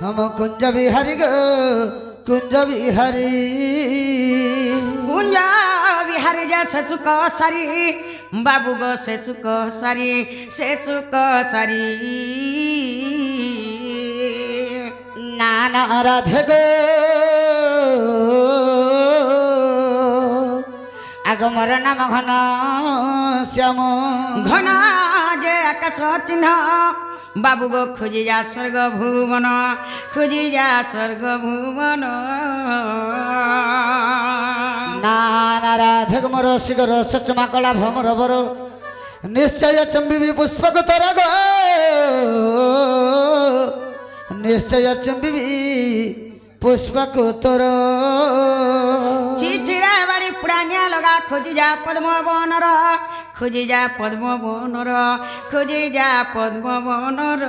हम कुंज बिहारी गो कुंज बिहारी कुंज बिहारी जैसे सुख सारी बाबू गो से सुख सारी नाना राधे गो आग मोर नाम घन श्याम घन जे आकाश चिन्ह बाबू गो खोजी जा स्वर्ग भुवन खोजी जा स्वर्ग भुवन नाना राधे गो मोर शिगर सचमा कला भ्रमर बर निश्चय चंबी पुष्पक तोर गो निश्चय चंबी पुष्पक तोर चिचिरा बाड़ी पुरानिया लगा खोजी जा पद्म बनर खोजी जा पद्म बनर खोजी जा पद्म बनर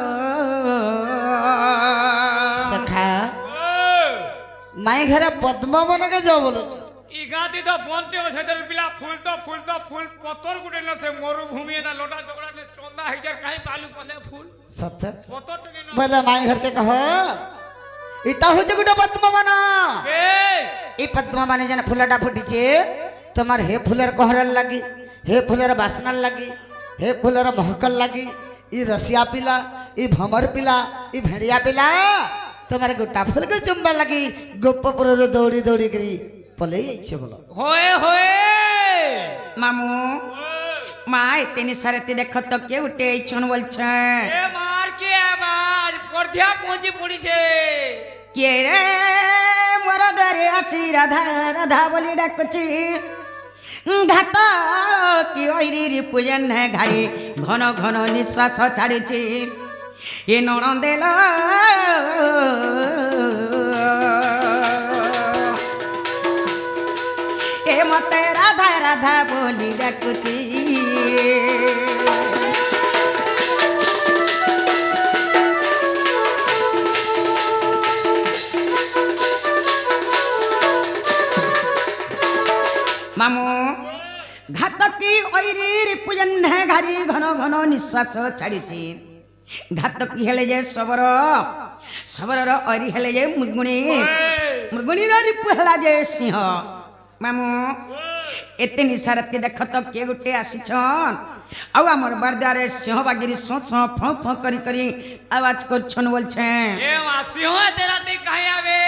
सखा माई घर पद्म बन के जाओ बोलो इगाती तो बनते हो सेतर पिला फूल पत्थर गुटे न से मरुभूमि ना लोटा जोगड़ा ने चोंदा हिटर काहे पालू पदे फूल सत्य पत्थर टने न बोले माई घर के कह इटा हो जे गुटे पद्म बना ई पद्म बने जन फूलटा फुटिचे तमार हे फूलर कहरल लागी हे फूलर बासना लागी हे फूलर महकल लागी ई रसिया पिला ई भमर पिला ई भेड़िया पिला तुम्हारे गोटा फूल के चुम्बा लगी गोपपुर रो दौड़ी दौड़ी करी पले आइछे बोलो होए मामू माय तेनी सारती देख तो के उठे छन बोलछे ए मार के आवाज परधिया पहुंची पड़ी छे के रे मोर दरे आसी राधा राधा बोली डाकुची घात की ओइरी पूजन है घारी घन घन निश्वास छाड़ीची ये नणंदेल ए मते राधा राधा बोली डाकुची मामू घातकी ओइरी पूजन है घारी घन घन निश्वास छाड़ीची घातकी हेले जे सबरर ओरी हेले जे मृगुणी रिपु हेला जे सिंह मामू एते निसारती देख तो के गुटे आसीछन आउ हमर बरदारे सिंह बागिरी सो सो फो फो करी आवाज करछन बोलछे ए सिंह तेरा ती कहीं आवे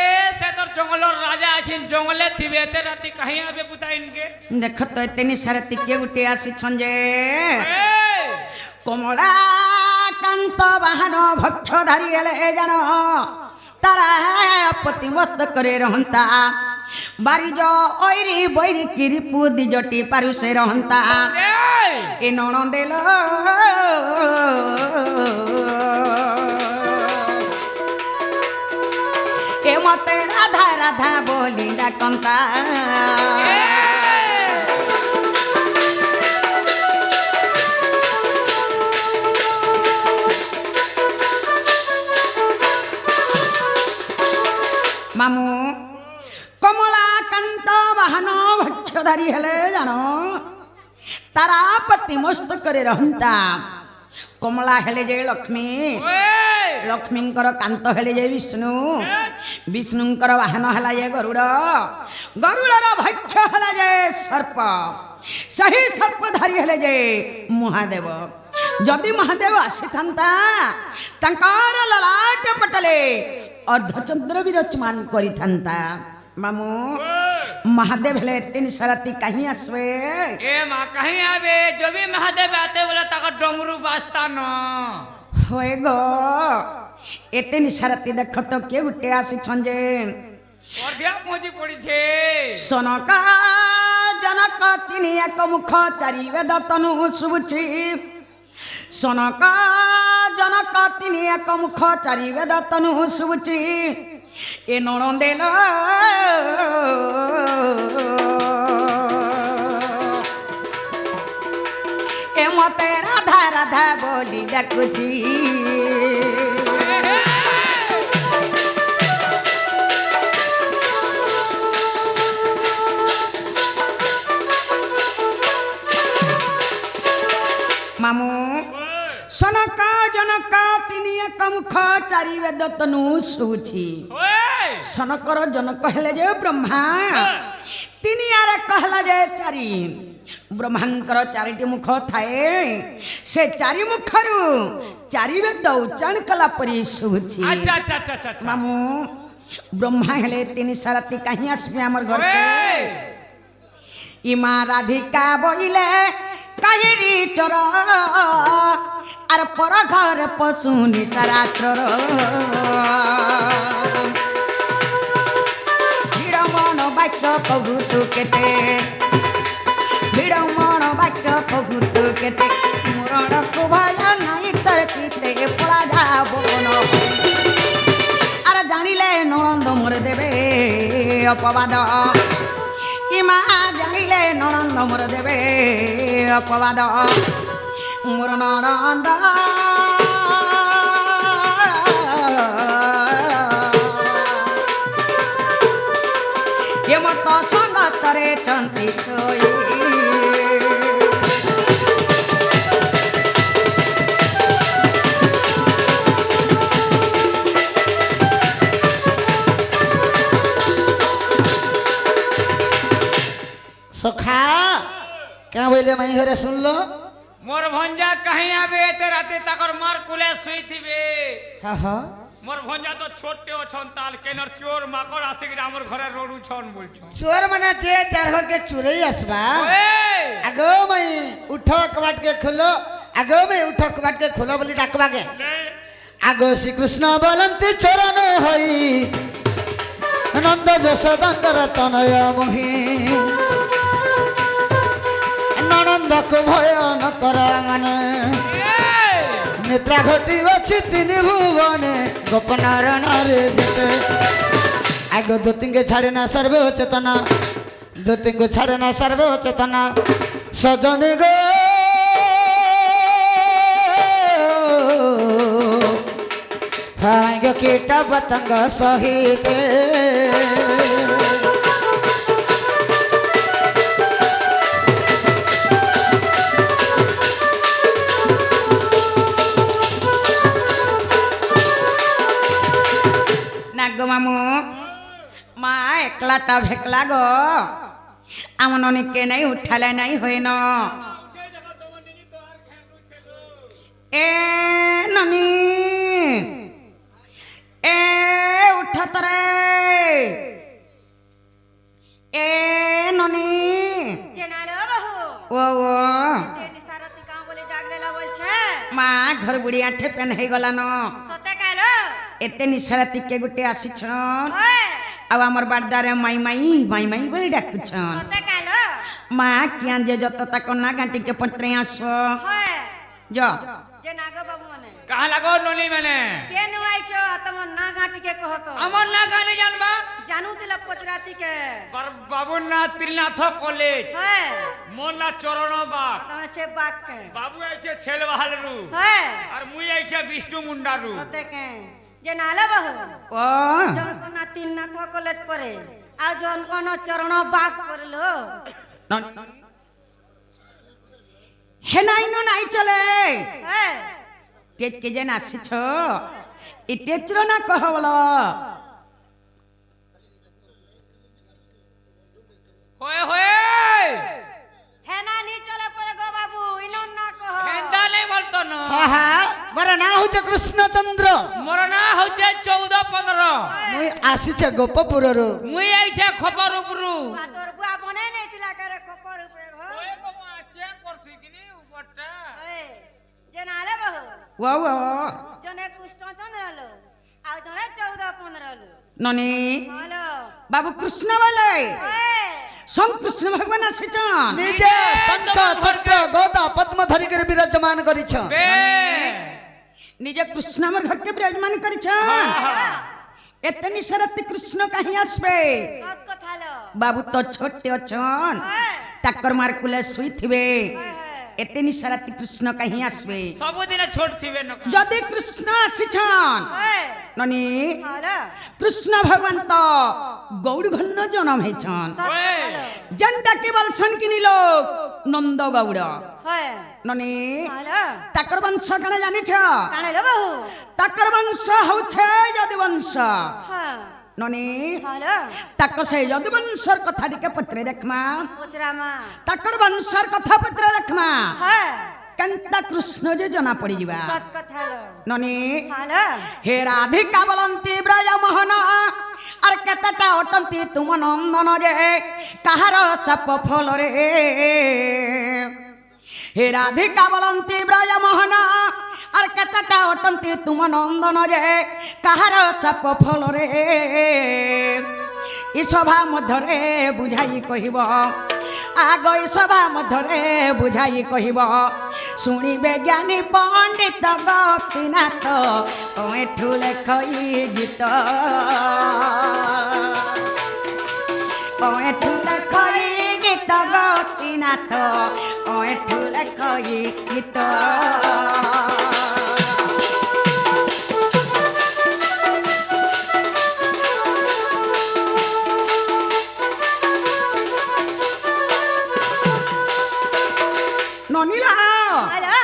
से तोर जंगलर राजा आछिन जंगले थिबे तेरा ती कहीं आवे पुता इनके देख तो एते निसारती के गुटे आसीछन जे कमला कांत बाहन भक्षधारी हेले जान तारा पति मस्त करे रहंता बारिज ओइरी बैरी किरी पुदी जटी पारु से रहंता ए नणंदेल ए मते राधा राधा बोली डाकंता मामू कमला कांत बाहन भक्षधारी हेले जान तारा पति मस्त करे रहंता कमला हेले जे लक्ष्मी लक्ष्मींकर कांत हेले जे विष्णु विष्णुंकर वाहन हेला जे गरुड़र भक्ष हेला जे सर्प सही सर्पधारी हेले जे महादेव जदि महादेव आसी थांता तंकार ललाट पटले अर्धचंद्र विरचमान करी थांता मामू महादेव हेले तीन सरती कहीं आसवे ए मां कहीं आवे जो भी महादेव आते बोला ताका डमरू बाजता न होए गो एते निसारती देख तो के गुटे आसी छंजे परधिया पहुंची पड़ी छे सनका जनक तिनी एक मुख चारि वेद तनु सुबुची सनका जनक तिनी एक मुख चारि वेद तनु सुबुची ए नणंदेल ए मते राधा राधा बोली डाकुची मामू सनका जनका तिनी एक মুখ চারি বেদ তনু শুছি ওই সনকর জনক হেলে যে ব্রহ্মা তিনি আর কহলা যে চারি ব্রহ্মাঙ্কর চারিটি মুখ থায়ে সে চারি মুখরু চারি বেদ উচ্চারণ কলা পরি শুছি আচ্ছা আচ্ছা আচ্ছা আচ্ছা আচ্ছা। মামু ব্রহ্মা হেলে তিনি সারাতি কাহি আসবে আমার ঘরকে ওই ইমা রাধিকা বইলে কাহিরি চর আর পর ঘর পশুনি সারাত্রর ভিড়মন বাক্য কহু তু কেতে ভিড়মন বাক্য কহু তু কেতে মরণ কুভয় নাই তর কিতে পড়া যাব কোন আর জানিলে ননন্দ মোরে দেবে অপবাদ ইমা জানিলে ননন্দ মোর দেবে অপবাদ মোর ননন্দ এমত সঙ্গতরে চন্তি সই सखा क्या बोले मैं हरे सुन लो मोर भंजा कहीं आवे एते राते तकर मार कुले सुई थिबे हाँ हाँ मोर भंजा तो छोटे अछन ताल केनर चोर माकर आसिक हमर घरे रोडू छन बोलछन चोर मना जे चार घर के चुरई असबा ओए आगो मैं उठो कबाट के खोलो आगो मैं उठो कबाट के खोलो बोली डाकबा के आगो श्री कृष्ण बोलंती चरण होई नंद यशोदंकर तनय मोहि ननंद को भय न कर माने नेत्रा घटी अछि तीन भुवने गोपनार नारे जेते आगो दोतिंगे छाड़े ना सर्वे चेतना दोतिंगे छाड़े ना सर्वे चेतना सजने गो हाय गो कीटा पतंग सहित নাগ মামু মা একলাটা ভেকলা গো আমার অনেকে নাই উঠালে নাই হয় ন এ ননি এ উঠা তরে এ ননি চেনালো বাহু ও ও তেনি সারতি কাঁ বলে ডাক দেলা বলছে মা ঘর বুড়ি আঠে পেন হয়ে গলা ন সতে কালো এতে নিশারাতি কে গুটে আসিছন ওই ଆଉ ଆମର ବାରଦାରେ ମାଇ ମାଇ ବୋଲି ଡାକୁଛନ୍ ସତେ କାলো ମା କିଆଁ ଯେ ଯତ ତାକ ନା ଗାଣ୍ଟିକେ ପତ୍ରେ ଆସ হয় ଯ যে নাগ বাবু মানে कहां लगो नली माने কেন আইছো তোমার না গাটিকে কহতো अमर ना गाने जानबा জানু দিলা পচরাতি কে पर बाबूना त्रिनाथ कॉलेज হয় मोर ना चरण बा তুমি সে বাক কে बाबू आइछे छेलवाल रु হয় और मुई आइछे विष्णु मुंडा रु সতে কে যে নালো বাহু ও জন কোনা তিন নাথ কলেজ পরে আর জন কোন চরণ বাক পড়লো হে নাই নো নাই চলে হয় টেকে যেন আসিছ ইটেচর না কহ বল होए होए হে না নি চলে পরে গো বাবু ইনন না কহ खेंदा नहीं बोलतो न हाँ हाँ मोर ना होचे कृष्णचंद्र मोर ना होचे 14 15 मुई आसीचे गोपपुररु मुई आइछे खबर उपरु তোর বুয়া বনে নাই তিলা করে খপর উপরে ঘর ओए को मा चेक करथि किनी उपरटा ওই যে নালে বাহু ও ও জনে কৃষ্ণচন্দ্র হলো আর জনে 14 15 হলো ননি হলো বাবু কৃষ্ণ বলে ওই সং কৃষ্ণ ভগবান আসিছন निजे शंख चक्र गदा पद्म धरि कर विराजमान करिछ बे নিজে কৃষ্ণ আমার ঘরকে বিরাজমান করেছন এতে নিশারাতি কৃষ্ণ কাহি আসবে সৎ কথা হলো বাবু তো ছোটে অছন ওই তাকর মার কুলে শুইথিবে ওই এতে নিশারাতি কৃষ্ণ কাহি আসবে सब दिन छोड़ थिबे न যদি কৃষ্ণ আসিছন ওই ননি হলো কৃষ্ণ ভগবান তো গৌড় ঘন্ন জনম হয়েছন সৎ কথা হলো যেনটা কে বলছেন কিনি লোক নন্দ গৌড় হয় ননি হলো তাকর বংশ কেন জানিছ কানে লো বহু তাকর বংশ হচ্ছে যদুবংশ হ্যাঁ ননি হলো তাক সেই যদুবংশর কথা টিকে পত্রে দেখমা পচরামা তাকর বংশর কথা পত্রে দেখমা হ্যাঁ কেনতা কৃষ্ণ যে জনা পড়ি যা সত কথা লো ননি হলো হে রাধিকা বলন্তি ব্রজ মোহন আর কেতটা অটন্তি তুম নন্দন যে কাহার সপ ফল রে হে রাধিকা বলন্তি ব্রজ মোহন আর কেতটা অটন্তি তুম নন্দন যে কাহার সপ ফল রে ই সভা মধ্যরে বুঝাই কহিব আগ ই সভা মধ্যরে বুঝাই কহিব শুনিবে জ্ঞানী পণ্ডিত গোপীনাথ এঠু লেখই গীত এঠু লেখই গীত গোপীনাথ এঠু লেখই গীত ননিলা হলো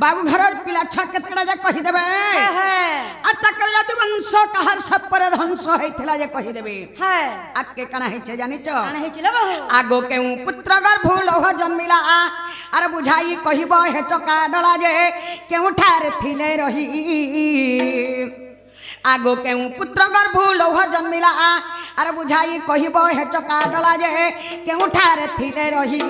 বাবু ঘরের পিলা ছ কেতটা যে কহিদেবে হ্যাঁ আর তাকর যদুবংশ কাহার সপরে ধ্বংস হইଥିଲା যে কহিদেবে হ্যাঁ আজকে কানা হইছে জানিছ কানে হইছিল বহু আগো কেউ পুত্র গর্ভ লৌহ জন্মিলা আর বুঝাই কহিব হে চকা ডলা যে কেউঠারে থিলে রহি আগো কেউ পুত্র গর্ভ লৌহ জন্মিলা আর বুঝাই কহিব হে চকা ডলা যে কেউঠারে থিলে রহি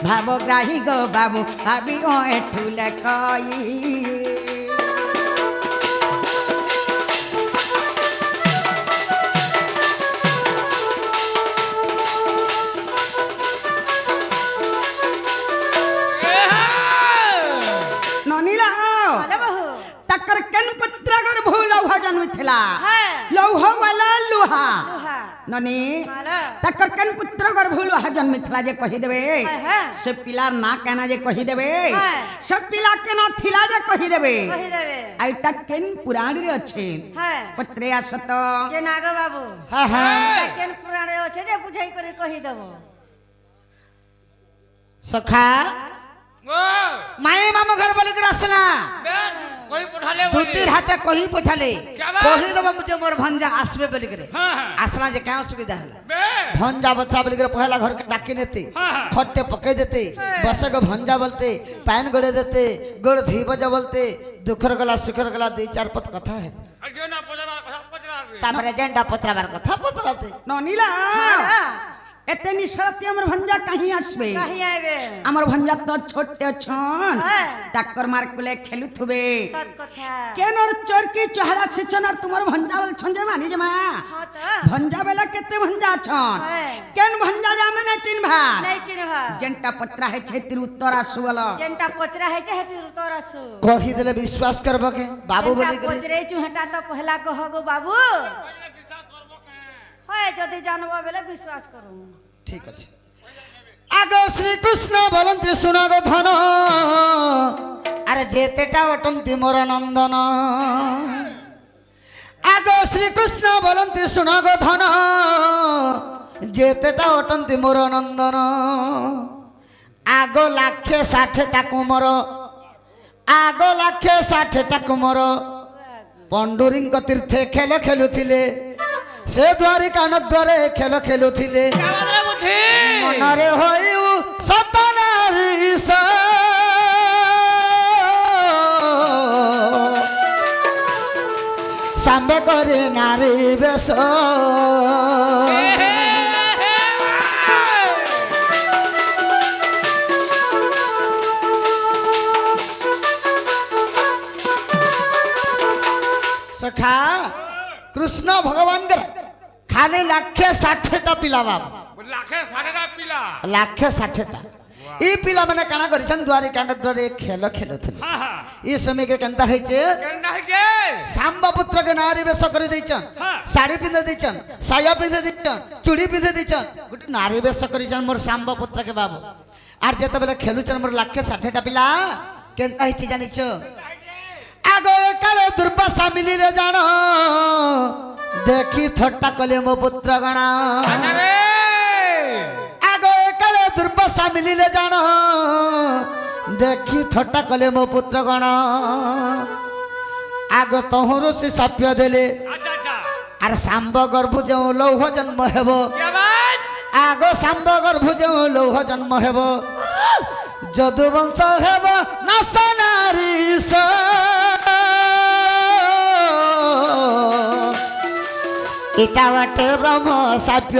ভাবগ্রাহী গো বাবু ভাবি ও এঠু লেখই ননিলা হলো বহু তাকর কেন পুত্র গর্ভ লৌহ জন্মিଥିଲା হ্যাঁ লৌহ वाला লুহা লুহা ননি হলো তাকর কেন পুত্র গর্ভ লুহা জন্মিଥିଲା যে কহিদেবে হ্যাঁ সে পিলার না কেনা যে কহিদেবে হ্যাঁ। সে পিলা কেন থিলা যে কহিদেবে কহি দেবে এইটা কেন পুরাণে আছে হ্যাঁ পত্রে আসত যে নাগ বাবু হ্যাঁ হ্যাঁ কেন পুরাণে আছে যে বুঝাই করে কহি দেব সখা ও মায়ে মামা ঘর বলি করে আসলা বেন কই পঠালে দুতির হাতে কহি পঠালে क्या बात? কহি দেব মুঝে মোর ভঞ্জা আসবে বলি করে হ্যাঁ হ্যাঁ আসলা যে কেউ সুবিধা হল বে ভঞ্জা বচ্चा বলি করে পहला घर के डाके नेते हाँ, हाँ। खट्टे पके देते बसे को भंजा बोलते पैन गड़े देते गोड़ धी बजा बोलते दुखर गला सुखर गला दुई चार पत कथा है আজও না পজরা কথা পজরা तापर एजेंडा पत्राबार कथा पत्राते ননিলা হ্যাঁ এতে নিশাতি আমার ভঞ্জা কাহি আসবে কাহি আইবে আমার ভঞ্জা তো ছোট্ট ছন হ্যাঁ। ডাক্তার মার্কুলে খেলুথুবে সত কথা কেন চরকি চহরা সিছন আর তোমার ভঞ্জা বল ছঞ্জে মানি জমা হ্যাঁ তো ভঞ্জা বেলা কেতে ভঞ্জা ছন হ্যাঁ কেন ভঞ্জা যামে না চিনভা নাই চিনভা যেনটা পত্রা है छेतिर उत्तर आसु বল যেনটা পচরা হইছে হেতি উত্তর আসু कही देले विश्वास करबो के बाबू बोली करे পচরে চুহেটা তো পহলা কহগো বাবু হয় যদি জানবো বেলে বিশ্বাস করু ठीक আছে आगो श्री कृष्ण बोलंती सुनो गो धन अरे जेतेटा अटंती मोर नंदन आगो श्री कृष्ण बोलंती सुनो गो धन जेतेटा अटंती मोर नंदन आगो लाखे 60टा कुमर आगो लाखे 60टा कुमर पंडुरीଙ୍କ तीर्थे खेल खेलुथिले से द्वारिका नद्वारे खेल खेलुथिले কামাদরা বুদ্ধি মনরে হইউ সতনারি স সাম্বে করে নারী বেশ सखा कृष्ण भगवान कर खाली लाखे 60टा पिला बाबा লাখে সাড়েটা পিলা लाखे 60टा ई पिला माने काना करिसन द्वारिका नगरे खेल खेलुथिले হ্যাঁ হ্যাঁ ई समय के केनता होइचे কেনটা হইছে सांबा पुत्र के नारी बेश कर दैछन हाँ। साड़ी पिंधे दैछन साया पिंधे दैछन चूड़ी पिंधे दैछन गुटे नारी बेश करिछन मोर सांबा पुत्र के बाबू आर जेते बेले खेलुछन मोर लाखे 60टा पिला केनता होइचे जानिछो आगो काले दुर्वासा मिलिले जानो देखी थट्टा कले मो पुत्र गण আরে आगो काले দশা মিলিলে জান দেখি থট্টা কলে মো পুত্র গণ আগ তহরু সে সাপ্য দেলে আচ্ছা আচ্ছা আর শাম্ব গর্ভ যে লৌহ জন্ম হেব কে বান আগ শাম্ব গর্ভ যে লৌহ জন্ম হেব যদু বংশ হেব নাশ নারী এটা বাটে ব্রহ্ম সাপ্য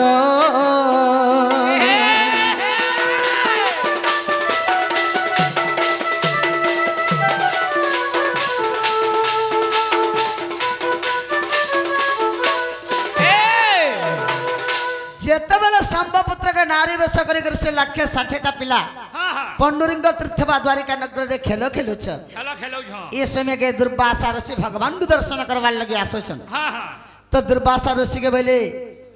যেতবেলে শাম্ব পুত্রকে নারী বেশ করি সে 160টা পিলা হ্যাঁ হ্যাঁ पंडुरिंग तीर्थवा द्वारिका नगर रे खेलो खेलुछ খেলা খেলো ঝ ये समय के दुर्वासा ऋषि भगवान को दर्शन करवार लगे आसोछन হ্যাঁ হ্যাঁ तो दुर्वासा ऋषि के बोले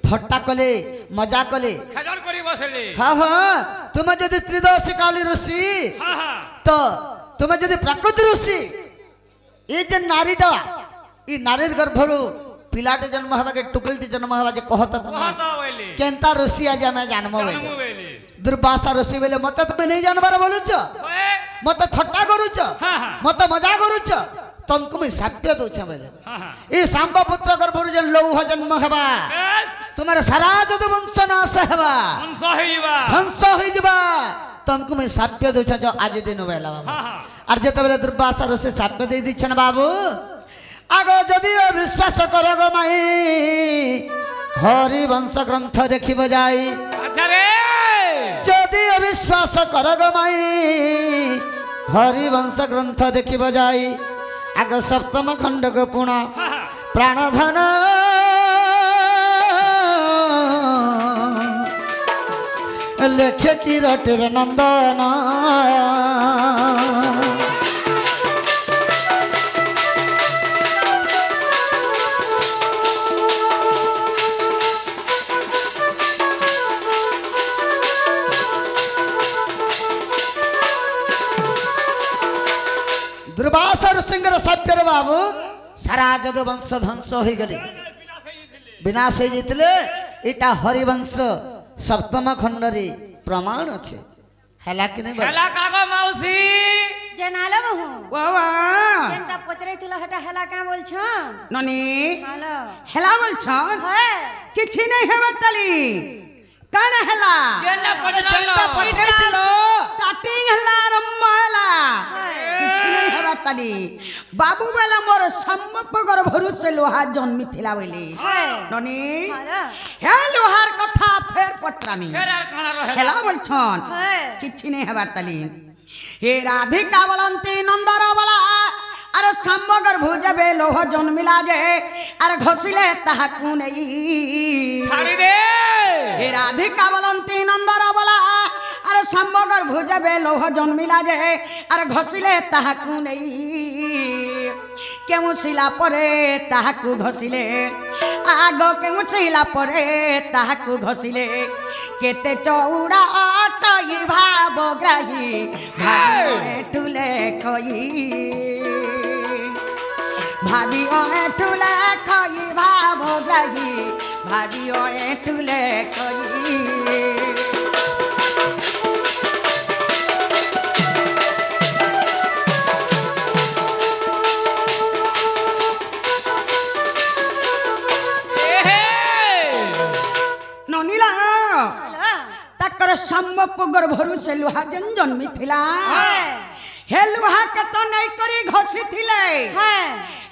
थट्टा कले मजा कले খেজর করি বসলে हाँ हाँ तुम यदि त्रिदशी काली ऋषि হ্যাঁ হ্যাঁ तो तुम यदि प्रकृति ऋषि ये जे नारीटा ये नारीर गर्भरु पिलाटे जन्म हवा के टुकलटी जन्म हवा जे कहता तुम কহতা হইলে केनता ऋषि आज मैं जन्म জানমু बेले হইলে दुर्वासा ऋषि बोले मते तुम नहीं जानबार बोलुछ ওয়ে मत थट्टा करुच हाँ, हाँ। मत मजा करुच तुमको मैं साप्य दूछ बोले হ্যাঁ হ্যাঁ ये सांब पुत्र गर्भरु जे लौह जन्म हेबा तुम्हारे सारा जदु वंश नाश हेबा হংস হইবা ধ্বংস होई जबा तुमको मैं साप्य दूछ जो आज दिन बेला बाबू হ্যাঁ হ্যাঁ और जते बेले दुर्वासा ऋषि साप्य दे दिछन बाबू आगो जदि विश्वास करो गो माई हरि वंश ग्रंथ देखिब जाई আচ্ছা রে যদি অবিশ্বাস কর গো মাই হরিবংশ গ্রন্থ দেখিব যাই আগ সপ্তম খণ্ডক পুণ হ্যাঁ হ্যাঁ প্রাণধন লেখে কিরটের নন্দন दुर्वासा ऋषिंगर साप्यर बाबू सारा जद वंश ध्वंस हो गले विनाश हो जाते इटा हरिवंश सप्तम खंड रे प्रमाण अच्छे है कि नहीं बाबू? খেলা কাগো মাউসি যে নালো বহু বাবা যেটা পচরাইছিল সেটা হেলা কা বলছ ননি হ্যালো হেলা বলছন হ্যাঁ কিছু নাই হেবার তালি কান হেলা কেনা পচরাইলো যেটা পচরাইছিল স্টার্টিং হেলা আরম্ভ হেলা কিছু নাই হেবার তালি বাবু বেলা মোর সম্মপগর ভরুসে লোহা জন্মিଥିଲା বলি হ্যাঁ ননি হ্যালো হে লোহার কথা ফের পত্রামি ফের আর কানা রহে হেলা বলছন হ্যাঁ কিছু নেই হেবার তালি হে রাধিকা বলন্তি নন্দর বলা আরে সম্বগর ভুজবে লোহ জন্মিলা যে আর ঘষিলে তাহাকু নেই ছাড়ি দে হে রাধিকা বলন্তি নন্দর বলা আরে সম্বগর ভুজবে লোহ জন্মিলা যে আর ঘষিলে তাহাকু নেই কেমু শিলা পরে তাহাকু ঘষিলে আগ কেমু শিলা পরে তাহাকু ঘষিলে কেতে চৌড়া অটই ভাব গ্রাহী ভাবে টুলে কই ভাবিও টুলে কই ভাব গ্রাহী ভাবিও টুলে কই ননিলা হ্যালো তাকর সম্মপগর ভরুসে লুহা যেন জন্মিଥିଲା হ্যাঁ হে লুহা কে তো নাই করি ঘষিছিলে হ্যাঁ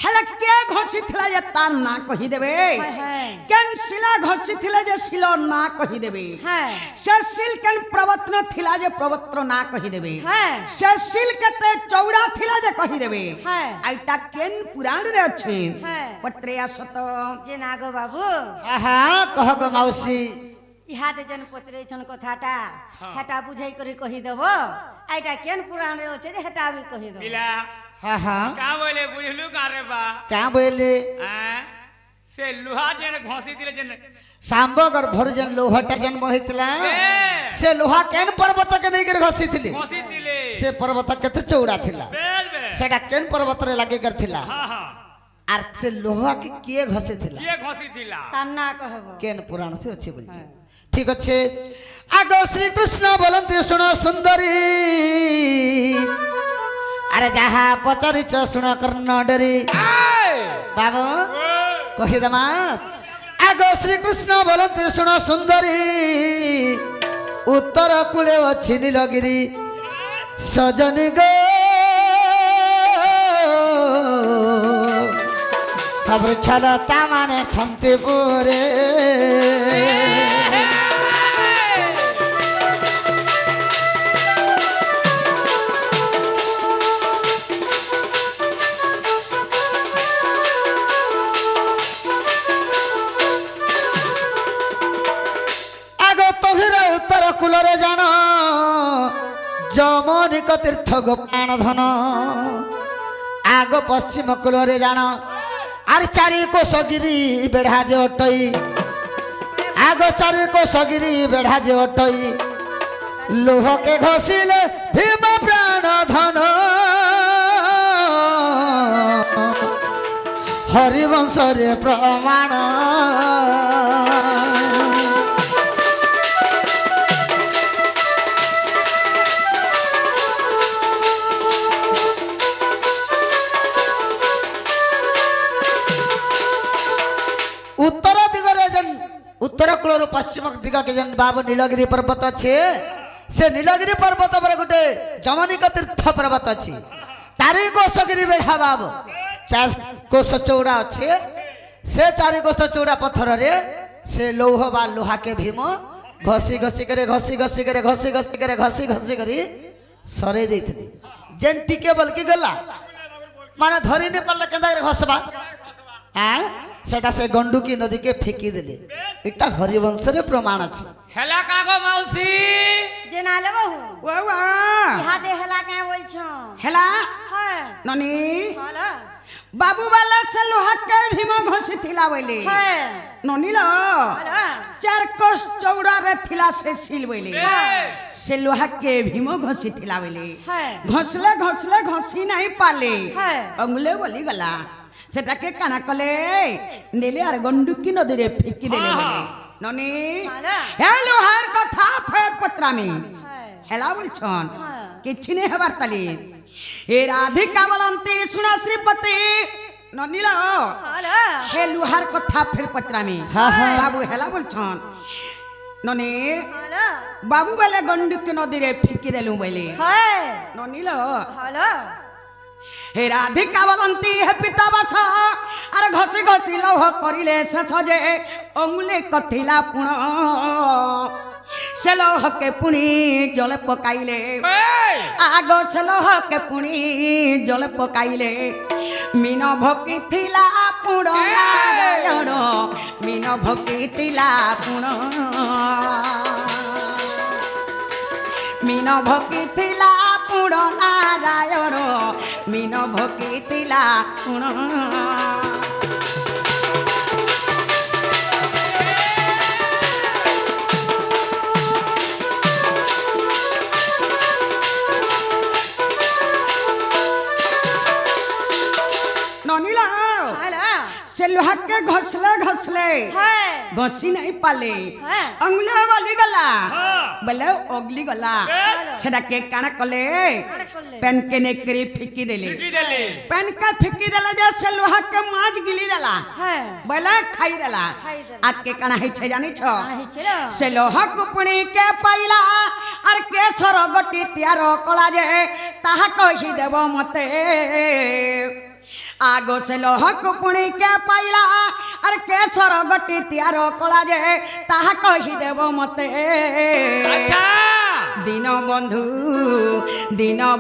হেলে কে ঘষিଥିଲା যে তার না কহি দেবে হ্যাঁ কেন শিলা ঘষিছিলে যে শিল না কহি দেবে হ্যাঁ সে শিল কেন প্রবত্ন থিলা যে প্রবত্র না কহি দেবে হ্যাঁ সে শিল কেতে চৌড়া থিলা যে কহি দেবে হ্যাঁ আইটা কেন পুরাণ রে আছে হ্যাঁ পত্রে আসত যে নাগো বাবু हाँ कह गो मौसी ইহাতে যেন পচরাইছন কথাটা হেটা বুঝাই করে কহি দেব এইটা কেন পুরাণ রে আছে যে হেটা আমি কহি দেব পিলা हाँ हाँ কা বলে বুঝলু কারে বা क्या बोले হ্যাঁ সে লোহা যেন ঘষি দিলে যেন सांबगर भर जन लोहटा जन्म होइतला से लोहा केन पर्वत के नहीं कर घसी थिले ঘষি দিলে से पर्वत केते चौड़ा थिला বেল বে सेटा केन पर्वत रे लागे कर थिला হ্যাঁ হ্যাঁ आर से लोहा के किए घसे थिला কে ঘষি দিলা তার না কহব केन पुराण से अच्छे बोलছে ठीक अच्छे आगो श्री कृष्ण बोलते शुण सुंदरी अरे जहा पचारिच शुण कर्ण डरी बाबू कहीदमा आगो श्री कृष्ण बोलते शुण सुंदरी उत्तर कूले अच्छी नीलगिरी सजनी गो वृक्षलता माने छंती पूरे आगो तोहिर उत्तर कूलरे जान जमनिक तीर्थ गोपाण धन आगो पश्चिम कूलरे जान आर चारि कोशगिरी बेढ़ा जे अटई आगो चारि कोशगिरी बेढ़ा जे अटई लोह के घसिले भीम प्राण धन हरिवंश रे प्रमाण उत्तर दिगरे जन उत्तर कूल पश्चिम दिग के जन बाबू नीलगिरी पर्वत अच्छे से नीलगिरी पर्वत पर गोटे जमनिक तीर्थ पर्वत अच्छी चारि कोशगिरी बेढ़ा बाबू 4 कोश चौड़ा अच्छे से 4 कोश चौड़ा पत्थर रे से लौह बा लोहा के भीम घसी घसी करे घसी घसी करे घसी घसी करे घसी घसी करी सरे देथली जेन टिके बलकी गला माने धरी ने पल्ला केंदा घसबा सेटा से गंडुकी नदी के फेंकी देले इटा हरिवंश रे प्रमाण अछि हेला कागो मौसी जेना ले बहु वाह इहा दे हेला के बोल छ हेला हां ननी होला बाबू वाला से लोहा के भीम घसी थिला बोले हां ननी लो होला 4 कोस चौड़ा रे थिला से सिल बोले से लोहा के भीम घसी थिला बोले घसले घसले घसी नहीं पाले अंगुले बोली गला सेटाके काना कले नेले आर गंडुकी नदी रे फेंकी देले बोले ननी हे लोहार कथा फेर पत्रा में हेला बोलछन किछि ने हेबार ताली ए राधिका बोलंती सुना श्रीपति ननी लो हे लोहार कथा फेर पत्रा में बाबू हेला बोलछन ननी बाबू वाले गंडुकी नदी रे फेंकी देलु बोले ननी लो हे राधिका बोलंती हे पिता बस अरे घसी घसी लौह करिले से सजे अंगुले कथिला पुण से लौह के पुणी जल पकाइले आगो से लौह के पुणी जल पकाइले मीन भकी थिला पुण नारायण मीन भकी थिला पुण मीन भकी थिला पुण नारायण मीन भकी थिला पुण ननीला से लोहा के घसले घसले घसी नहीं पाले अंगुले वाली गला बोले ओगली गला सेटा के काना कले पेन के नेकरी फिकी देले पेन का फिकी देला जे से लोहा के माज गिली देला बोले खाई देला आज के काना है छे जानी छ से लोहा कुपणी के पाइला और केसर गटी त्यार कला जे ताहा कहि देव मते आगो से लोहा कुपणी के पाइला अरे केसर गटी त्यार कला जे ताहा कहि देव मते दिन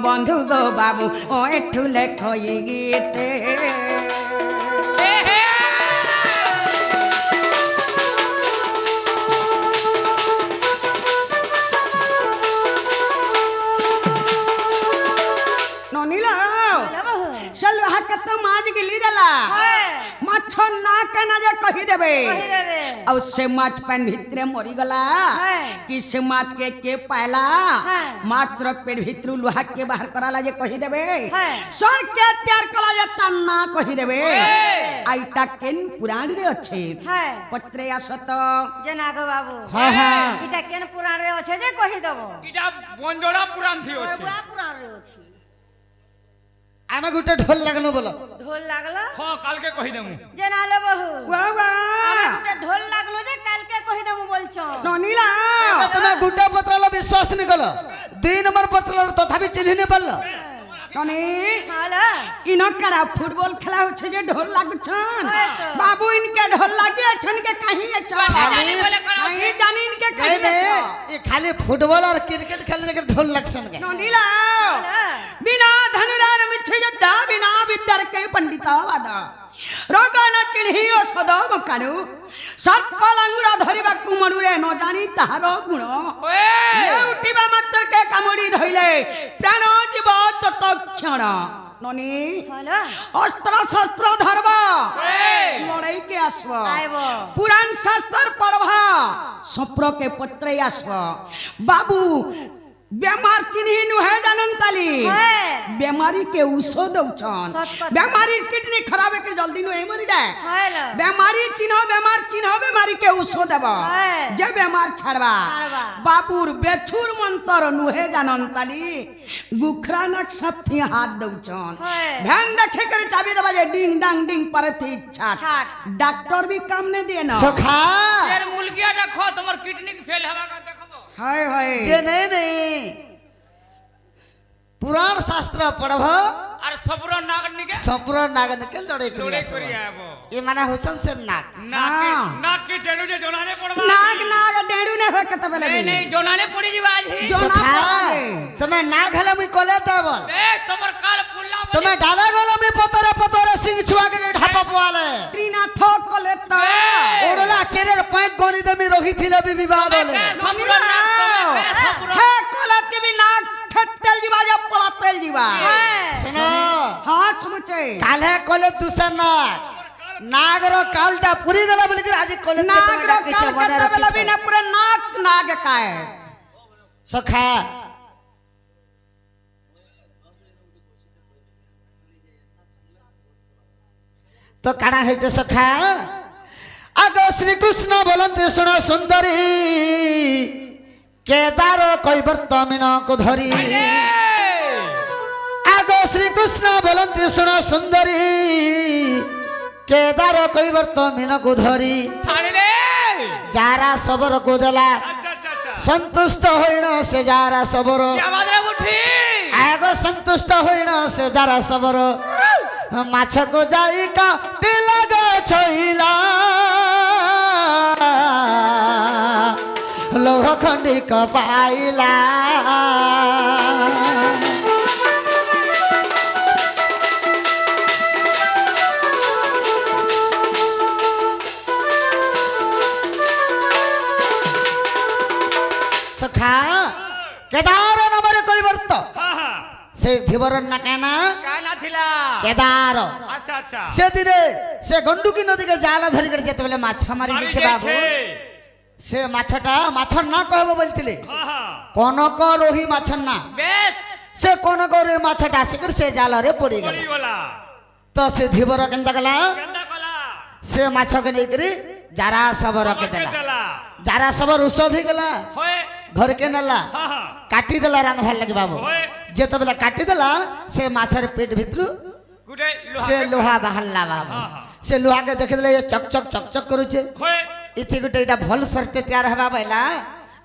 बंधु गो बाबू ओ एठु लेखई गीते चलो हकत माज गिली देला माछ ना के ना जे कहि देबे और से माछ पेन भितरे मरी गला कि से माछ के पाला मात्र पेट भितरु लोहा के बाहर कराला जे कहि देबे सर के तैयार कला जे तना कहि देबे আইটা কেন পুরাণ রে আছে হ্যাঁ পত্রে আসত যে না গো বাবু হ্যাঁ হ্যাঁ এটা কেন পুরাণ রে আছে যে কহি দেব এটা বঞ্জড়া পুরাণ থি আছে বুয়া পুরাণ রে আছে আমি গোটে ঢোল লাগানো বলো ঢোল লাগলো হ্যাঁ কালকে কহি দেমু যে না লো বহু বাবা আমি গোটে ঢোল লাগলো যে কালকে কহি দেব বলছো ননিলা তুমি গোটে পত্রালো বিশ্বাস নি কল 2 নম্বর পত্রালো তথাপি চিহ্নি নি পারল ননি হ্যালো ইনকারা ফুটবল খেলা হচ্ছে যে ঢোল লাগছন হয়তো। বাবু ইনকে ঢোল লাগিয়েছেন কে কাহি আছো খালি नहीं जानी इनके नहीं कहीं नहीं अच्छा। ये खाली फुटबॉल और क्रिकेट खेलने के ढोल लक्षण के नोनीला बिना धनुरार मिच्छे जद्दा बिना विद्यार के पंडिता वादा रोगन चिन्ही ओ सदा मकानु सर्प लांगुरा धरिबा कुमणुरे न जानी ताहारो गुण ये उठिबा मात्र के कामुडी धइले प्राण जीव तत्क्षण ननी হ্যালো अस्त्र शस्त्र धरबा लड़ाई के आसबा आइबो पुराण शास्त्र पढ़वा सप्र के पत्र आसब बाबू बेमार चिन्ही नुहे जानन ताली है। बेमारी के औषध दउछन सत कथा। बेमारी किडनी खराब है के जल्दी नुहे मरी जाए হ্যালো बेमारी चिन्ह बेमारी के औषध देब है। जे बेमार छाड़बा छाड़बा। बाबूर बेछुर मंत्र नुहे जानन ताली गुखरा नक सब थी हाथ दउछन है। ध्यान रखे कर चाबी दबा जे डिंग डांग डिंग पर थी छाट छाट। डॉक्टर भी काम नहीं दिए ना सखा এর মুলকিয়া দেখো তোমার কিডনি ফেল হবা কা দেখো हाय हाय जे नहीं नहीं पुराण शास्त्र पढ़ब আর সবর নাগ নিকে सपुर नागन के लड़ाई লড়াই करिया করি আবো ये माने होचन से नाक নাক কি টেনু যে জোনানে পড়বা नाग नाग डेडू ने होय कत बेले नहीं नहीं जोनाने पड़ी जीवा आज ही जो ना सखा पड़े। तुम्हें नाग हले मुई कोले देबल ए तमर काल पुल्ला बोली तुम्हें डाला गले मुई पतरे पतरे सिंह छुआ के ढापा पुआले त्रिनाथ कोले तो ओडला चेरेर पैक गनी दमी रही थिले भी विवाद होले সবর নাক তুমি সবর हे कोले के भी नाग खत्तेल जीवा जा पड़ा तेल जीवा सुनो हां छमुचे काले कोले दूसर नाग नागर कालटा पूरी गला बोली आज कोले नाग रो डाके काल बना कत बेले भी रखी ना पूरे नाग नाग का है सखा तो काना है जे सखा आगो श्री कृष्ण बोलते सुनो सुंदरी केदारो कैवर्त मीन को धरी आगो श्री कृष्ण बोलते सुनो सुंदरी केदारो कैवर्त मीन को धरी ছাড়ি দে जारा सबर को देला আচ্ছা আচ্ছা আচ্ছা संतुष्ट होइण से जारा सबर কি আওয়াজ রে উঠি आगो संतुष्ट होइण से जारा सबर माछ को जाई का टिलग छोइला लोह खंडी का पाइला सखा केदार नंबर कोई वर्त হ্যাঁ হ্যাঁ से धीवर ना कहना কানা থিলা केदार আচ্ছা আচ্ছা से दिने से गंडुकी नदी के जाला धरि कर जेते बेले माछ मारी মারি जेछे बाबू যাইছে। से माछटा माछर ना कहबो बोलतिले হ্যাঁ হ্যাঁ कनक रोही माछर ना বেশ से कनक रोही माछटा सिकर से जाला रे पड़ी পড়ি गेल গলা तो से धीवर केनता गला কেন্দা কলা से माछ के नहीं करी जारा सबर के देला দেলা जारा सबर औषधि गला হয় घर के नला হ্যাঁ হ্যাঁ काटी देला रांग ভাল लगे बाबू হয় जेते बेले काटी देला से माछर पेट भितरु গুটে से लोहा बाहरला बाबू हाँ, हाँ। से लोहा के देख देले चक चक चक चक करूचे হয় इति गोटे इटा भल सरते तैयार हवा बैला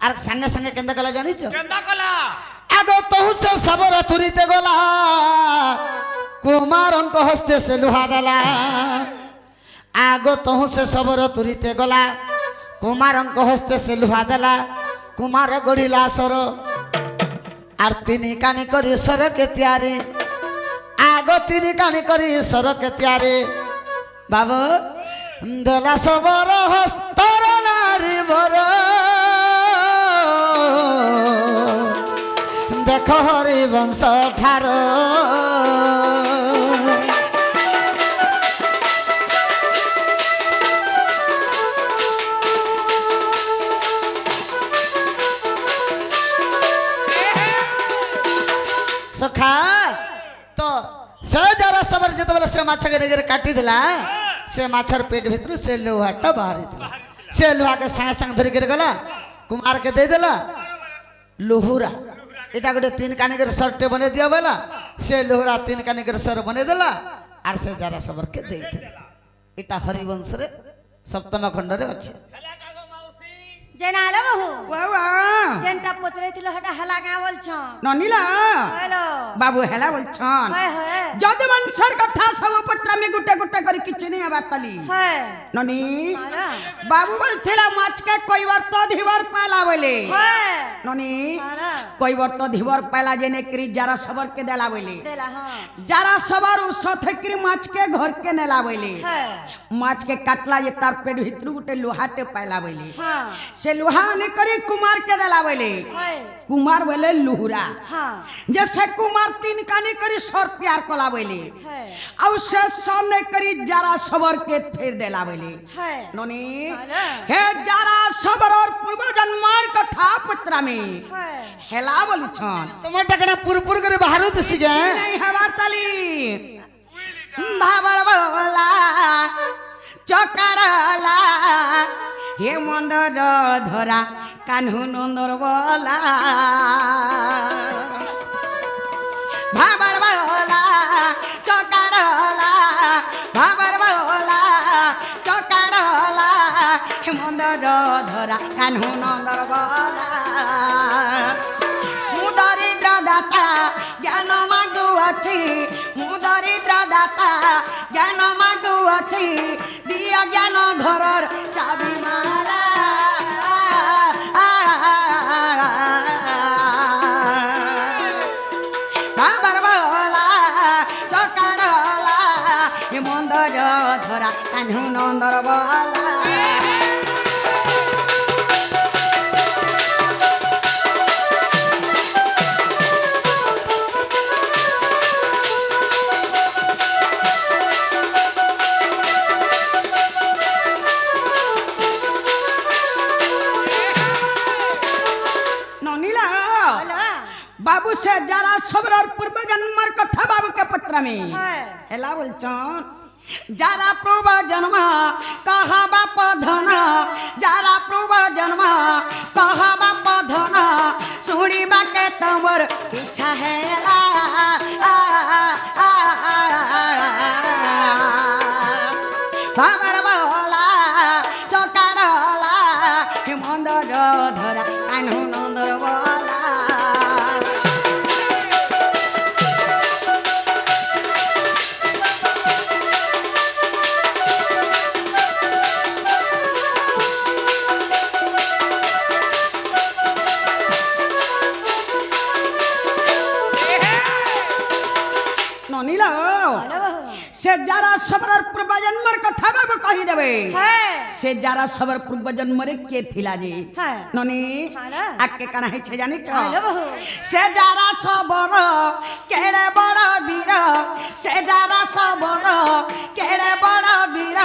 आर संगे संगे केंदा गला जानिच কেন্দা কলা आगो तहु से सबर तुरिते गला कुमार अंक हस्ते से लोहा देला आगो तहु से सबर तुरिते गला कुमार अंक हस्ते से लोहा देला कुमार गढ़िला सर आर तिनी कानी करी सर के त्यारी आगो तिनी कानी करी सर के त्यारी बाबू देला सबर हस्तर नारी बर देख हरि वंश ठार सखा तो से जरा सबर जेते बेले से माछ के नगर काटी देला से माछर पेट भीतर से लोहाटा बाहरी से लोहा के संगे संग धरी कर गला कुमार के दे देला लोहुरा इटा गोटे 3 कानी के सरटे बने दिया बेला से लोहुरा 3 कानी के सर बने देला आर से जरा सबर के दे इटा हरिवंश रे सप्तम खंड रे अछि जेना आलो बहु বাবা जेनटा पचरैतिल हेटा हला गा बोलछन ননিলা हेलो বাবু হেলা বলছন हाय हाय যদুবংশর কথা সব পত্র আমি গুটে গুটে করে কিছু নেই আবার তালি हाय ননি आलो বাবু বলছিলা মাছকে কইবার তো ধিবার পালা বলে हाय ননি आलो কইবার তো ধিবার পালা জেনে করি যারা সবরকে দেলা বলে देला हां যারা সবার উৎস থেকে মাছকে ঘরকে নেলা বলে हाय মাছকে কাটলা যে তার পেট ভিতর গুটে লোহাতে পাইলা বলে हां से लोहा ने करी कुमार के देला बोले हाय कुमार बोले लुहुरा हां जैसे कुमार 3 कानी करी शर्त तैयार कला बोले हाय और से सोने करी जरा सबर के फेर देला बोले हाय नोनी हेलो हे जरा सबर और पूर्व जन्मार कथा पत्र में हाय हेला बोलु छन তোমার টাকাটা পুরপুর করে বাহারো দিছি গে नहीं हमार तली भाबर बोला चकड़ला हे मंदर धरा कान्हू नंदर बोला भाबर बोला चकड़ला भाबर बोला चकड़ला हे मंदर धरा कान्हू नंदर बोला ମୁଁ ଦରିଦ୍ର ଦାତା ଜ୍ଞାନ ମାଗୁଅଛି ମୁଁ ଦରିଦ୍ର ଦାତା ଜ୍ଞାନ ମାଗୁଅଛି ଦିଅ ଜ୍ଞାନ ଘରର ଚାବି ମାରା ବାବାର ବୋଲା ଚକାଡ଼ଲା ଏ ମନ୍ଦର ଧରା କାହ୍ନୁ ନନ୍ଦର ବୋଲା बाबू से जरा सबर और पूर्व जन्मर कथा बाबू के पत्र में हेला बोलचन जरा पूर्व जन्म कहा बाप धन जरा पूर्व जन्म कहा बाप धन सुनिबा के तमर इच्छा हेला बाबर बोला चकाड़ला हे मंदर धरा कान्हू नंदर बोला से जरा सबर पूर्व जन्मर कथा बाबू कही देबे से जरा सबर पूर्व जन्मरे के थिला जे ननी आके कना है छे जानि छ से जरा सबर केड़े बड़ वीर से जरा सबर केड़े बड़ वीर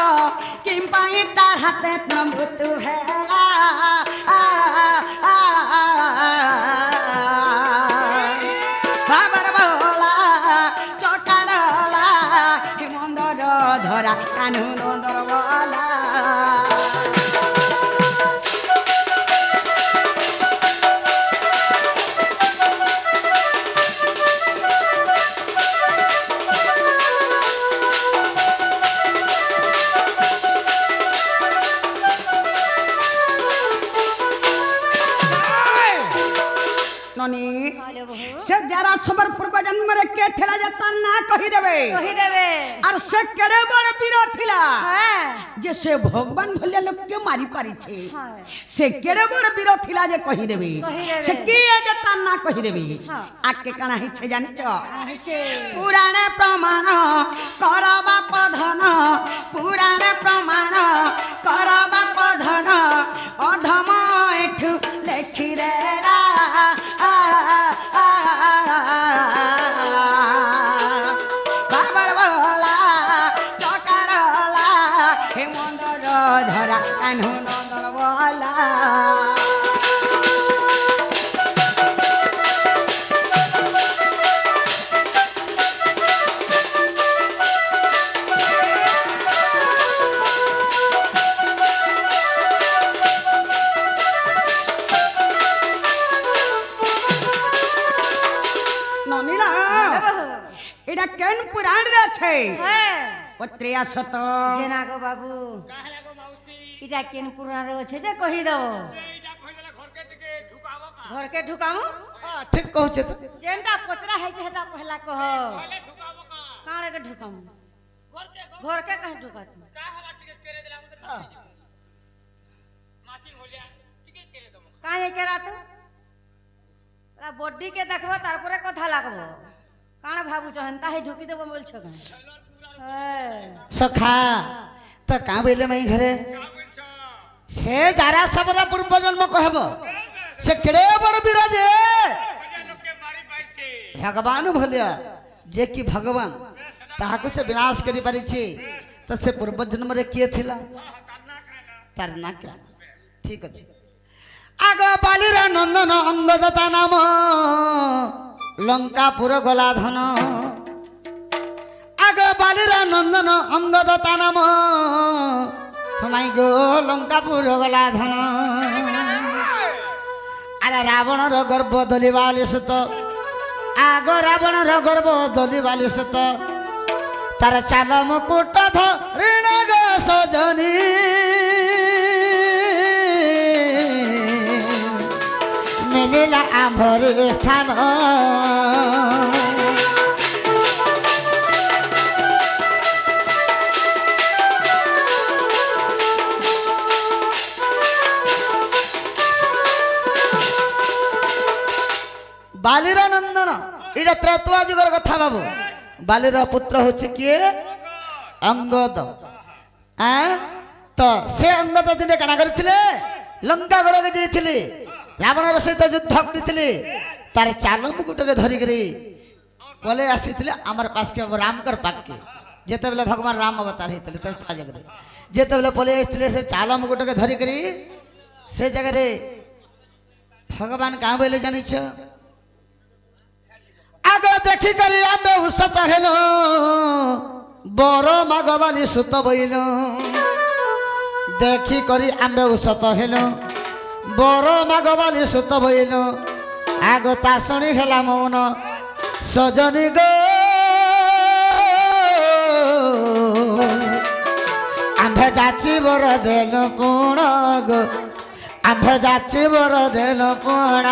किम पाई तार हाथे मृत्यु हेला बाबर बोला चकाड़ला हे मंदर धरा कान्हू नंदर बोला ननी से जरा सबर पूर्व जन्म रे के थेला जता ना कही देबे और से केड़े बड़ वीर थिला जैसे भगवान भले लोग के मारी पारी छे से केड़े बड़ वीर थिला जे कही देबे से के जता ना कही देबे आके कना ही छे जानि छ पुराण प्रमाण करबा पधन पुराण प्रमाण करबा पधन अधम एठु लेखि देला बाबर बोला चकाड़ला हे मंदर धरा कान्हू नंदर बोला আছে হ্যাঁ পত্রে আসত জেনা গো বাবু কাহলা গো মাউসি এটা কেন পুরাণে আছে যে কহি দেব এইটা কইলে ঘরকে টিকে ঢুকাবো কা ঘরকে ঢুকামু ঠিক কହୁছে তো যেনটা পচরা হয়েছে সেটা পহলা কহ কইলে ঢুকাবো কা কারে কে ঢুকামু ঘরকে ঘরকে কাহে ঢুকাতু কাহলা টিকে কেড়ে দিলে আমাদের মাছি হলিয়া টিকে কেড়ে দেবো কাহে কেরাতু বড্ডি কে দেখবো তারপরে কথা লাগবো কাଣା ভাবুছ হেনতা হে ঢুকি দেবো বলছো কেন হ্যাঁ সখা তো কাঁ বইলে মাই ঘরে কা বলছ সে যারা সবর পূর্ব জন্ম কহব সে কেড়ে বড় বিরাজে কলিয়া লোককে মারি পাইছে ভগবান ভলিয়া যে কি ভগবান তাহাকে সে বিনাশ করি পারিছে তো সে পূর্ব জন্মরে কিয়ে থিলা তার না কেন ঠিক আছে আগ বালির নন্দন অঙ্গদতা নাম লঙ্কাপুর গলা ধন আগ বালির নন্দন অঙ্গদতা নাম হমাই গো লঙ্কাপুর গলা ধন আরে রাবণর গর্ব দলিবালি সুত আগ রাবণর গর্ব দলিবালি সুত তার চাল মুকুট ধরিণ গো সজনী মিলিলা আম্ভরি স্থান বালির নন্দন এটা ত্রেতয়া যুগের কথা বাবু বালির পুত্র হচ্ছে কিয়ে অঙ্গদ হ্যাঁ তো সে অঙ্গদ দিনে কাଣା করেছিলে লঙ্কা গড়কে যাইଥିଲେ রাবণর সহিত যুদ্ধ করেছিলে তার চাল মুকুটকে ধরিকি পলে আসিଥିଲେ আমার পাশকে রামকর পাককে যেতবেলে ভগবান রাম অবতার হয়েছিল ত্রেতয়া যুগরে যেতবেলে পলে আসছিলে সে চাল মুকুটকে ধরিকি সে জায়গায় ভগবান কাঁ বলে জানিছ আগ দেখি করি আমি উসত হেল বড় মাগবালি সুত বইল দেখি করি আমি উসত হেল বড় মাগবালি সুত বইল আগ তা শুনি হেলা মৌন সজনী গো আম্ভে যাচ্ছি বড় দেল পুণ গো আম্ভে যাচ্ছি বড় দেল পুণ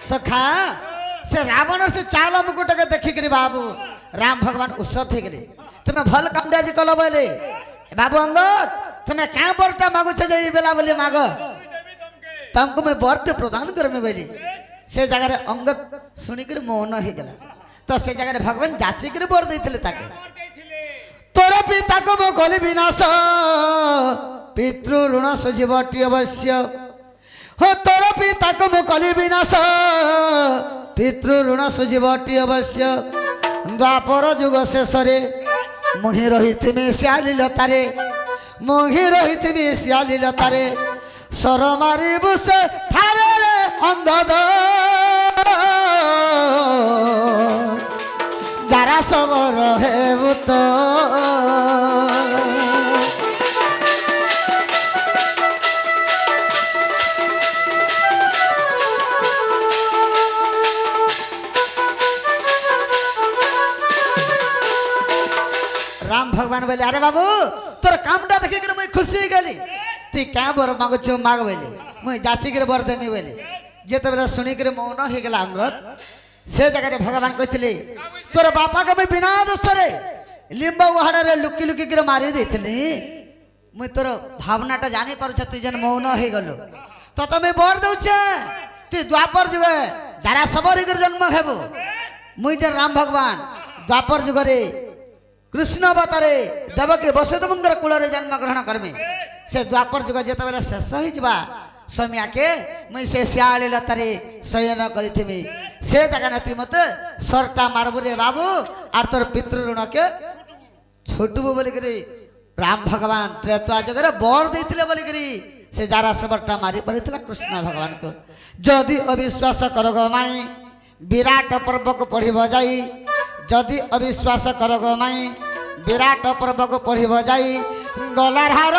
सखा से रावण से चाल मुकुट के देखिक बाबू राम भगवान उसत हो गए तुम्हें भल काम आज कल बोले बाबू अंगद तुम्हें क्या बरटा मागुच बेला बोली माग तुमको मैं बरटे प्रदान करमी बोली से जगह अंगद शुणिक मौन हो गला तो से जगह भगवान जाचिक बर देते तोर पिता को मो कली विनाश पितृ ऋण सुझीवटी अवश्य हो तोर पिता को मो कली विनाश पितृ ऋण सुझीवटी अवश्य द्वापर जुग शेष मुहि रही श्याली लतारे मुहि रही श्याली लतारे सर मारिबु से ठारे रे अंगद जारा सब रहे तो राम भगवान बोले अरे बाबू तोर कामटा देखिक मुई खुशी गली तु क्या बर मागुच माग बोली मुई जाचिक बर देमी बोली जेते बेला शुणिक मौन हो गला अंगद से जगह भगवान कहते तोर बापा के मुई बिना दोष रे लिंब उहाड़े लुकी लुकी मारी देती मुई तोर भावनाटा जानी पारुछ तु जेन मौन हो गलु तो तुम बर दौचे तु द्वापर जुग जारा सबर जन्म हेबु मुई जे राम भगवान द्वापर जुगरे कृष्ण अवतारे देवकी वसुदेवंकर कूल जन्म ग्रहण करमी से द्वापर जुग जिते बेले शेष हो समिया के मुई से श्याली लतारे शयन करी से जगह नी मत सरटा मारबू रे बाबू आर तोर पितृ ऋण के छोटबू बोलिक राम भगवान त्रेतया जगह बर देते बोलिक से जारा सबरटा मारी पड़ता कृष्ण भगवान को जदि अविश्वास कर गो माई विराट पर्व को पढ़ जाई जदि अविश्वास कर गो माई ବିରାଟ ପର୍ବକୁ ପଢ଼ିବ ଯାଇ ଗଲାର ହାର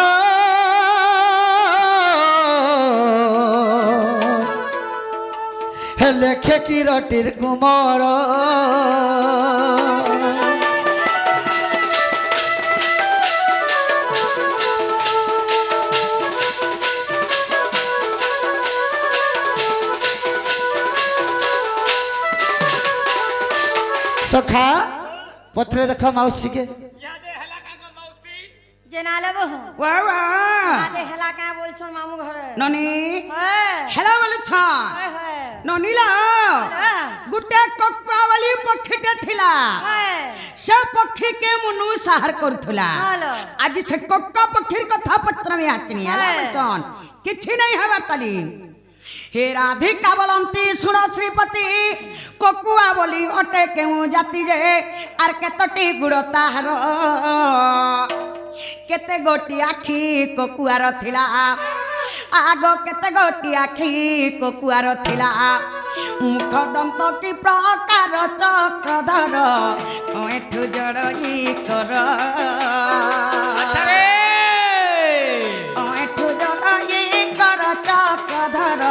ଲେଖେ କିରଟିର କୁମର सखा पत्रे देख मौसी के ইয়াদে হেলা কাকা মাউসি জেনালে বহু ওয়া ওয়া আদে হেলা কা বলছন মামু ঘরে ননি হ্যাঁ হেলা বলছ হ্যাঁ হ্যাঁ ননিলা গুটে কক্কাওয়ালি পক্ষীতে থিলা হ্যাঁ সে পক্ষীকে মুনু সাহার করুথলা হলো আজ সে কক্কা পক্ষীর কথা পত্র মে আতনি হেলা বলছন কিছু নাই হবার তালি हे राधिका बोलती सुन श्रीपति ककुआ बोली अटे केउ जाति जे आर केतटी गुड़ ताहार केते गोटी आखि ककुआर थिला आग केते गोटी आखि ककुआर थिला मुख दंत की प्रकार चक्रधर एठु जड़ई कर আরে एठु जड़ई कर चक्रधर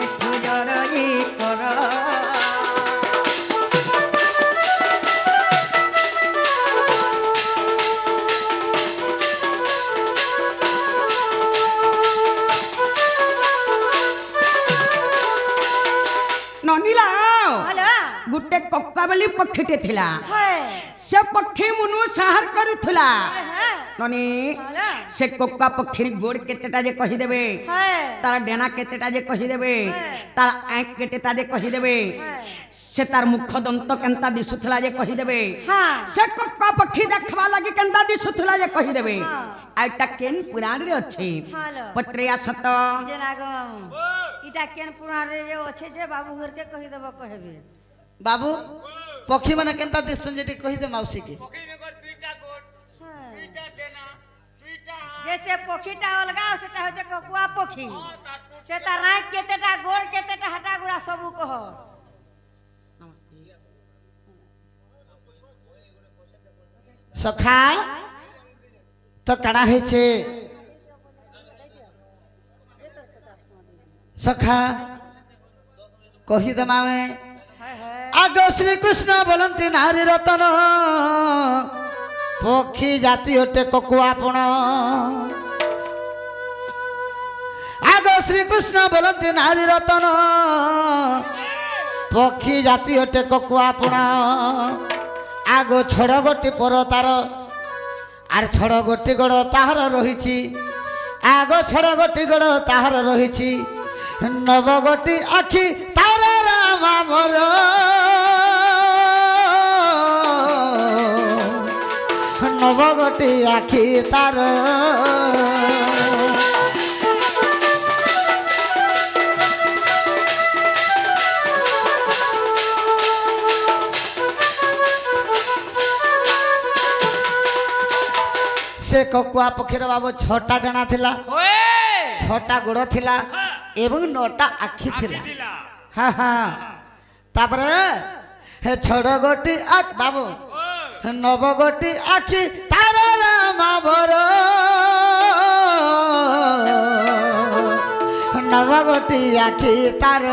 एठु जड़ई कर ननीला হলো गुटे कक्का बोली पक्षीटे थिला হ্যাঁ से पक्षी मुनु साहर करुथला হ্যাঁ ननी হলো से कक्का पक्षीर गोड़ केतेटा जे कहि देबे হ্যাঁ तार डेना केतेटा जे कहि देबे হ্যাঁ। तार आँख केतेटा जे कहि देबे হ্যাঁ से तार मुख दंत केनता दिसुथला जे कहि देबे হ্যাঁ से कक्का पक्षी देखवा लगी केनता दिसुथला जे कहि देबे हाँ। आइटा केन पुराण रे अछि হলো पत्रिया सत জেনা গো মামু ইটা কেন পুরাণে যে আছে যে বাবু ঘরকে কহি দেব কহেবে बाबू पक्षी माने केनता दिसन जेटी कहि दे मौसी के পক্ষী নগর দুইটা গোট হ্যাঁ দুইটা দেনা দুইটা जैसे पोखीटा अलगा सेटा होचे ककुआ पोखी से ता राख केतेटा गोड़ केतेटा हटा गुड़ा सबु कह सखा तो कड़ा है छे सखा कही दमा में आग श्री कृष्ण बोलती नारी रतन पक्षी जाति होटे ककुआपण आग श्री कृष्ण बोलती नारी रतन पक्षी जाति होटे ककुआपण आग छड़ गोटी पर तार आर छड़ गोटी गड़ ताहार रही आग छड़ गोटी गड़ ताहार रही नव गोटी आखि तार रामा मोर नव गोटी आखि तार से ककुआ पक्षीर बाबू छटा डना थिला ওয়ে छटा गोड़ थिला एवं नौटा आखि थिला দিলা हाँ हाँ तापरे हे छड़ गोटी आख बाबू नव गोटी आखि तारा रामा भर नव गोटी आखि तार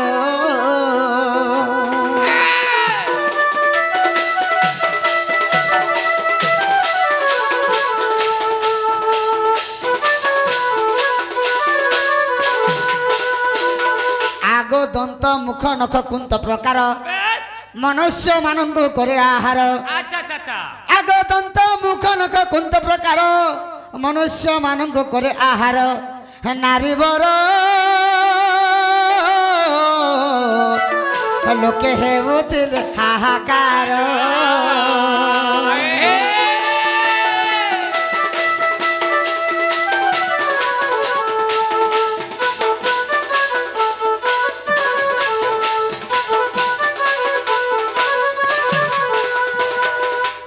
आगो दंत मुख नख कुंत प्रकार বেশ मनुष्य मानंगु करे आहार আচ্ছা আচ্ছা আচ্ছা आग दंत मुख नख कुंत प्रकार मनुष्य मानंगु करे आहार नारी बर लोके हेउतिल हाहाकार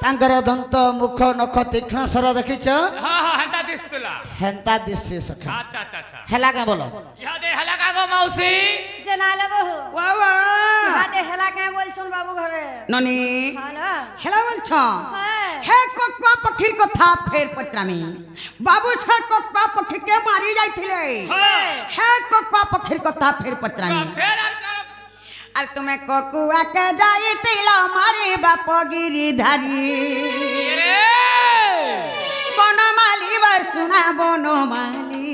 तांकर दंत मुख नख तीक्ष्ण स्वर देखिछ হ্যাঁ হ্যাঁ হেতা দিস্তুলা हेंता दिसी सखा আচ্ছা আচ্ছা আচ্ছা हेला के बोलो ইয়াদে হেলা কাগো মাউসি জেনালে বহু वा वा হাতে হেলা কে বলছন বাবু ঘরে ननी হলো हेला बोलछ হ্যাঁ হে ককা পক্ষীর কথা ফের পত্রামি বাবু সে ককা পক্ষীকে মারি যাইছিলে হে ককা পক্ষীর কথা ফের পত্রামি ফের আর কার আর তুমি ককুয়াকে যাইতিল মারি বাপ গিরিধারী বনমালী বার শুনা বনমালী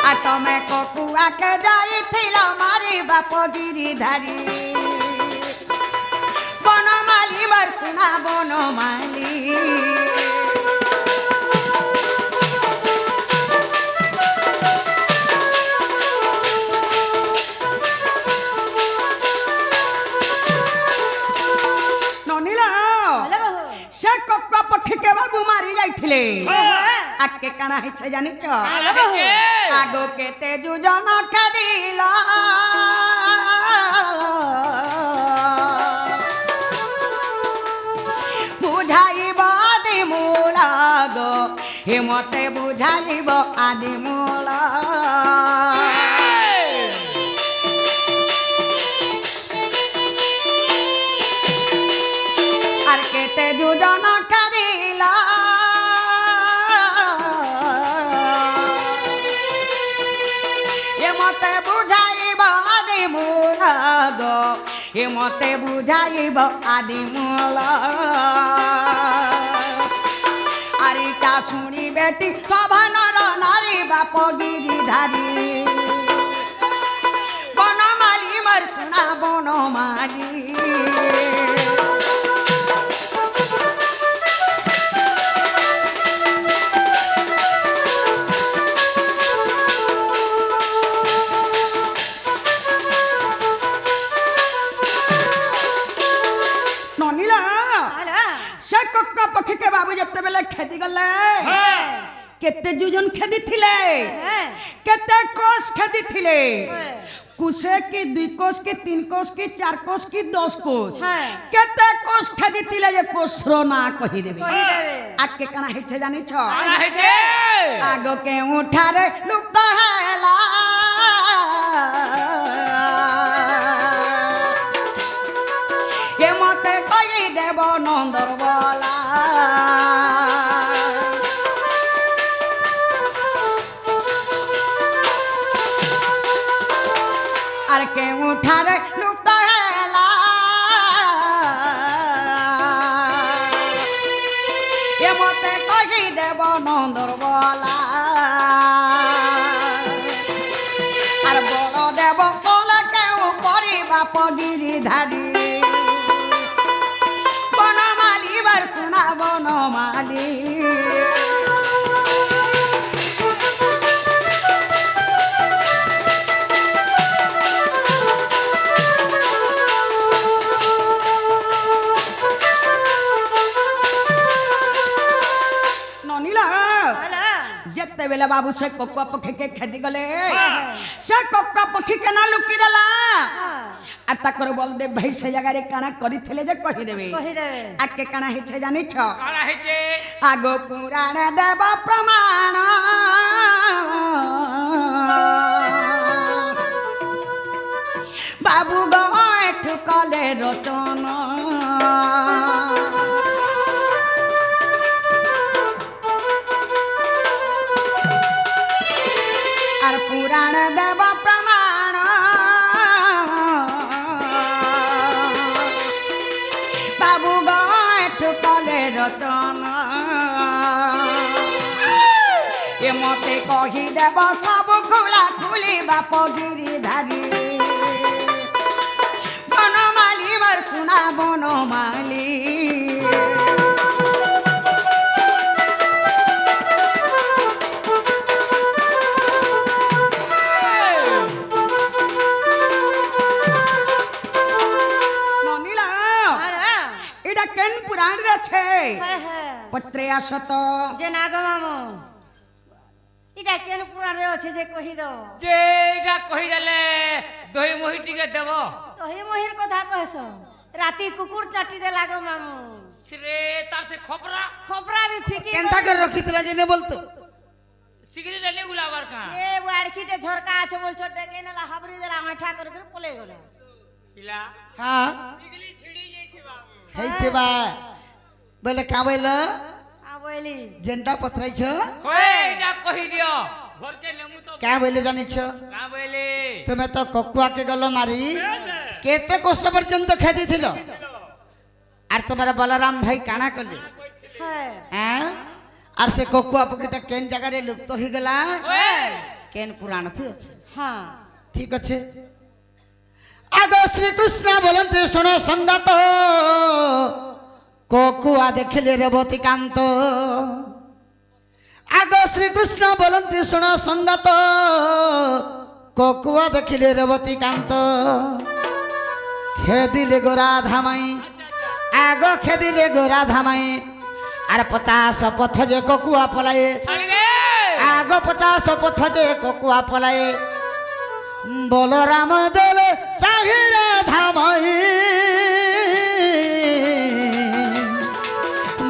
আর তুমি ককুয়াকে যাইতিল মারি বাপ গিরিধারী বনমালী বার শুনা বনমালী ননিলা বলে বহু সে ককা পক্ষীকে বাবু মারি যাইଥିଲେ আকে কানা হইছে জানিছ আগো কেতে যুজন কাদিল বুঝাইব আদি মূল গো হে মতে বুঝাইব আদি মূল আর কেতে যুজন কাদিল এ মতে বুঝাইব আদি মূল গো এ মতে বুঝাইব আদি মূল আর ইটা শুনি বেটি সভা নর নারী বাপ গিরিধারী বনমালী মার শুনা বনমালী ননিলা আলা সে কক্কা পক্ষীকে বাবু যেতেবেলে খেদি গলে কেতে যুজন খেদি থিলে হ্যাঁ কেতে কোষ খেদি থিলে হ্যাঁ। কুসে কি 2 কোষ কি 3 কোষ কি 4 কোষ কি 10 কোষ হ্যাঁ। কেতে কোষ খেদি থিলে যে কোষর না কহি দেবে কহি দেবে। আকে কানা হইছে জানিছ কানা হইছে আগকে উঠারে লুপ্ত হেলা এ মতে কই দেব নন্দর বলা আর কে উঠারে লুপ্ত হেলা এ মতে কই দেব নন্দর বলা আর বড় দেব কলে কেউ পরি বাপ গিরিধারী বনমালী বার শুনা বনমালী ননিলা আলা যেতেবেলে বাবু সে ককা পক্ষীকে খেদি গলে সে ককা পক্ষীকে না লুকি দেলা আর তাকর বলদেব ভাই সে জায়গায় কানা করিଥିଲେ যে কহি দেবে কহি দেবে আকে কানা হইছে জানিছ কানা হইছে আগো পুরাণ দেব প্রমাণ বাবু গো একটু কলে রচনা আর পুরাণ দেব প্রমাণ বাবু গো একটু কলে রচনা এ মতে কহি দেব সব খোলা খুলি বাপ গিরিধারী বনমালী বার শুনা বনমালী ননিলা আলা এটা কেন পুরাণ আছে হ্যাঁ হ্যাঁ পত্রে আসত যে না গো মামু এটা কেন পুরাণে আছে যে কহি দাও যে এটা কহি দেলে দহি মহি টিকে দেব তো হে মহির কথা কহছ রাতি কুকুর চাটি দে লাগো মামু রে তার সে খবরা খবরা भी ফিকি কেনতা করে রখিতলা জেনে বলতো সিগরি রেলে গুলাবার কা এ বাড়কিতে ঝরকা আছে বলছো ডেকে নেলা হাবড়ি দেলা মাঠা করে করে পলে গেল ପିଲା हाँ ଟିକଲି ଛିଡି ଯାଇଛି ବାବୁ ହେଇଥିବା ବୋଲେ କା ବୋଇଲ आ बोली ଯେନ୍ଟା ପତ୍ରାଇଛ ହୋଏ ଏଇଟା କହିଦିଅ ଘରକେ ନେମୁ ତ କା ବୋଇଲେ ଜାଣିଛ ନା ବୋଇଲେ ତୁମେ ତ କକୁଆକେ ଗଲ ମାରି କେତେ କୋଷ ପର୍ଯ୍ୟନ୍ତ ଖେଦିଥିଲ আর তোমার বলরাম ভাই কাଣା কলে है হ্যাঁ আর সে ককুয়া পক্ষীটা কেন জায়গায় লুপ্ত হয়ে গলা ହୋଏ কেন পুরাণ আছে हाँ ঠিক আছে আগ শ্রীকৃষ্ণ বলতে শোনো সংগত ককুয়া দেখিলে রেবতী কান্ত আগ শ্রীকৃষ্ণ বলতে শোনো সংগত ককুয়া দেখিলে রেবতী কান্ত খেদিলে গোরা ধামাই আগ খেদিলে গোরা ধামাই আর 50 পথ যে ককুয়া পলায়ে ଛାଡି ଦେ আগ 50 পথ যে ককুয়া পলায়ে বলরাম দেলে চাহিরে ধামাই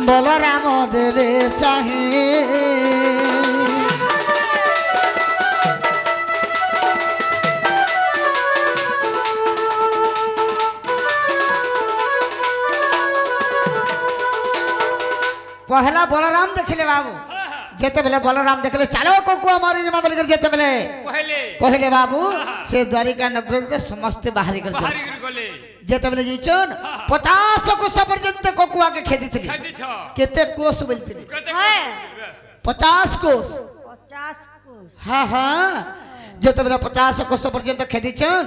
বলরাম দেলে চাহি পহলা বলরাম দেখিলে বাবু যেতেবেলে বলরাম দেখলে চালো ককুয়া মারি জমা বলি করে যেতেবেলে କହିଲେ কহিলে বাবু সে দ্বারিকা নগরে সমস্তে বাহারি করে ବାହାରି କରି ଗଲେ যেতেবেলে যাইছন 50 কোষ পর্যন্ত ককুয়াকে খেদিছিলি ଖାଇଦିଛ কেতে কোষ বলতিলি କେତେ है 50 কোষ 50 को হ্যাঁ হ্যাঁ যেতেবেলে 50 কোষ পর্যন্ত খেদিছন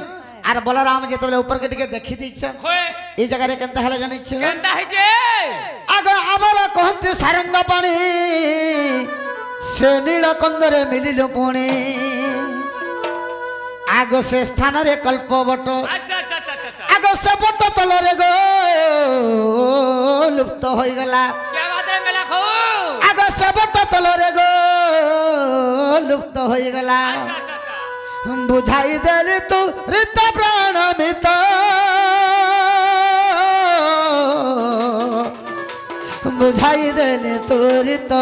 আর বলরাম যেতেবেলে উপর কে দিকে দেখি দিছন ହୋଏ এই জায়গায় কেনতা হলে জানিছ କେନ୍ତା ହେଇଛେ আগ আমার কহতে সারঙ্গ পানি সে নীলকন্দরে মিলিল পুণে আগ সে স্থানরে কল্পবট আচ্ছা আচ্ছা আচ্ছা আচ্ছা আগ সে বট তলরে গো লুপ্ত হয়ে গলা কে বাদরে মেলা খাও আগ সে বট তলরে গো লুপ্ত হয়ে গলা আচ্ছা আচ্ছা আচ্ছা বুঝাই দেলি তু ঋত প্রাণ মিত বুঝাই দেলি তু ঋত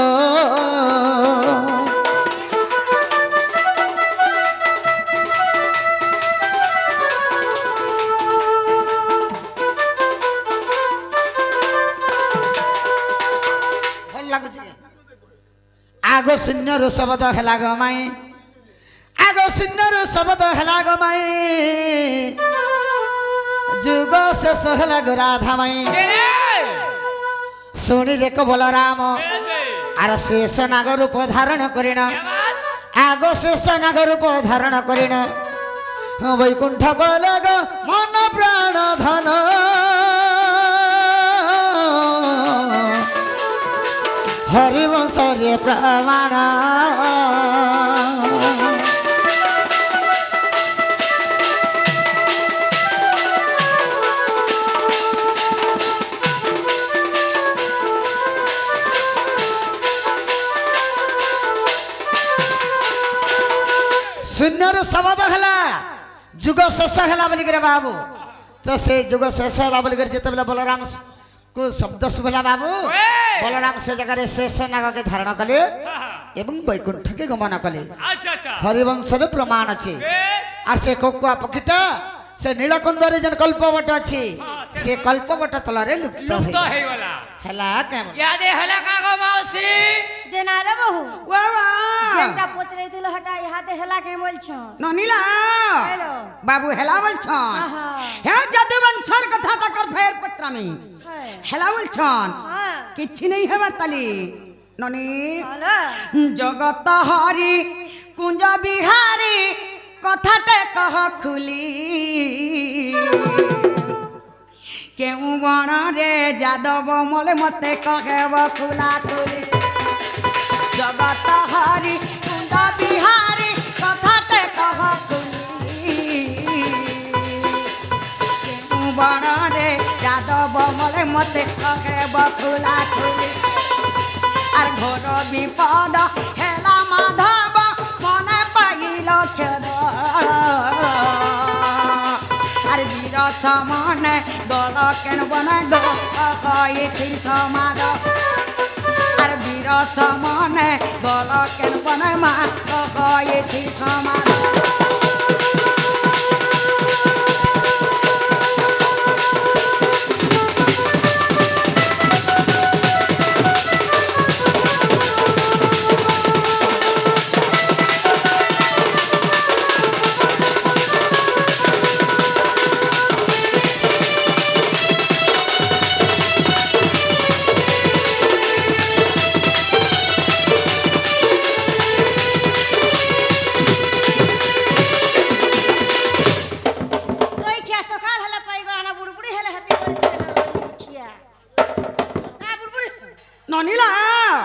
ভাল লাগুছে আগ শূন্যରୁ ଶବଦ ହେଲା ଗମାଇ ଆଗ ଶୂନ୍ୟରୁ ଶବଦ ହେଲା ଗମାଇ ଯୁଗ ଶେଷ ହେଲା ଗୋରାଧାମାଇ রে ଶୁଣିଲେ କ ବଲରାମ রে ଆର ଶେଷ ନାଗ ରୂପ ଧାରଣ କରିଣ কে বাত ଆଗ ଶେଷ ନାଗ ରୂପ ଧାରଣ କରିଣ ବୈକୁଣ୍ଠ ଗଲେ ଗ ମନ ପ୍ରାଣ ଧନ ହରିବଂଶରେ ପ୍ରମାଣ ଶୂନ୍ୟରୁ ଶବଦ ହେଲା ଯୁଗ ଶେଷ ହେଲା ବୋଲିକରି ବାବୁ ତ ସେ ଯୁଗ ଶେଷ ହେଲା ବୋଲିକରି ଯେତେବେଳେ ବଲରାମ କୁ ଶବ୍ଦ ଶୁଭିଲା ବାବୁ ବଲରାମ ସେ ଜାଗାରେ ଶେଷ ନାଗକେ ଧାରଣ କଲେ ଏବଂ ବୈକୁଣ୍ଠକେ ଗମନ କଲେ আচ্ছা আচ্ছা হরিবংশরে প্রমাণ আছে আর সে ককুয়া পক্ষীটা সে নীলকন্দরে যেন কল্পবট আছে সে কল্পবট তলরে লুপ্ত লুপ্ত হয়ে গলা হেলা কেমন ইয়াদে হলা কাগো মাউসি जेना रे बहू বাবা जेनटा पचरे दिल हटा इहाते हेला के बोलछ ননিলা हेलो বাবু হেলা বলছন आहा হে যদুবংশর কথা তাকর ফের পত্রামি है হেলা বলছন हां কিচ্ছি নেই হেবার তালি ননি हेलो জগত হরি কুঞ্জ বিহারী কথাতে কহ খুলি কেউ বণরে যাদব মলে মতে কহেব খুলা খুলি জগত হরি কুঞ্জ বিহারী কথাতে কহ খুলি কেউ বণরে যাদব মলে মতে কহেব খুলা খুলি আর ঘোর বিপদ হেলা মাধব মনে পাইল খেদ আর বীর সমনে দল কেন বনে গির সমাদ আর বীর সমনে দল কেন বনে মা গির সমাদ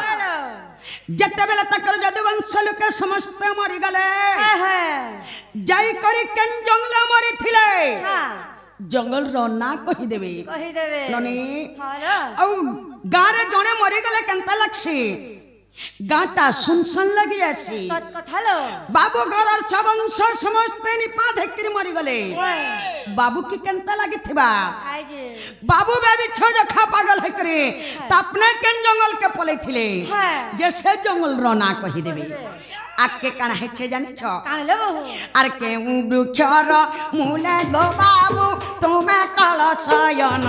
হ্যালো যেতেবেলে তাকর যদুবংশ লোকে সমস্ত মরিগলে হ্যাঁ হ্যাঁ যাই করি কেন জঙ্গল মরিଥିଲେ হ্যাঁ জঙ্গল র না কহিদেবে কহিদেবে ননি হ্যালো ଆଉ ଗାଁରେ ଜଣେ ମରିଗଲେ କେନ୍ତା ଲାଗ୍ସି ଗାଁଟା ସୁନସାନ୍ ଲାଗି ଆସି সত কথা লো ବାବୁ ଘରର ଛବଂଶ ସମସ୍ତେ ନିପାତ ହେଇକିରି ମରିଗଲେ ওই ବାବୁ କି କେନ୍ତା ଲାଗିଥିବା আই যে ବାବୁ ବେବି ଛଅ ଜଖା ପାଗଲ ହେଇକରି ତାପନେ କେନ୍ ଜଙ୍ଗଲ କେ ପଲେଇଥିଲେ হ্যাঁ ଯେ ସେ ଜଙ୍ଗଲର ନାଁ କହିଦେବେ ଆକେ କାଣା ହେଇଛେ ଜାଣିଛ কানলে বহু আর কেউ বৃক্ষর মূলে গো বাবু তুমি কলশয়ন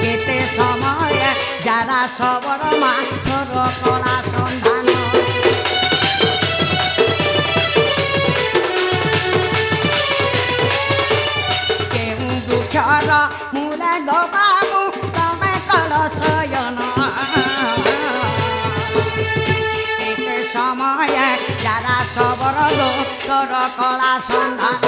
কেতে সময় যারা সবর মাছর কলা সন্ধান কেউ বৃক্ষর মূলে গো বাবু তুমি কলশয়ন সময় যারা সবর লোকর কলা সন্ধান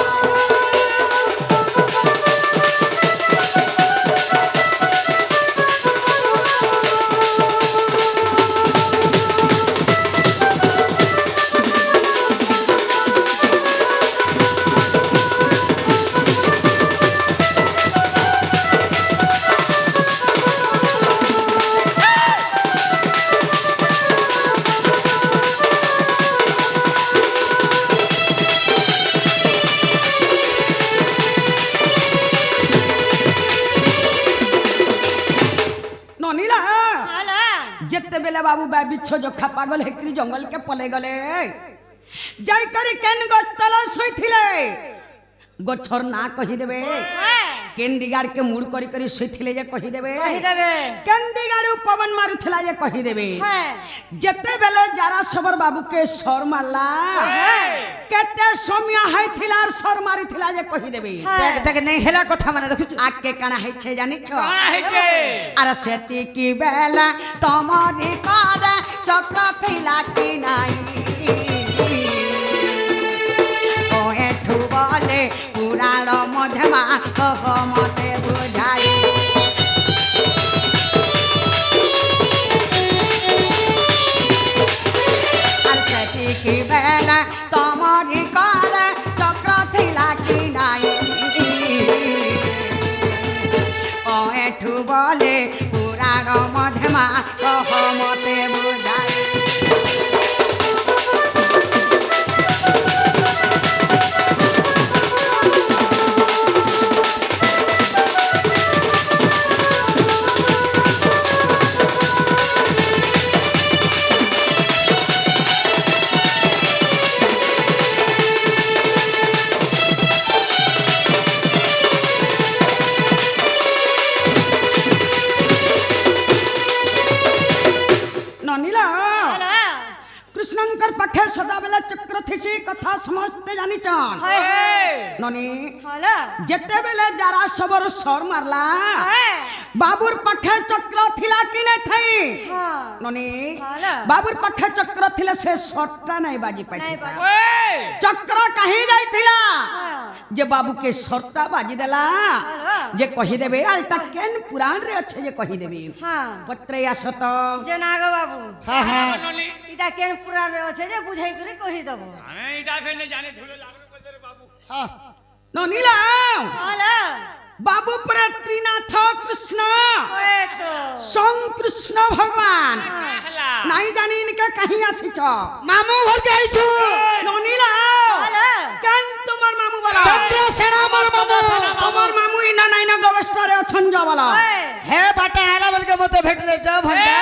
ननीला হ্যালো যেতেবেলে বাবু বা বিচ্ছ যখা পাগল হেকরি জঙ্গল কে পলে গলে যাই করে কেন গছ তলা শুইছিলে গছর না কহিদেবে হ্যাঁ কেন্দিগার কে মুড় করি করি শুইছিলে যে কহিদেবে কহিদেবে কেন্দিগার পবন মারুଥିଲା যে কহিদেবে হ্যাঁ যেতেবেলে যারা সবর বাবুকে সর মারলা কেতে সময় হইଥିଲା আর সর মারিଥିଲା যে কহিদেবে দেখ দেখ নেই হেলা কথা মানে দেখুଛୁ আকে কানা হইছে জানিছ কানা হইছে আর সেতিকি বেলা তমরি করে চক্র থিলা কি নাই ও এঠু বলে পুরাণ মধ্যমা মতে বুঝাই আর সেতিকি বেলা তমরি করে চক্র থিলা কি নাই ও এঠু বলে পুরাণ মধ্যমা মতে বুঝাই ननीला হ্যালো কৃষ্ণঙ্কর পাখে সদাবেলা চক্র থিসি কথা সমস্তে জানিছন হ্যাঁ ননি হ্যালো যেতেবেলে যারা সবর সর মারলা হ্যাঁ বাবুর পাখে চক্র থিলা কি নাই থাই হ্যাঁ ননি হ্যালো বাবুর পাখে চক্র থিলে সে সরটা নাই বাজি নাই পাইতা বাজি। ওই চক্র কাহি যাইতিলা হ্যাঁ যে বাবুকে সরটা বাজি দেলা হ্যালো যে কহি দেবে আর এটা কেন পুরাণ রে আছে যে কহি দেবে হ্যাঁ পত্রে আসত যে না গো বাবু হ্যাঁ হ্যাঁ ননি এটা কেন পুরাণে আছে যে বুঝাই করে কহি দেব আমি এটা ফেলে জানি ধুলে লাগবে কইতে রে বাবু হ্যাঁ ননীলা হ্যালো বাবু পরে ত্রিনাথ কৃষ্ণ ওই তো সং কৃষ্ণ ভগবান হেলা নাই জানি ইনকে কাহি আসিছ মামু ঘর যাইছু ননীলা হ্যালো কেন তোমার মামু বলা চন্দ্রসেনা মোর মামু তোমার মামু ইনা নাই না গবেষ্টরে অছন যা বলা ওই হে বাটা হেলা বলকে মতো ভেটলে যাও ভঞ্জা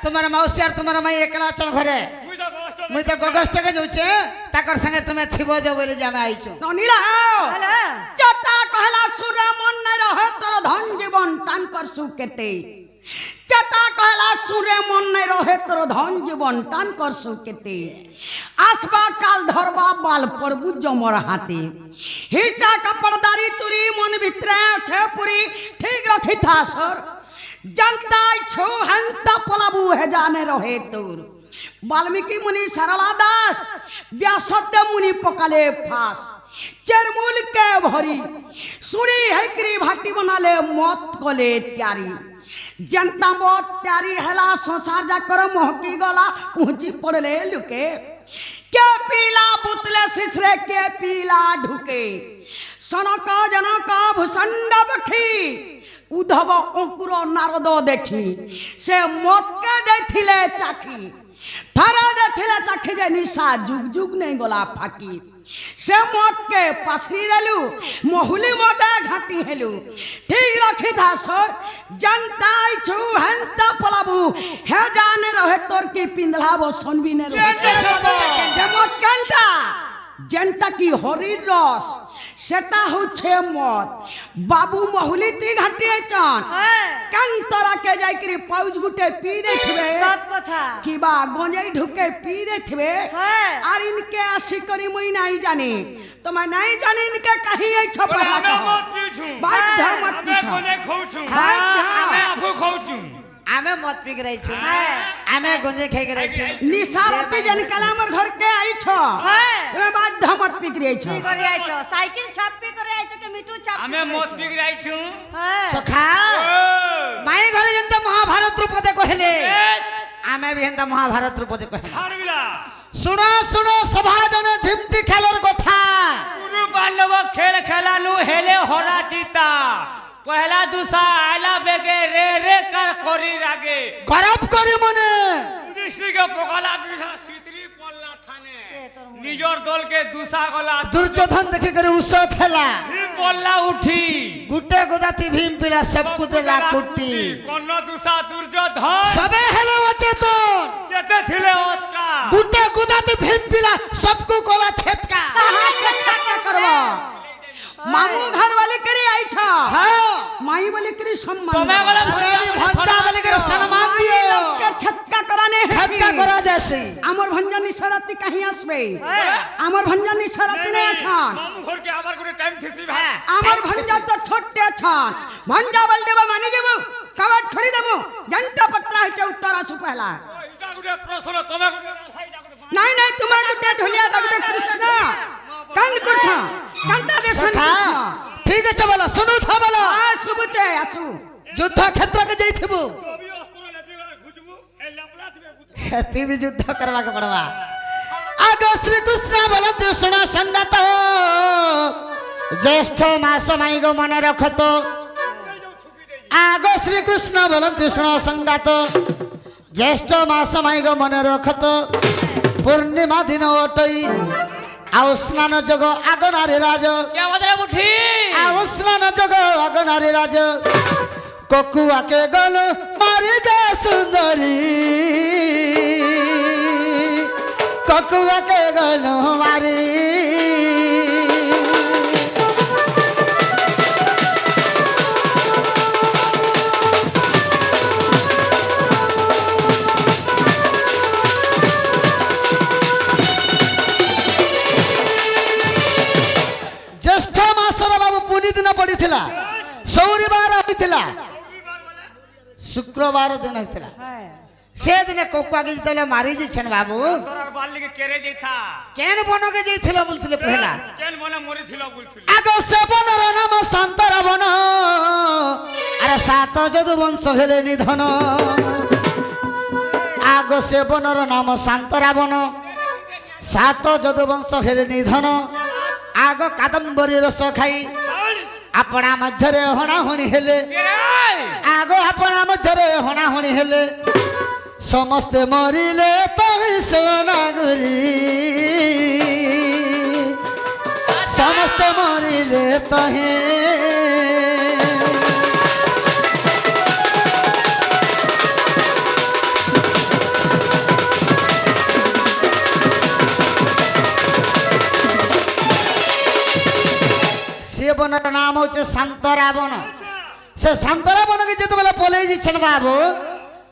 তোমার মাউসি আর তোমার মাই একলা আছেন ঘরে মুই তো কষ্ট মুই তো গগস্তকে যাউছে তাকর সঙ্গে তুমি থিব যাও বলে যে আমি আইছো ননীলা হ্যালো চতা কহলা সুরে মন নাই রহে তোর ধন জীবন টান করছু কেতে চতা কহলা সুরে মন নাই রহে তোর ধন জীবন টান করছু কেতে আসবা কাল ধরবা বাল পড়বু জমর হাতে হিচা কাপড়দারি চুরি মন ভিতরে আছে পুরি ঠিক রাখি থাসর जनता छो हंता पलाबू है जाने रहे तोर वाल्मीकि मुनि सरला दास व्यासद मुनि पकाले फास चरमूल के भरी सुनी हैकरी भाटी बनाले मत गले त्यारी जनता बहुत प्यारी हला संसार जाकर मोहकी गला पहुंची पड़ले लुके के पीला पुतले सिसरे के पीला ढुके सनक जनक भूषंड बखी उद्धव अंकुर नारद देखी से मत के देखिले चाखी थारा देखिले चाखी जे निशा जुग जुग नहीं गला फाकी से मत के पसरी देलु महुली मते घाटी हेलु ठीक रखी था सर जनता छु हंता पलाबू हे जाने रहे तोर की पिंदलाबो सोनबी ने रहे से मत कंटा जनता की हरिर रस सेटा होछे मत बाबू महुली ती घाटी चन कंतरा के जाय करी पाउज गुटे पी देखबे सत कथा कि बा गंजई ढुके पी देखबे और इनके आशी करी मुई नहीं जानी तो मैं नहीं जानी इनके कहीं आई छपा ଆମେ ମତ ପିଉଛୁ बात मत ଆମେ पूछो କୋନେ ଖାଉଛୁ हाँ, ଆମେ ଆଫୁ ଖାଉଛୁ आमे मत पी के रही छु आमे गंजे खाई के रही छु निशावती जन कला हमर घर के आई छ एमे बात मत पी के आई छ की करे आइछो साइकिल छापी करे आइछो के मिठू छापी ଆମେ ମତ ପିକି ଯାଇଛୁ सखा माई घरे जंत महाभारत रूपते कहले आमे भी हंता महाभारत रूपते कहले ଛାଡ଼ିଲା सुनो सुनो सभाजन झिमती खेलर कथा गुरु पांडव खेल खेलानु हेले हरा जीता पहला दूसरा आयला बेगे रे रे कर कोरी रागे गरब करी मने युधिष्ठिर के पोकाला बिसा छितरी पल्ला थाने निजर दल के दूसरा गला दुर्योधन देखे करे उसो थेला फिर पल्ला उठी गुटे गोदाती भीम पिला सबको देला कुट्टी कन्न दूसरा दुर्योधन सबे हेले अचेतन चेते थिले ओतका गुटे गोदाती भीम पिला सबको कोला छेतका कहां के छक्का करबो मामू घर वाले करे आई छ हां माई वाले करे सम्मान तमे गला हमें भी भंजा वाले के सम्मान दियो के छक्का कराने है छक्का करा जैसे আমার ভঞ্জা নিশারাতি কাহি আসবে আমার ভঞ্জা নিশারাতি নাই আছান मामू घर के आবার করে টাইম থেসি ভাই আমার ভঞ্জা তো ছোটে আছান ভঞ্জা বল দেব মানি দেব কবাট খড়ি দেব জন্টা পত্রা হইছে উত্তর আসু পহলা এটা গুটে প্রশ্ন তমে গুটে সাইডা গুটে নাই নাই তোমার গুটে ঢুলিয়া গুটে কৃষ্ণ কান কৃষ্ণ কান্তা দেশন सखा কৃষ্ণ ठीक है बोलो सुनो था बोलो আ সুবুচে আছু युद्ध क्षेत्र के जइथिबु तभी अस्त्र लेपी गले खुजबू ए लपला दिबे गुथ खेती भी युद्ध करवा के पड़वा आगो श्री कृष्ण बोलत सुना संगत ज्येष्ठ मास माई गो मन रखतो आगो श्री कृष्ण बोलत सुना संगत ज्येष्ठ मास माई गो मन रखतो पूर्णिमा दिन ओटई आउ स्नान जग आगनारे राज क्या बदरा मुठी आउ स्नान जग आगनारे राज कोकुआ के गल मारी जा सुंदरी कोकुआ के गल मारी ज्येष्ठ मासर बाबू पुनी दिन पड़ीथिला सौरीबार होइथिला शुक्रवार दिन होइथिला से दिन कोकुआ के जतले मारी जी छन बाबू तोरार बाली के केरे जेथा केन बनो के जइथिला बोलथिले पहला केन मने मरि थिलो बोलथिले आगो से बनर नाम शांतर बन अरे सात जदु वंश हेले निधन आगो से बनर नाम शांतरा बन सात जदु वंश हेले निधन आगो कादम्बरी रस खाई अपना मध्यरे हणाहुणी हेले आगो अपना मध्यरे हणाहुणी हेले समस्ते मरिले तहि सोनागुरी समस्ते मरिले तहे से बनर नाम होचे शांतरा बन से शांतरा बन के जत बेला पले जी छन बाबू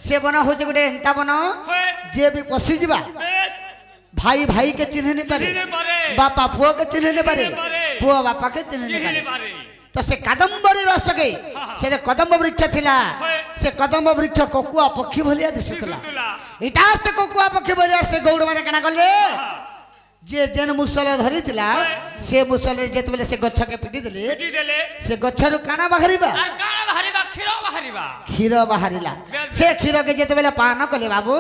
से बन होचे गुटे एंता बन जे भी पसी जिबा भाई भाई के चिन्ह नहीं पारे बापा पुआ के चिन्ह नहीं पारे पुआ बापा के चिन्ह नहीं पारे तो से कादम्बरी रस के से कदम्ब वृक्ष थिला से कदम्ब वृक्ष कोकुआ पक्षी भलिया दिसुतला इटास्ते कोकुआ पक्षी भलिया से गौड़ माने कना करले যে যেন মুসল ধরিଥିଲା সে মুসলের যেতবেলে সে গছকে পিটি দেলে ପିଟି ଦେଲେ সে গছরু কানা বাহারিবা আর କାଣ ବାହାରିବା କ୍ଷୀର ବାହାରିବା ক্ষীর বাহারিলা সে ক্ষীরকে যেতবেলে পান কলে বাবু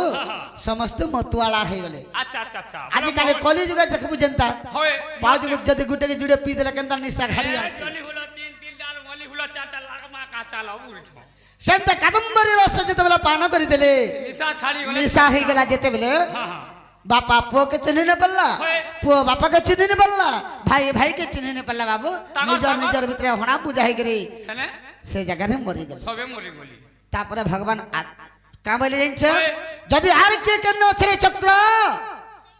সমস্ত মতুয়ালা হয়ে গলে আচ্ছা আচ্ছা আচ্ছা আজকাল কলি যুগে দেখবু যেনতা হয় পাঁচ যুগ যদি গুটেকে জুড়ে পি দেলে কেনতা নিশা ঘারি আসে চলি হলো তিন তিন ডাল মলি হলো চারটা লাগমা কাঁচা লাউ উল্টো সেনতা কাদম্বরী রস যেতবেলে পান করে দেলে নিশা ছাড়ি গলে নিশা হয়ে গেলা যেতবেলে হ্যাঁ হ্যাঁ বাপা পুয়াকে চিনি না পারলা হয়। পুয়া বাপাকে চিনি না পারলা ভাই ভাইকে চিনি না পারলা বাবু তাগর, নিজর তাগর। নিজর ভিতরে হଣା পূজা হয়ে গেলি সেনে সে জায়গায় মরি গেল সবে মরি গলি তারপরে ভগবান কা বলে জানছ হয়। যদি আর কে কেন আছে চক্র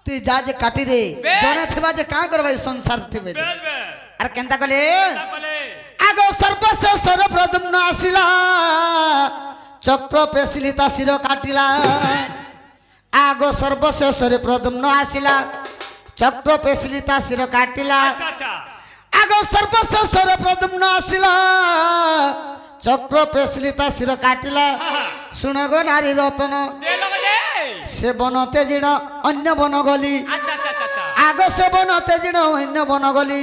তুই যা যে কাটি রে বেশ। জনে থিবা যে কা করবা এই সংসার থিবে বেশ বেশ আর কেনতা কলে তাহলে আগ সর্বশেষর প্রদম্ন আসিলা চক্র পেশিলি তা শির কাটিলা আগ সর্বশেষরে প্রদম্ন আসিলা চক্র পেশিলি তা শির কাটিলা আচ্ছা আচ্ছা আগ সর্বশেষরে প্রদম্ন আসিলা চক্র পেশিলি তা শির কাটিলা শুণ গো নারী রতন দে লগে দে সে বনতে জিণ অন্য বন গলি আচ্ছা আচ্ছা আচ্ছা আচ্ছা আগ সে বনতে জিণ অন্য বন গলি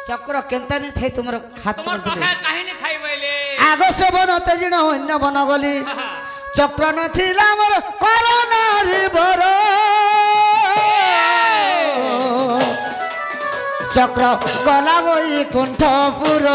চক্র কেনতা নি থাই তোমার হাত তোমার তুলে পাখা কাহিনী খাই বইলে আগ সে বনতে জিণ অন্য বন গলি চক্র নথিলা মোর করোনারি বর চক্র গলা বই কুণ্ঠপুর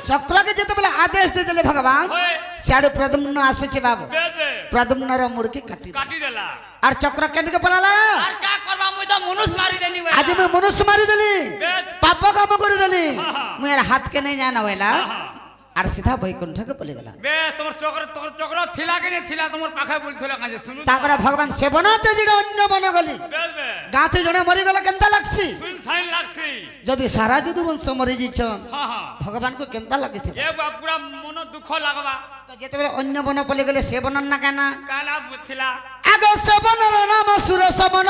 চক্রকে যেতবেলে আদেশ দিয়ে ভগবান হয় সিয়াড়ে প্রদম্ন আসুছে বাবু বেশ বেশ প্রদম্নর মুড়কি কাটি কাটি দেলা আর চক্র কেনকে পলালা আর কা করবা মুই তো মনুষ মারি দেনি বইলা আজ মুই মনুষ্য মারি দেলি বেশ পাপ কাম করে দেলি হ্যাঁ, হ্যাঁ। মুই আর হাতকে নেই জানা বইলা হ্যাঁ, হ্যাঁ। আর সিধা বৈকুণ্ঠকে পলে গেলা বেশ তোমার চক্র থিলা কি নে থিলা তোমার পাখা বলছিল কাজে শুনু তারপরে ভগবান সেবনাতে জিড়ে অন্য বন গলি বেশ বেশ গাঁথি জনে মরি গেল কেনতা লাগছি শুন সাইন লাগছি যদি সারা যদু বংশ মরি যাইছন হ্যাঁ হ্যাঁ ভগবানকে কেনতা লাগিছে এ বা পুরা মন দুঃখ লাগবা তো যেতেবেলে অন্য বন পলে গেলে সেবনন না কেন কালা থিলা আগ সেবনর নাম সুরেশ বন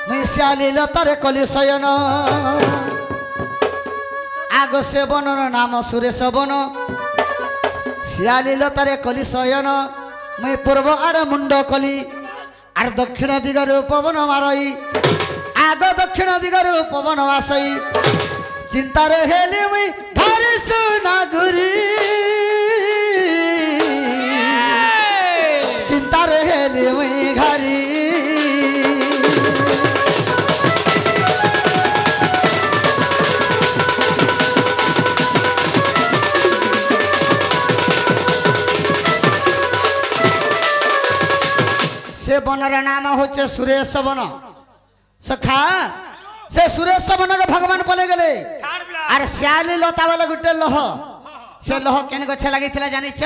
মুই শ্যালী লতারে কলি শয়ন আগ সেবনর নাম সুরেশ বন শিয়ালী লতারে কলি শয়ন মুই পূর্ব আর মুন্ড কলি আর দক্ষিণ দিগর পবন মারই আগ দক্ষিণ দিগর পবন আসই চিন্তারে হেলি মুই ভারি সুনা ঘুরি চিন্তারে হেলি মুই ঘারি সে বনের নাম হচ্ছে সুরেশ বন সখা সে সুরেশ বনকে ভগবান বলে গেলে ছাড় বিলা আর শিয়ালি লতা বলে গোটে লহ সে লহ কেন গছে লাগিଥିଲା জানিছ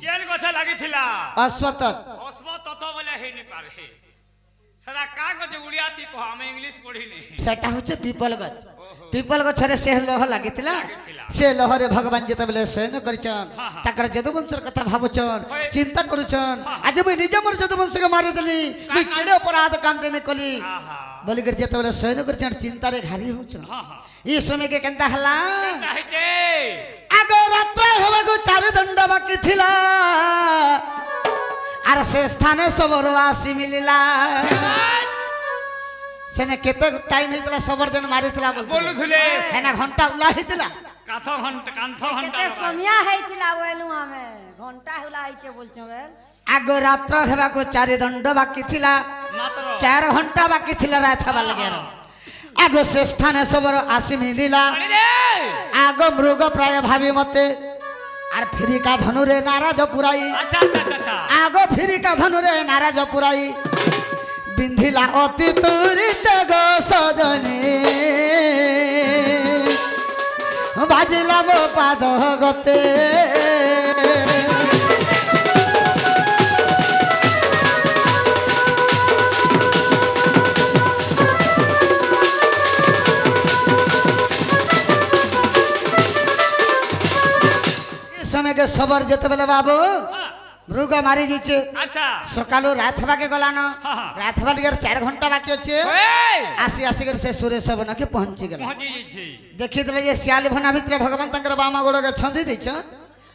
গেল গছা লাগিছিলা অশ্বত অস্ম তত বলে হেনি পারে সারা কা গছ উড়িয়াতি কহ আমি ইংলিশ পড়িনি সেটা হচ্ছে পিপল গছ পিপল গছরে সে লহ লাগিଥିଲା সে লহরে ভগবান যেতবেলে শয়ন করিছন তাকর যদুবংশর কথা ভাবুছন চিন্তা করুছন আজ মুই নিজ মোর যদুবংশকে মারি দেলি মুই কেড়ে অপরাধ কামটে নে কলি আহা বলি করে যেতবেলে শয়ন করিছন চিন্তারে ঘারি হউছন হ্যাঁ হ্যাঁ এই সময়কে কেনতা হলা কাহিছে আগ রাত্র হবাকু চারি দণ্ড বাকি থিলা আর সে স্থানে সবর আসি মিলিলা সেনে কেতে টাইম হইতলা সবর জন মারিଥିଲା বলুথিলে সেনা ঘন্টা উলা হইতলা কাথ ঘন্টা কান্থ ঘন্টা କେତେ ସମିଆ ହେଇଥିଲା ବୋଇଲୁ ଆମେ ଘଣ୍ଟା ହେଲା ହେଇଛେ ବୋଲଛୁ ବେଲ আগ রাত্র হেবাকু চারি দণ্ড বাকি থিলা মাত্র 4 ঘন্টা বাকি থিলা রাত হবার লাগে আগ সে স্থানে সবর আসি মিলিলা আরে রে আগ মৃগ প্রায় ভাবি মতে আর ফিরিকা ধনুরে নারাজ পুরাই আচ্ছা আচ্ছা আচ্ছা আচ্ছা আগ ফিরিকা ধনুরে নারাজ পুরাই বিন্ধিলা অতি তুরিত গো সজনী বাজিলা মো পাদ গতে এই সময়কে সবার যেতে বেলে বাবু মৃগ মারি যাইছে আচ্ছা সকালু রাত হবাকে গলান হ্যাঁ, হ্যাঁ। রাত হবার লিগে 4 ঘন্টা বাকি আছে এই, আসি আসি করে সে সুরেশ বনকে পৌঁছি গেল পৌঁছি যাইছি দেখিলে যে শিয়ালি ভনা ভিতরে ভগবান তাঙ্কর বামা গোড়কে ছন্দি দিছ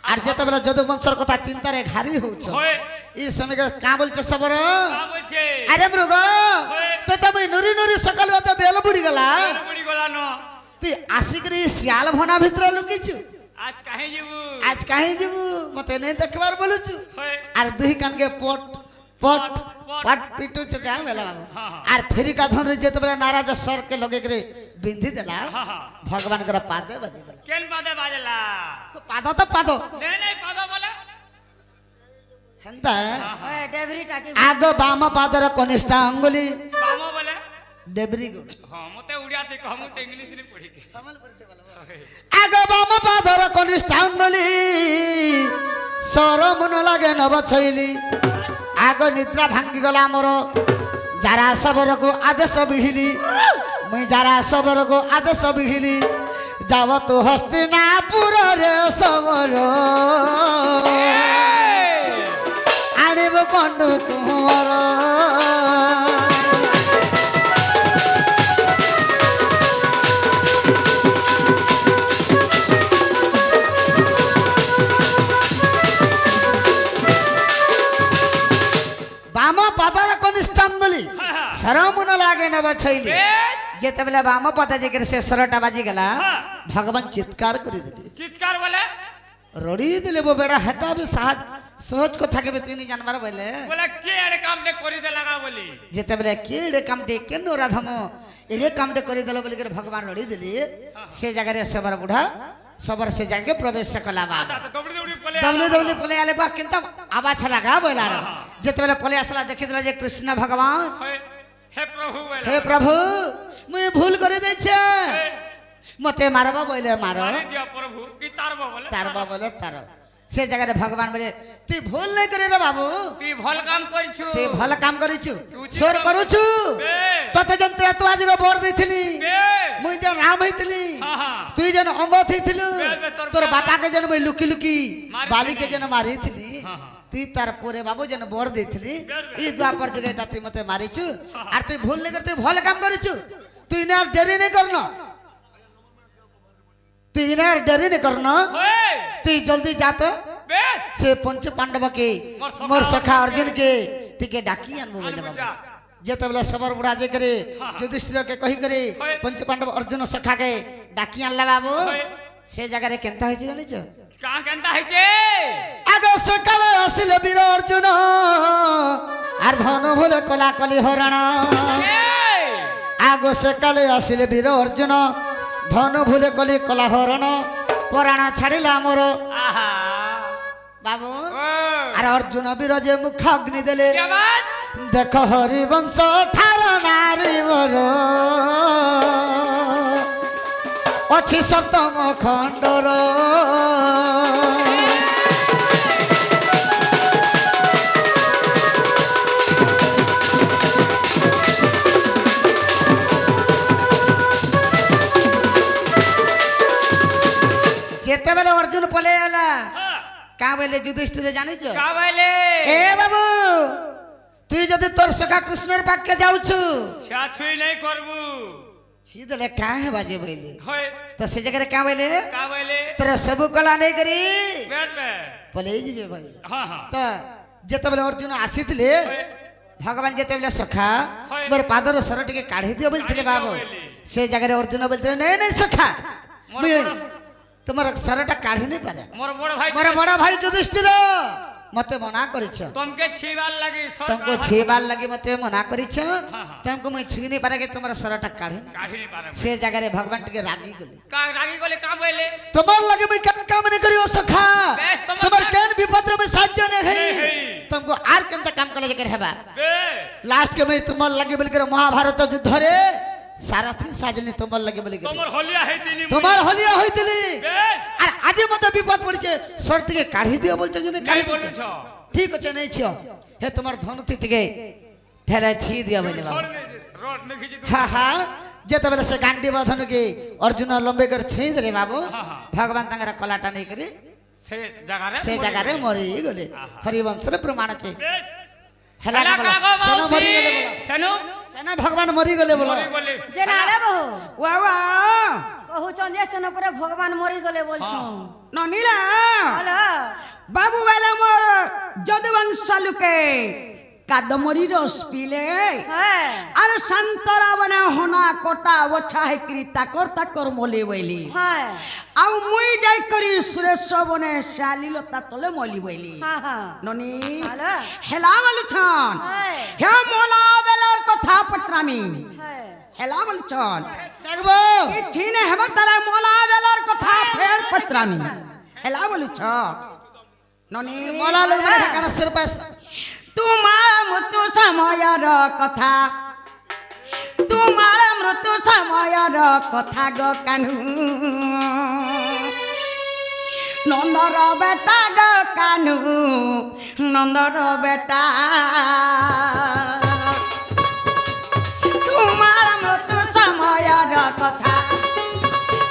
আর যেতবেলে যদু বংশর কথা চিন্তারে ঘারি হউছ হয় এই সময় কা বলছে সবর কা বলছে আরে মৃগ তো তুমি নুরি নুরি সকালু তো বেল বুড়ি গলা বুড়ি গলানো তুই আসিকরি শিয়াল ভনা ভিতরে লুকিছু আজ কাহে যাবু আজ কাহি যাবু মতে নেই দেখবার বলুছু হয় আর দুই কানকে পট পট পট। পট পিটুছু কা বেলা বাবু হ্যাঁ, হ্যাঁ। আর ফেরি का धन যেতবেলে নারাজ সর के लगे करे बिंदी देला হ্যাঁ, হ্যাঁ। भगवान कर पादे बजे गला কেন পাদে বাজলা तो पादो तो पादो নেই নেই পাদো বলে हेंता ওই ডেবরিটাকে आगो बाम पादर कनिष्ठा अंगुली বামো বলে डेबरी गुण হ্যাঁ মতে উড়িয়াতে কহ মতে ইংলিশ রে পড়ি কে आगो बाम पादर कनिष्ठा अंगुली सरम न लागे नव छैली आगो निद्रा भांगी गला मोर जारा सबर को आदेश बिहिली मुई जारा सबर को आदेश बिहिली जाव तो हस्तिनापुर रे सबर आनिब पंडु कुंवर बाम पादर कनिष्ठांगुली सरम न लागे नव छैली যেতবেলে বাম পদে যে করে শেষরটা বাজি গেলা ভগবান চিৎকার করে দিলে চিৎকার বলে রড়ি দিলে বো বেড়া হেটা বি সহজ কথা কেবে তিনি জানবার বলে বলে কে এর কামনে করিতে লাগা বলি যেতবেলে কেড়ে কামটে কেন রাধম এরে কামটে করে দিল বলি করে ভগবান রড়ি দিলি সে জায়গায় সবার বুড়া সবার সে জায়গায় প্রবেশ কলা বা আচ্ছা তো দৌড়ি দৌড়ি বলে দবলে দবলে পলে আলে বা কিন্তু আওয়াজ লাগা বইলা যেতবেলে পলে আসলা দেখি দিল যে কৃষ্ণ ভগবান হে প্রভু বলে হে প্রভু মুই ভুল করে দিয়েছে মতে মারবা বলে মার মারি দিও প্রভু কি তারবো বলে তারবা বলে তার সে জায়গায় ভগবান বলে তুই ভুল নাই করে রে বাবু তুই ভাল কাম করিছু তুই ভাল কাম করিছু উচিত সোর কাম করুছু বে তোতে যন্ত্র এত আজির বর দিছিলি বে মুই যে রাম হইছিলি হ্যাঁ হ্যাঁ তুই যেন অঙ্গ থইছিলু বে, তোর বাপাকে যেন মুই লুকি লুকি মারিছিলি। বালিকে যেন মারিছিলি হ্যাঁ, হ্যাঁ। তুই তার পরে বাবু যেন বর দিছিলি এই দ্বাপর যুগে এটা তুই মতে মারিছু আর তুই ভুল নাই করে তুই ভাল কাম করিছু তুই না আর দেরি নাই করন তুই না আর দেরি নাই করন ওই তুই জলদি যা তো বেশ সে পঞ্চ পাণ্ডব के मोर सखा मोर सखा अर्जुन अर्जुन के टिके डाकी अनबो बोले अनबो बाबा जा। जेतबेला सबर बुढ़ा जे करे हाँ। युधिष्ठिर के कही करे होय। पंच पांडव अर्जुन सखा के डाकी अनला बाबू होय। से जगह रे केनता होई जानि छ का केनता हइছে आगे सकाल आसिल वीर अर्जुन आर धन भूले कला कली हरण এই आगो सकाल आसिल वीर अर्जुन धन भूले कली कला हरण पुराण छाड़िला मोर আহা बाबू ও আর অর্জুন বিরজে মুখাগ্নি দেলে কি বাত দেখ হরিবংশ ঠার নারী বর অছি সপ্তম খণ্ডর যেতেবেলে অর্জুন পলে এলা কা বলে যুধিষ্ঠির জানিছ কা বলে এ বাবু তুই যদি তোর সখা কৃষ্ণের পাক্ষে যাউছু ছাছুই নাই করবু ছি দেলে কা হে বাজে বইলে হয় তো সে জায়গায় কা বইলে কা বলে তোর সবু কলা নেই করি বেশ বে পলে যাবে ভাই হ্যাঁ হ্যাঁ তো যেতবেলে অর্জুন আসিଥିଲେ ভগবান যেতবেলে সখা হয়। মোর পাদর সর টিকে কাঢ়ি দিও বলছিলে কাঢ়ি বাবু দিও বলি। সে জায়গায় অর্জুন বলছিলে নেই নেই সখা মোর মুই বড়- তোমার সরটা কাঢ়ি নেই পারে মোর বড় ভাই মোর বড় ভাই যুধিষ্ঠির মতে মনা করিছ তোমকে ছিবার লাগি तुमको छेबार लगे मते मना करिछ हाँ। तुमको मैं छुई नहीं पारे के तुम्हारा सरटा काढ़े কাহিনী পারে से जगह रे भगवान के रागी गले কা রাগি গলে কা বলে तुम्हार लगे मैं काम काम नहीं करियो सखा बेश, तुम्हार तुम्हार काम- केन विपद में साहाय्य नहीं है नहीं है। तुमको आर केनता काम कले जकर हेबा বে लास्ट के मैं तुम्हार लगे बोल के महाभारत युद्ध रे सारथी साजनी तुम्हार लगे बोल के তোমার হলিয়া হইতিনি तुम्हार हलिया होइतली বেশ আর আজি মতে বিপদ পড়ছে সরটি के काढ़ी दियो बोलছো जने কাই काढ़ी বলেছ দিছো ठीक আছে नहीं छियो हे तुम्हार धनुति टिके ठेला छी दिया बोले बाबा छोड़ नहीं रोड नहीं खींची तू हाँ हाँ जेतबेले से गांडी बाधन के अर्जुन लंबे कर छई देले बाबू हाँ, हाँ। भगवान तंगरा कलाटा नहीं करी ସେ ଜାଗାରେ ସେ ଜାଗାରେ ମରିଗଲେ ହରିବଂଶର ପ୍ରମାଣ ଅଛି ହେଲା ହେଲା ବୋଲ କାଗ ସେନ ମାଉସୀ ମରିଗଲେ ବୋଲ ସେନୁ ସେନ ଭଗବାନ ମରିଗଲେ ବୋଲ ମରିଗଲେ যে নারে বহু ওয়া ওয়া কহুছন যে সেন পরে ভগবান মরি গলে বলছো ননিলা হলো বাবু বেলা মোর যদুবংশ লুকে কাদমরি রস পিলে হ্যাঁ আর শান্তরাবনে হনা কোটা ওছা হেকরি তাকর মলি বইলি হ্যাঁ আউ মুই যাই করি সুরেশ বনে শালিলতা তলে মলি বইলি হ্যাঁ হ্যাঁ ননি হলো হেলা বলছন হ্যাঁ হে মোলা বেলার কথা পত্রামি হ্যাঁ হেলা বলছন দেখবো କିଛି ନେ ହେବ ତାର ମୋଲା ବେଲାର କଥା ଫେର ପତ୍ରାମି ହେଲା ବୋଲୁଛ ନନି ମଲା ଲୋକ ମାନେ କାଣ ସୁରପାସ ତୁମାର ମୃତ୍ୟୁ ସମୟର କଥା ତୁମାର ମୃତ୍ୟୁ ସମୟର କଥା ଗ କାନୁ ନନ୍ଦର ବେଟା ଗ କାନୁ ନନ୍ଦର ବେଟା ତୁମାର ମୃତ୍ୟୁ ସମୟର କଥା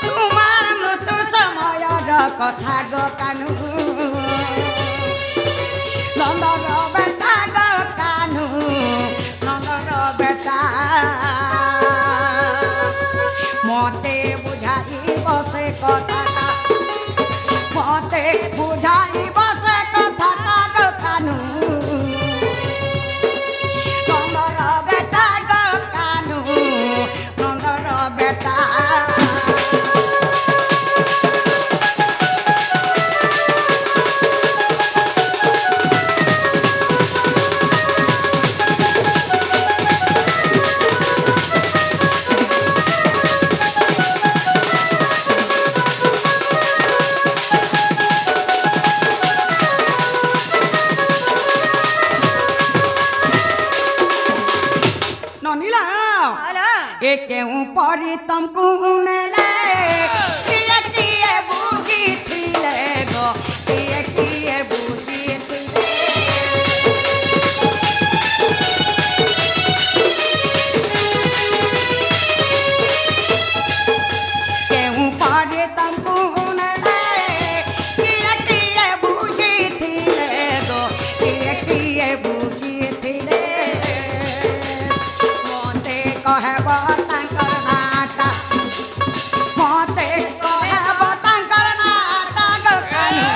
ତୁମାର ମୃତ୍ୟୁ ସମୟର କଥା ଗ କାନୁ ନନ୍ଦର ବେଟା ଗ କାନୁ ନନ୍ଦର ବେଟା ମତେ ବୁଝାଇବ ସେ କଥାଟା ମତେ ବୁଝାଇବ ସେ କଥାଟା ଗ କାନୁ ନନ୍ଦର ବେଟା ଗ କାନୁ ନନ୍ଦର ବେଟା ନନିଲା হলো ଏ କେଉଁ ପରି ତମକୁ ନେଲେ କିଏ କିଏ ବୁଝିଥିଲେ ଗୋ କିଏ କିଏ ବୁଝିଥିଲେ କେଉଁ ପରି ତମକୁ ନେଲେ କିଏ କିଏ ବୁଝିଥିଲେ ଗୋ କିଏ କିଏ ବୁଝିଥିଲେ ମତେ କହେବ ତାଙ୍କର ନାଟା ମତେ କହେବ ତାଙ୍କର ନାଟା ଗ କାନୁ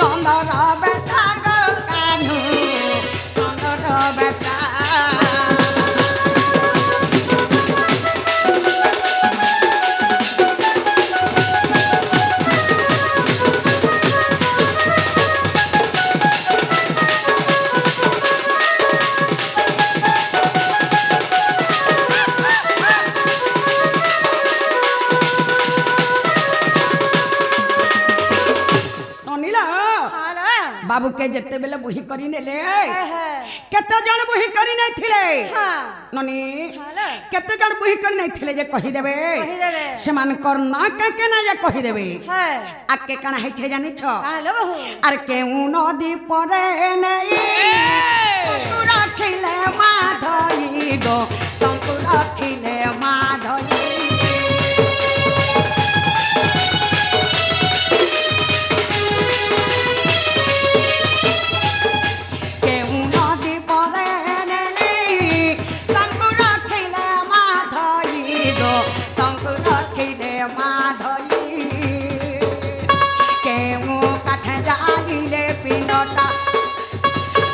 ନନ୍ଦର ବେଟା ଗ କାନୁ ନନ୍ଦର ବେଟା ନନିଲା হলো ବାବୁ କେ ଯେତେବେଳେ ବୋହି କରି ନେଲେ হ্যাঁ হ্যাঁ କେତେ ଜଣ ବୋହି କରି ନେଇଥିଲେ হ্যাঁ ନନି হলো କେତେ ଜଣ ବୋହି କରି ନେଇଥିଲେ ଯେ କହିଦେବେ কহিদেবে ସେମାନଙ୍କର ନାଁ କାକେ ନା ଯେ କହିଦେବେ হ্যাঁ ଆକେ କାଣା ହେଇছে ଜାଣିଛ হলো বহু ଆରେ କେଉଁ ନଦୀ ପରେ ନେଇ ତଙ୍କୁ ରଖିଲେ ମାଧଇ ଗୋ ତଙ୍କୁ ରଖିଲେ ମାଧଇ କେଉଁ ନଦୀ ପରେ ନେଇ ତଙ୍କୁ ରଖିଲେ ମାଧଇ ଗୋ ତଙ୍କୁ ରଖିଲେ ମାଧଇ କେଉଁ କାଠ ଜାଲିଲେ ପିଣ୍ଡଟା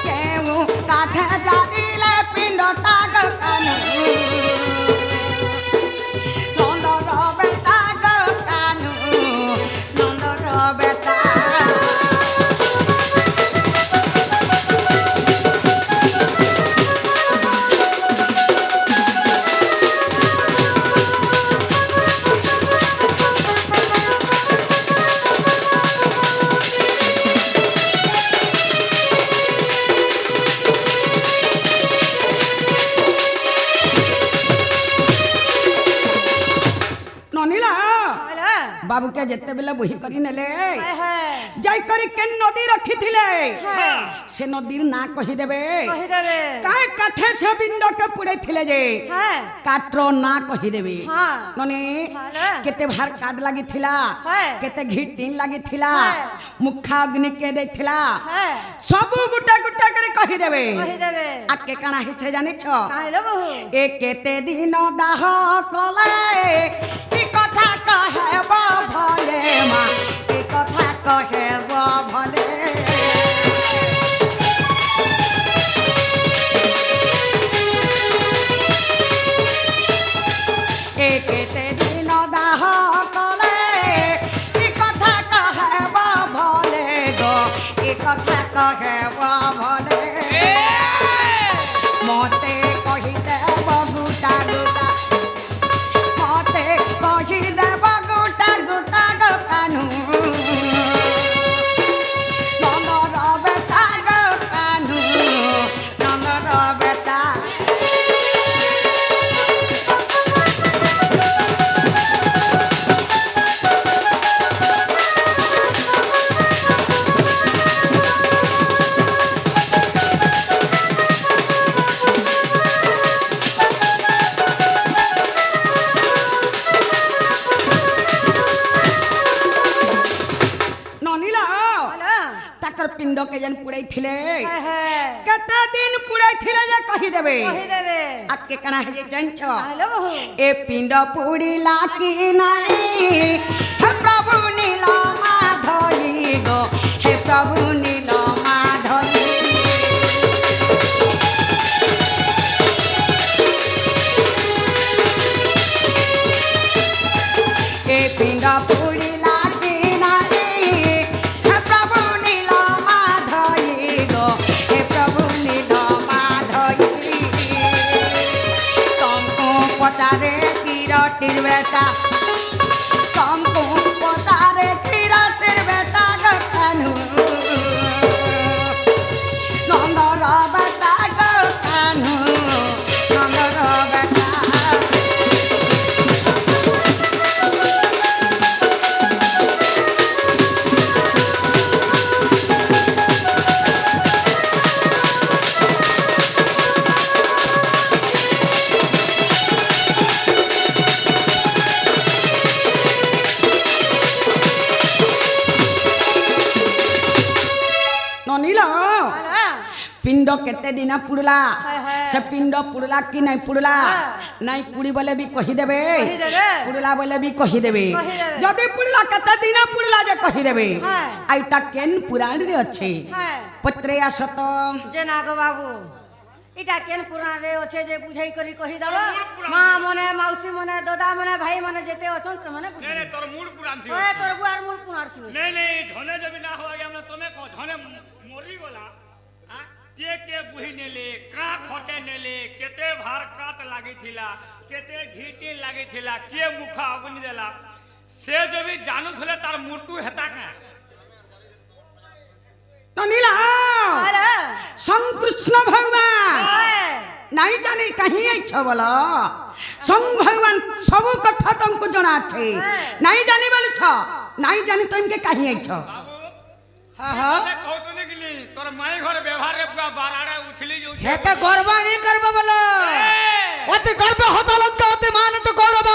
କେଉଁ କାଠ ଜାଲିଲେ ପିଣ୍ଡଟା ଗ କାନୁ ନନ୍ଦର ବେଟା ଗ କାନୁ ନନ୍ଦର ବେଟା ବାବୁକେ ଯେତେବେଳେ ବୋହି କରି ନେଲେ हाय हाय ଯାଇ କରି କେନ୍ ନଦୀ ରଖିଥିଲେ हाय ସେ ନଦୀର ନାଁ କହିଦେବେ कहि देबे କାଏ କାଠେ ସେ ପିଣ୍ଡକେ ପୁଡ଼େଇଥିଲେ ଯେ हाय କାଠର ନାଁ କହିଦେବେ हां ନନେ हाले କେତେ ଭାର କାଠ ଲାଗିଥିଲା हाय କେତେ ଘିଟିନ୍ ଲାଗିଥିଲା ହାଏ। ମୁଖା ଅଗ୍ନି କେ ଦେଇଥିଲା हाय ସବୁ ଗୋଟା ଗୋଟା କରି କହିଦେବେ कहि देबे ଆକେ କାଣା ହେଇছে ଜାଣିଛ काहे बहु এ কেতে দিন দাহ কলে কি কথা কহেব ভলে মা কি কথা কহেব ভলে এ কেতে দিন দাহ কলে কি কথা কহেব ভলে গো কি কথা কহেব ভলে মতে কহিদেব গোটা গোটা মতে কহিদেব গোটা গোটা গো কানু নন্দর বেটা গো কানু নন্দর বেটা ননিলা हाले তাকর পিণ্ডকে যেন পুড়াইছিলে हाय हाय কেতে দিন পুড়াইছিলে যে কহিদেবে कहि देबे আকে কানা হে জানছ काहे बहु এ পিণ্ড পুড়িলা কি নাই হে প্রভু নীল মাধবী গো হে প্রভু নীল মাধবী এ পিণ্ড পুড়িলা কি নাই হে প্রভু নীল মাধবী গো হে প্রভু নীল মাধবী তমকু পচারে কিরটির বেটা তমকু পচারে কিরটির বেটা গো কানু নন্দর বেটা গো কানু নন্দর বেটা ননিল हाले পিণ্ড কেতে দিন পুড়লা हाय हाय সে পিণ্ড পুড়লা কি নাই পুড়লা হ্যাঁ। নাই পুড়ি বলে বি কহিদেবে কহিদেবে। পুড়লা বলে বি কহিদেবে কহিদেবে। যদি পুড়লা কেতে দিন পুড়লা যে কহিদেবে হ্যাঁ। আইটা কেন পুরাণরে আছে हाय পত্রে আসত যে না গো বাবু এটা কেন পুরাণে আছে যে বুঝাই করি কহি দেব মা মনে মাউসী মনে দাদা মনে ভাই মনে যেতে অছন সে মনে বুঝাই নে তোর মুড পুরান থি ওই তোর বুয়ার মুর পুনার থি नहीं नहीं धने जब ना हो गया हमने तुम्हें को धने मरी गला हां के बुही नेले का खटे नेले केते भार काट लागी थिला केते घीटी लागी थिला के मुखा अग्नि देला से जब जानू थले तार मृत्यु हेता का ননিলা আরে শ্রীকৃষ্ণ ভগবান ওই নাই জানি কাহি আইছ বল সং ভগবান সবু কথা তোমাকে জনা আছে নাই জানি বলছ নাই জানি তুমি কাহি আইছ হ্যাঁ হ্যাঁ से कहतने कि नहीं तोर माई घर व्यवहार रे पूरा बाराड़े उछली जो হেতে গর্ব নি করব বলো অতি গর্ব হতা লঙ্কা অতি মানচ গৌরব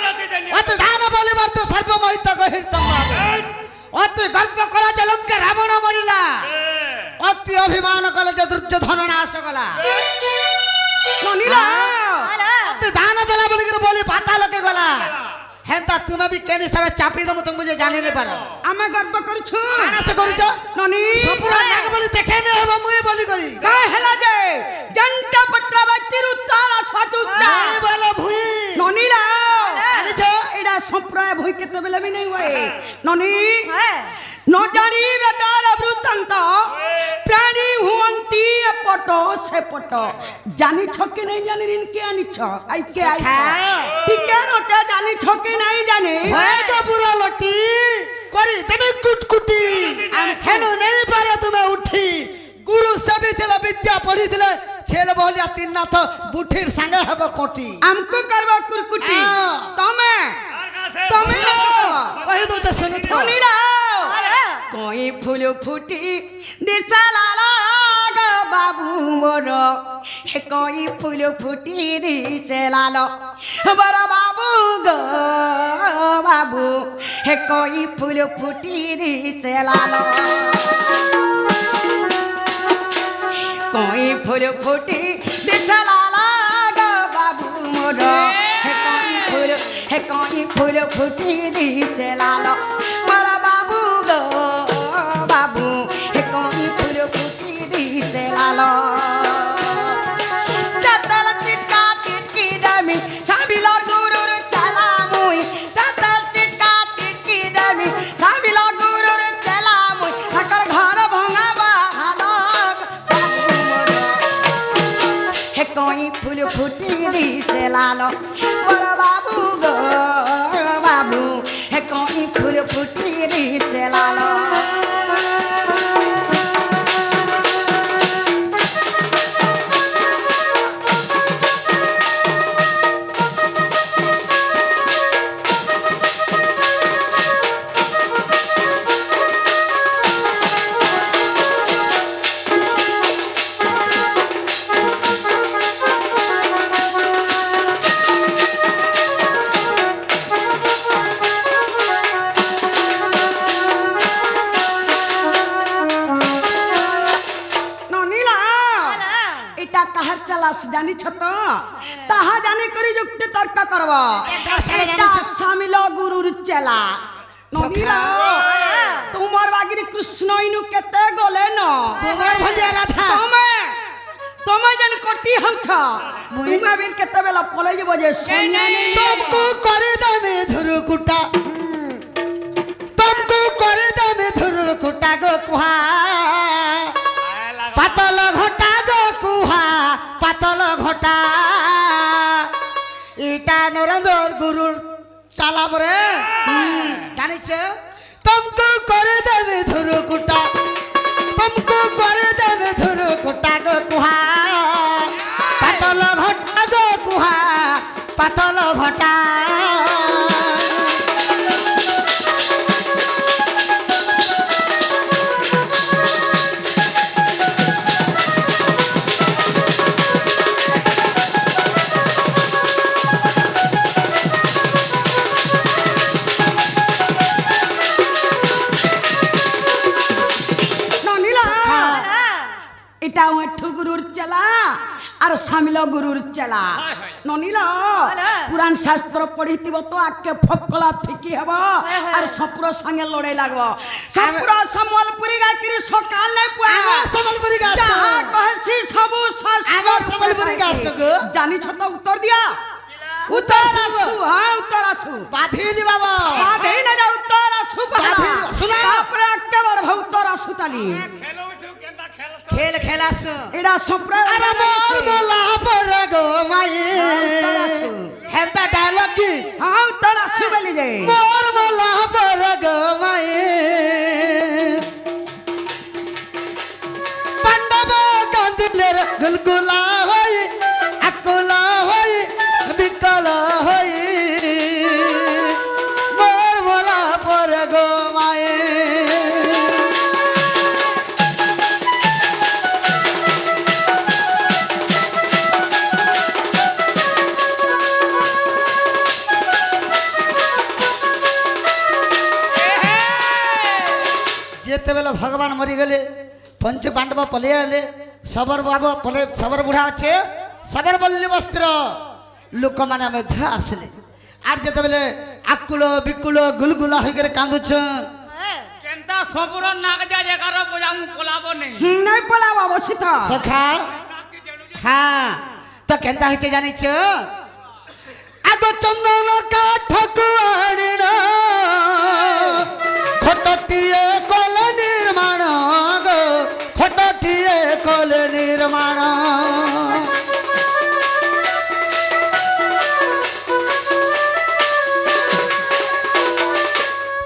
नदी देनी অতি দান বলিবার তো সর্বমহিত গহিরতম অতি গর্ব করা যে লঙ্কা রাবণ মরিলা অতি অভিমান কলে যে দুর্যোধন নাশ কলা ননিলা আরে অতি দান দেলা বলি করে বলি পাতালকে গলা হেন্তা তুমি বি কেন হিসাবে চাপি দেবো তুমি যে জানি নি পারো আমি গর্ব করছু আনাসে করিছ ননি সপুরা নাগ বলি দেখে নে হবো মুই বলি করি কাই হেলা যে জন্টা পত্রাবতীর উত্তর সচুচ্চা এই বলে ভুই ননিলা জানিছ এডা সম্প্রদায় ভই কেতেবেলে বি নাই হয় ননি হ্যাঁ ন জানি বেদার বৃত্তান্ত প্রাণী হুয়ন্তি এপট সেপট জানিছ কি নাই জানি ঋণ কে আনিছ আইকে আইছ টিকে রচা জানিছ কি নাই জানি হয়ে তো পুরা লটি করি তুমি কুটকুটি হেনু নেই পারে তুমি উঠি গুরু সেবি ଥିଲେ বিদ্যা পড়িଥିଲେ ছেলে বলিয়া তিন নাথ বুঠির সাঙ্গে হবে কোটি আমকো করবা কুরকুটি হ্যাঁ। তমে यार कहां से তুমি না कही दो तो सुनो तो শুনি নাও अरे কই ফুল ফুটি দিছা লালা গো বাবু মোর হে কই ফুল ফুটি দিছে লাল বড় বাবু গো বাবু হে কই ফুল ফুটি দিছে লাল কই ফুল ফুটি দিছে লালা গো বাবু মোর হে কই ফুল ফুটি দিছে লাল বড় বাবু গো বাবু হে কই ফুল ফুটি দিছে লাল চাতাল চিটকা চিটকি দামি সাবিলর গুরুর চালা মুই চাতাল চিটকা চিটকি দামি সাবিলর গুরুর চালা মুই তাকর ঘর ভঙাবা হালক হে কই ফুল ফুটি দিছে লাল বড় বাবু গো বাবু হে কই ফুল ফুটি দিছে লাল ননিলা এটা কাহার চালাস জানিছ তো তাহা জানি করে যুক্তি তর্ক করব এটা সামিল গুরুর চেলা ননিলা তোমার বাগিরি কৃষ্ণ ইনু কেতে গলে ন তোমার ভলিয়া রাধা তুমি যেন কটি হউছ তুমি বিন কেতে বেলা পলাই যাব যে সোনিয়া নেই तुमको करे दमे धुरु कुटा तुमको करे दमे धुरु कुटा गो कुहा पातल घटा गो कुहा पातल घटा इटा नरेंद्र गुरु चालाब रे जानिछ तुमको करे दमे धुरु कुटा तुमको करे दमे धुरु कुटा गो कुहा पातल घटा गो कुहा पातल घटा ননিলা এটা ওঠু গুরুর চেলা আর সামিল গুরুর চেলা ননিলা পুরাণ শাস্ত্র পড়িথিব তো আকে ফকলা ফিকি হব আর সপুর সঙ্গে লড়াই লাগব সপুর সম্বলপুরি গাকিরি সকাল নাই পুয়া আমার সম্বলপুরি গাছ যাহা কহছি সবু আমার সম্বলপুরি গাছ গো জানিছ তো উত্তর দিয়া উত্তর আসু হ্যাঁ উত্তর আসু বাধি জি বাবা বাধেই না যা উত্তর আসু বাধি, শুনা। তারপরে একেবারে উত্তর আসু তালি খেলো উঠু কেনটা খেল খেল খেলাস এটা সম্প্রদায় আরে মোর মোলা পর গো মাই উত্তর আসু হেতা ডায়লগ কি হ্যাঁ উত্তর আসু বলি যে মোর মোলা পর গো মাই পাণ্ডব কান্দিলের গুলগুলা হই আকুলা হই বিকল হই মোর মোলা পর গো মাই যেতেবেলে ভগবান মরিগলে পঞ্চ পাণ্ডব পলে আলে সবর বাবা পলে সবর বুড়া আছে সবর বল্লী বস্ত্র লোকମାନେ ମଧ୍ୟ ଆସିଲେ আর যেতেবেলে আকুল বিকুল গুলগুলা হইকরে কান্দুছন কেনটা সবুর নাক যা জায়গার বোঝামু পলাব নেই নাই পলাব অবস্থিত সখা হ্যাঁ তো কেনতা হইছে জানিছ আগ চন্দন কাঠকু আনিন খটটিয়ে কল নির্মাণ গো খটটিয়ে কল নির্মাণ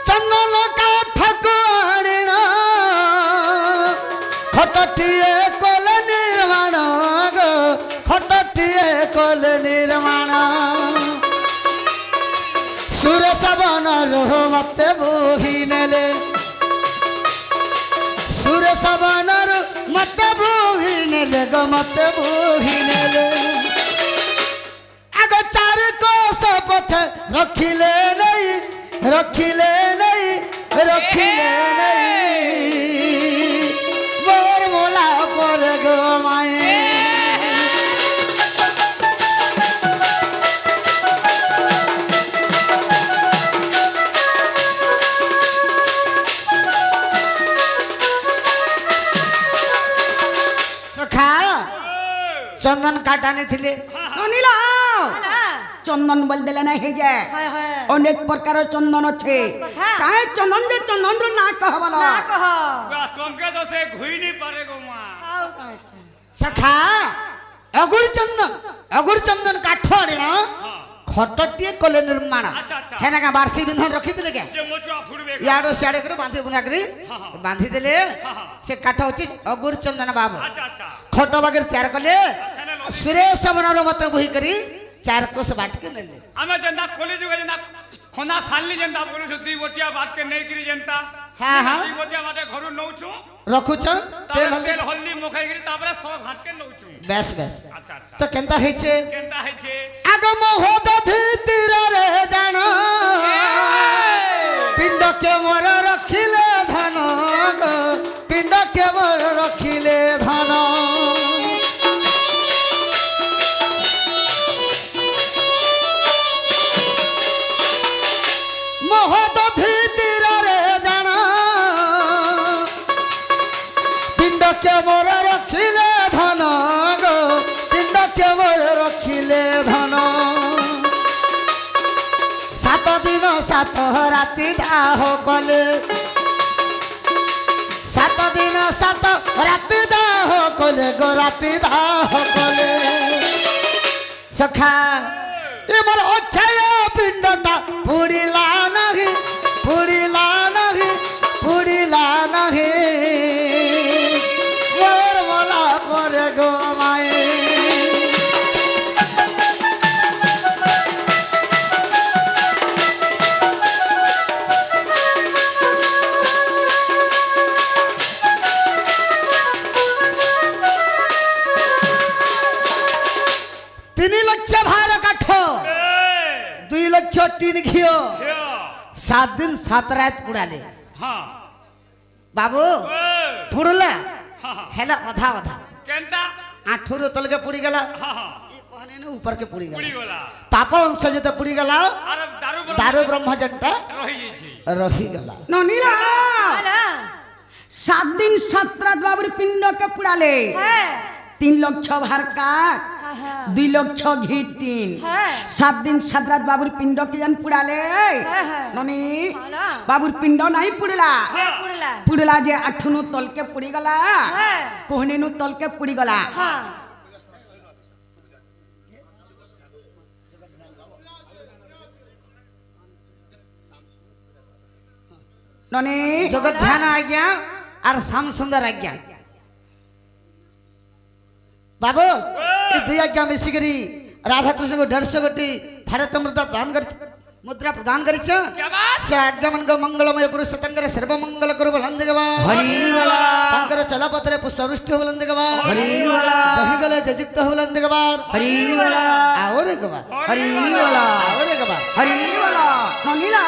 চন্দন কাঠকু আনিন খটটিয়ে কল নির্মাণ গো খটটিয়ে কল নির্মাণ সুরেশ ମତେ ବୋହି ନେଲେ ସୁରେଶ ବନରୁ ମତେ ବୋହି ନେଲେ ଗ ମତେ ବୋହି ନେଲେ ଆଗ ଚାରି କୋଶ ପଥ ରଖିଲେ ନେଇ ରଖିଲେ ନେଇ ରଖିଲେ ନେଇ ମୋର ମୋଲା ପରେ ଗো ମାଏ চন্দন কাট আনিଥିଲେ ননিল চন্দন বল দেলে না হয়ে যায় হয় হয় অনেক প্রকার চন্দন আছে কথা। কাহে চন্দন যে চন্দন র না কহ বল না কহ তোমকে তো সে ঘুই নি পারে গো মা ଆଉ କାଇଁ সখা অগুর চন্দন কাঠ আনে না খটটিয়ে কলে নির্মাণ আচ্ছা, আচ্ছা। হ্যাঁ না বার্ষিক বিধান রখিলে কে যে মোচুয়া ফুরবে ইয়াড়ো সিয়াড়ে করে বাঁধি বুনা করে বাঁধি দেলে হ্যাঁ। সে কাঠ হচ্ছে অগুর চন্দন বাবু আচ্ছা আচ্ছা খট বাগের তৈয়ার কলে সুরেশ বনর মতো বহি করি চার কোষ বাটকে নেলে আমি যেন্তা খোলি যুগে যেন্তা খোনা সানলি যেন্তা বলুছ দুই বটিয়া বাটকে নেই কিরি যেন্তা হ্যাঁ, হ্যাঁ। দুই বটিয়া বাটে ঘরু নউছু রখুছ তেল তারপরে হলদি তেল হলদি মুখাই কিরি তারপরে সব হাটকে নউছু বেশ বেশ আচ্ছা আচ্ছা তো কেনতা হয়েছে কেনতা হইছে আগম হোদধি তীরে জান পিণ্ড কেমর রখিলে ধন গো, পিণ্ড কেমর রখিলে ধন মহোদধি তীরে জান পিণ্ড কেমর রখিলে ধন গো, পিণ্ড কেমর রখিলে ধন সাত দিন সাত রাতি দাহ কলে সাত দিন সাত রাতি দাহ কলে গো রাতি দাহ কলে সখা এবার অক্ষয় পিণ্ডটা পুড়িলা নাহি পুড়িলা নাহি পুড়িলা নাহি মোর মলা পরে গো মায়ে तीन लक्ष भार काठ दुई लक्ष तीन घियो 7 दिन 7 रात पुड़ाले হ্যাঁ बाबू पुड़ला हेला अधा अधा কেনতা आठुर तल के पुड़ी गला হ্যাঁ হ্যাঁ ये कहने ने ऊपर के पुड़ी পুড়ি गला গলা पाप अंश जते पुड़ी गला আর দারু दारू ब्रह्मजनटा রহি যাইছি रही गला ননিল আলা 7 दिन 7 রাত বাবুর পিণ্ডকে পুড়ালে হ্যাঁ 3 লক্ষ ভার কাঠ আহা 2 লক্ষ ঘি টিন হ্যাঁ 7 दिन 7 রাত বাবুর পিণ্ডকে জান পুড়ালে হ্যাঁ। ননি আলা বাবুর পিণ্ড নাই পুড়লা হ্যাঁ পুড়লা পুড়লা যে আঠুনু তলকে পুড়ি গলা হ্যাঁ কোহনেনু তলকে পুড়ি গলা হ্যাঁ ননি जगत ध्यान आज्ञा और श्याम सुंदर आज्ञा बाबू ये दुई आज्ञा मिसी करी राधा कृष्ण को 150 गोटी भारत मुद्रा प्रदान करी क्या बात से आज्ञा मन को मंगलमय पुरुष सतंगर सर्व मंगल करो बुलंद गवा হরিবলা तांकर चलापत्रे पुष्पवृष्टि बुलंद गवा হরিবলা जही गले जजिक्त बुलंद गवा হরিবলা और गवा হরিবলা और गवा হরিবলা ননিলা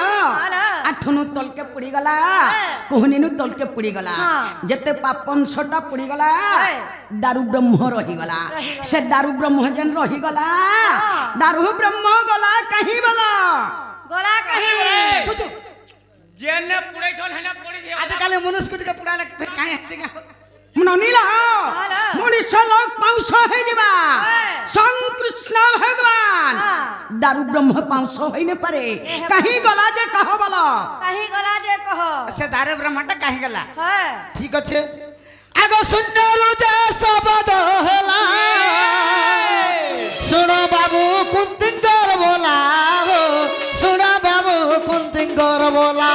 আলা আঠুনু তলকে পুড়ি গলা কোহনেনু তলকে পুড়ি গলা হ্যাঁ। যেতে পাপনশটা পুড়ি গলা হ্যাঁ। দারু ব্রহ্ম রহি গলা সে দারু ব্রহ্ম যেন রহি গলা দারু ব্রহ্ম গলা কাহি বলা গলা কাহি कुछ জেনে পুড়াইছন হেনা পড়িছে आज काले मनुष्य को पुरा लग फिर काहे हत्ते का ননিলা আলা। মনুষ্য লোক পাঁচ হয়ে যাবা হ্যাঁ। সংকৃষ্ণ ভগবান হ্যাঁ। দারু ব্রহ্ম পাঁচ হই না পারে কাহি গলা যে কাহ বলা কাহি গলা যে কহ से दारे ब्रह्मटा काहे गला হ্যাঁ ठीक अच्छे आगो सुंदर जे शब्द होला सुनो बाबू कुंतिंगर बोला हो सुनो बाबू कुंतिंगर बोला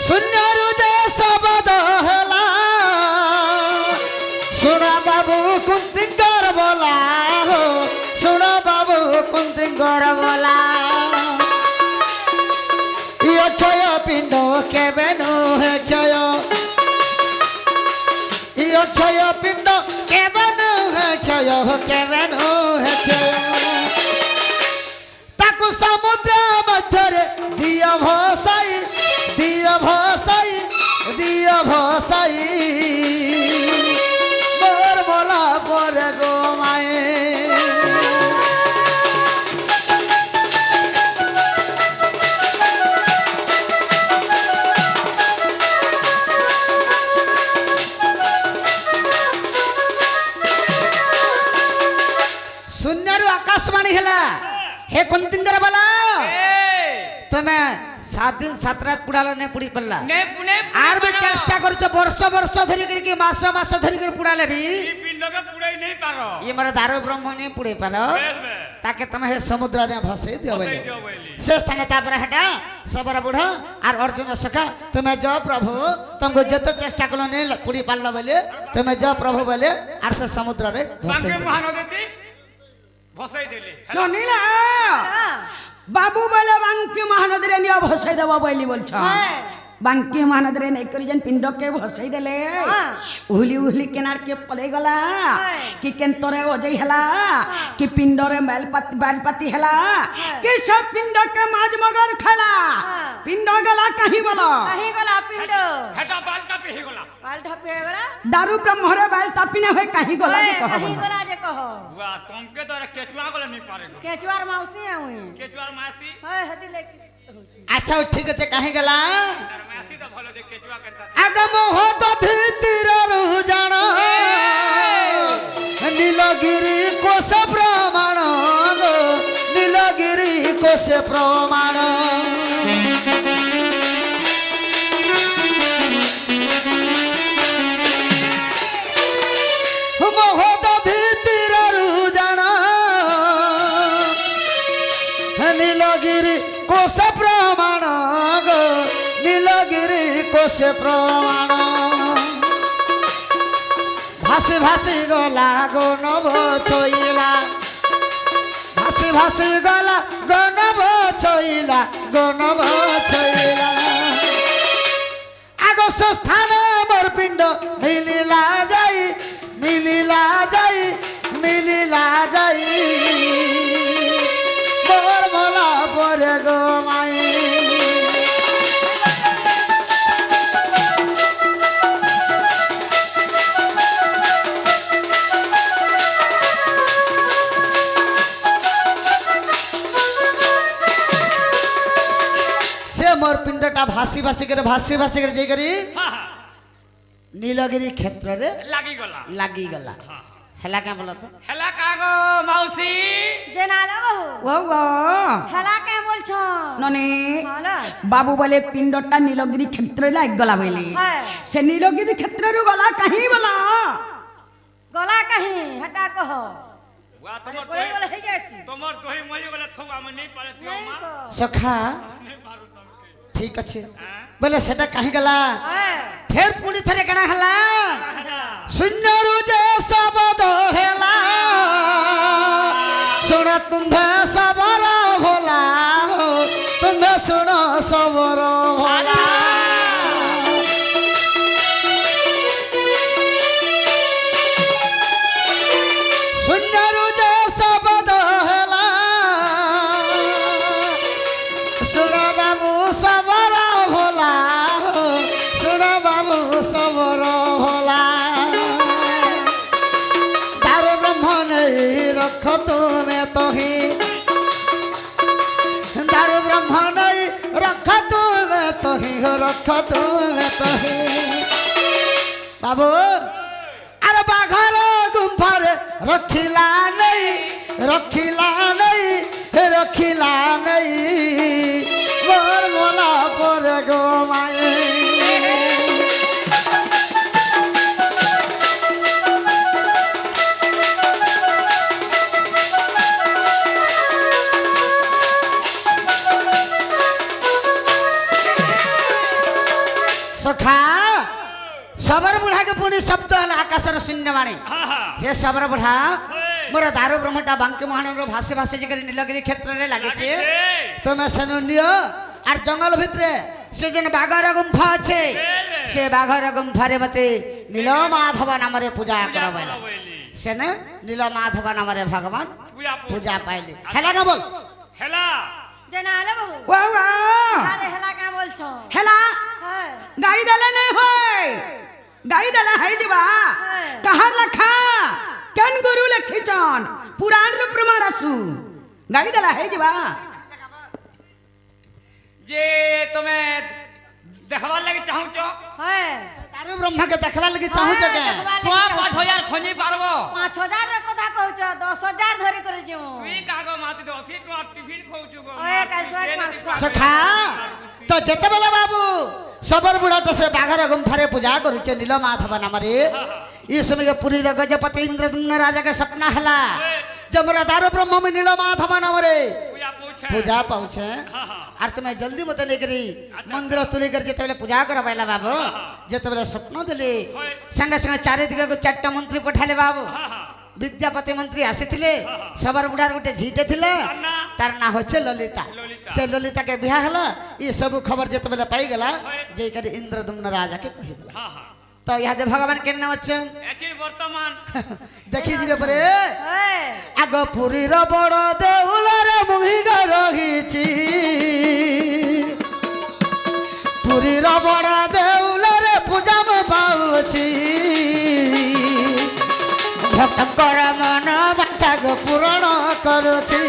सुंदर जे शब्द होला सुनो बाबू कुंतिंगर সিংহর বলা অক্ষয় পিণ্ড কেবে নুহে জয় অক্ষয় পিণ্ড কেবে নুহে জয় কেবে নুহে জয় তাকু সমুদ্র মধ্যরে দিয় ভসাই দিয় ভসাই দিয় ভসাই মোর বলা পরে গো মায়ে शून्य आकाशवाणी है हे कुंतिंदर वाला तुम्हें 7 दिन 7 रात पुड़ाला नहीं पुड़ी पल्ला आर भी चेष्टा करछो वर्ष वर्ष धरी करके मास मास धरी कर पुड़ाले भी पिंड के पुड़ाई नहीं पारो ये मारे दारू ब्रह्म नहीं पुड़े पारो ताके तुम हे समुद्र ने भसे दियो बोले से स्थाने तापर हटा सबरा बुढ़ा आर अर्जुन सखा तुम्हें जो प्रभु तुमको जत चेष्टा कलो नहीं पुड़ी पाल्ला बोले तुम्हें जो प्रभु बोले आर से समुद्र रे भसे महानदी ভসাই দিলে ননিলা বাবু বলে বাঙ্কি মহানদীরে নিয়ে ভসাই দেব বলি বলছ বাঙ্কি মহানদীরে নেই করি যেন পিণ্ডকে ভসাই দেলে উহলি উহলি কেনার কে পলে গলা কি কেন্তরে অজয় হেলা কি পিণ্ডরে বেলপাতি হেলা কি সব পিণ্ডকে মাঝ মগর খেলা পিণ্ড গলা কাহি বল কাহি গলা পিণ্ড হেটা বালটা পেহি গলা পাল্টা পেয়ে গলা দারু ব্রহ্মরে বেল তাপিনে হয়ে কাহি গলা কহ কাহি গলা যে কহ वाह तुमके तो केचुआ गला नहीं पारेगा केचुआर माउसी आउई केचुआर मासी हाय हदी ले अच्छा ठीक আছে কাহে গলা तार मासी तो भलो जे केचुआ करता আগম হত ধীতির রুজান নীলগিরি কোশ প্রমাণ গো নীলগিরি কোশ প্রমাণ মহত ধীতির রুজান নীলগিরি কোশ প্রমাণ গো নীলগিরি কোশ প্রমাণ ভাসি ভাসি গলা গো নব চইলা ভাসি ভাসি গলা গো নব চইলা গো নব চইলা আগস স্থান মোর পিণ্ড মিলিলা যাই মিলিলা যাই মিলিলা যাই মোর মলা পরে গো মাই मोर पिंडटा भासी भासी करे जाई करी हां हां नीलगिरी क्षेत्र रे लागी गला हेला क्या बोला तो हेला कागो मौसी जे नाला बहु ও গো হেলা কে বলছো ননি হলা বাবু বলে পিণ্ডটা নীলগিরি ক্ষেত্রে লাগ গলা বলে হ্যাঁ সে নীলগিরি ক্ষেত্রରୁ গলা কাহি বলা গলা কাহি হটা কহ वाह পড়ে গলে হই যাইছি तोमर तोही मई गला थवा में नहीं पारे तो नहीं मां को सखा नहीं पारू तुमके ठीक अच्छे बोले सेटा कहीं गला हाय फिर पुणी थरे कना हला सुंदरु जे शब्द हेला सुना तुम्हे सबर भोला तुम्हे सुनो सबर भोला सुंदरु जे शब्द हेला सुना बाबू सबर भोला सुना बाबू सबर भोला दारू ब्रह्म नहीं रख तुम्हें तो ही दारू ब्रह्म नहीं रख तुम्हें तो ही रख तुम्हें तो ही बाबू अरे बाघर गुम्फर रखिला नहीं रखिला नहीं रखिला नहीं मोर मोला पर गो माए सखा सबर बुढ़ा के पुणी शब्द आकाशर शून्यवाणी हां हां हे सबर बुढ़ा ମୋର ଦାରୁ ବ୍ରହ୍ମଟା ବାଙ୍କି ମହାଣର ଭାସେ ଭାସେ ଯେକରି ନୀଳଗିରି କ୍ଷେତ୍ରରେ ଲାଗିଛି ଲାଗିছে তুমি সেনু নিও আর জঙ্গল ভিতরে সে যেন বাঘর গুম্ফা আছে সে বাঘর গুম্ফারে মতে নীলমাধব নামরে পূজা করা বলে সেনে নীলমাধব নামরে ভগবান পূজা পাইলে হেলা কা বল হেলা যে না আলে বাবু ওয়া ওয়া আরে হেলা কা বলছো হেলা হ্যাঁ গাই দেলে নাই হয় গাই দেলে হাই যাবা হ্যাঁ। কাহার লেখা কেন গুরু লেখিছন পুরাণ র প্রমাণ আসু গাই দেলে হাই যাবা যে তুমি দেখবার লাগি চাহুছ হ্যাঁ দারু ব্রহ্মাকে দেখবার লাগি চাহুছ কে তোমার 5000 খঞ্জি পারবো 5000 র কথা কହୁଛ 10000 ধরি করে যাও তুই কাগ মাতি 80 টাকা টিফিন খাউଛୁ গো ওই কাইসোয় মাছ সখা তো যেতেবেলে বাবু সবর বুড়াটা সে বাঘর গুম্ফারে পূজা করেছে নীলমাধব নামরে এই সময় পুরীর গজপতি ইন্দ্রদম্ন রাজাকে স্বপ্ন হলা যে মোরা দারু ব্রহ্ম নীলমাধব নামরে পূজা পৌঁছে पूजा पहुँचे और तुम्हें जल्दी मत लेकरी मंदिर तुली कर जिते पूजा कर पाइला बाबू जिते स्वप्न दिले संगे संगे चारिदिक को 4टा मंत्री पठाले बाबू विद्यापति मंत्री आसीथिले सबर बुढ़ार गोटे झीटे थिले तार ना होचे ललिता से ललिता के बिहा हला ये सब खबर जिते पाई गला जे कर इंद्रदम्न राजा के कहि दिला হ্যাঁ হ্যাঁ तो यादे भगवान के नाम अछन এচির বর্তমান देखी जिबे परे হ্যাঁ आग पुरीर बड़ देउलरे मुहिग रहिछि पुरीर बड़ देउलरे पूजा म पाउछि भक्तकर मन बाचा गो पूर्ण करुछि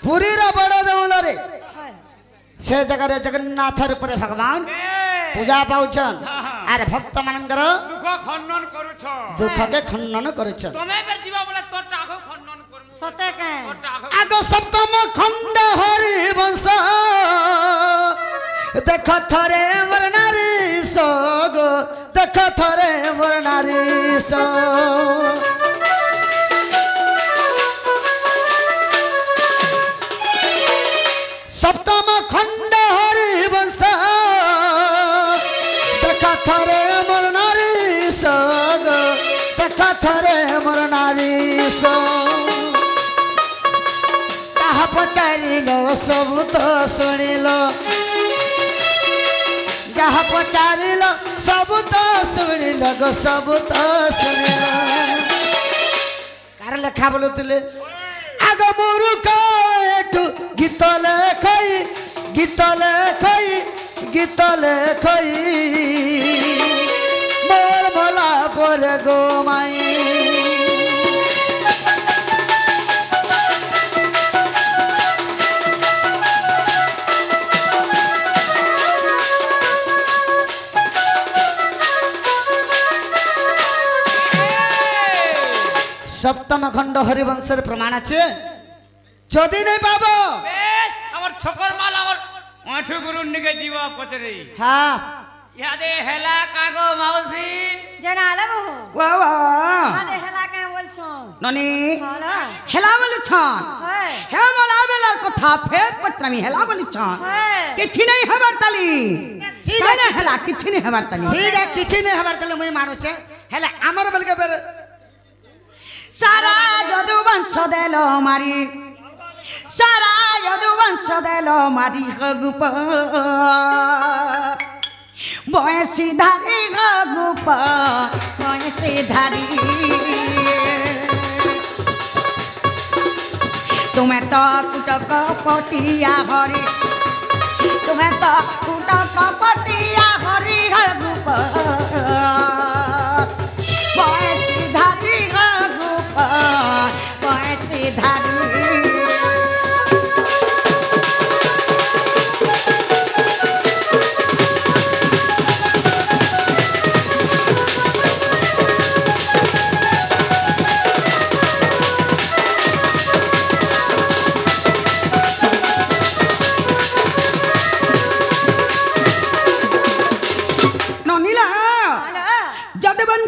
पुरीर बड़ देउलरे से जगह जगन्नाथ रूपरे भगवान पूजा पाउछन आर भक्त मानकर দুঃখ খণ্ডন করুছ दुख के खंडन करुछन তুমি বের जीवा बोले তোর টাকা খণ্ডন করমু সতে কে তোর টাকা आग सप्तम खंड हरि वंश देख थरे मोर नारी सोगो देख थरे मोर नारी सो सप्तम खंड हरि वंश देख थरे मोर नारी सोगो देख थरे मोर नारी सो ताहा पचारिलो सब तो शुणिलो जहाँ पचारिलो सब तो शुणिलो गो सब तो शुणिलो कार लेखा बोलुतिले आग मुरुख एठू गीत लेखई गीत लेखई गीत लेखई मोर भला पर गो माई सप्तम खंड हरिवंशर प्रमाण আছে যদি নাই পাবো বেশ আমার ছকর মাল আমার আঁঠু গুরুর নিকে জীবা পচরে হ্যাঁ ইয়াদে হেলা কাগো মাউসি যে না আলে বাবু ওয়া ওয়া আরে হেলা কে বলছো ননি হলা হেলা বলছন হ্যাঁ হে মোলা বেলার কথা ফের পত্রামি হেলা বলছন হ্যাঁ কিছু নাই হবার তালি ঠিক তাই না আছে। হেলা কিছু নাই হবার তালি ঠিক আছে কিছু নাই হবার তাহলে মুই মানুছে হেলে আমার বলকে বের সারা যদুবংশ দেল মারি সারা যদুবংশ দেল মারি হগুপ বয়সী ধারি হগুপ বয়সী ধারি তুমি তো কুটক পটিয়া হরি তুমি তো কুটক পটিয়া হরি হগুপ বয়সী ধারি হগুপ বয়সী ধারি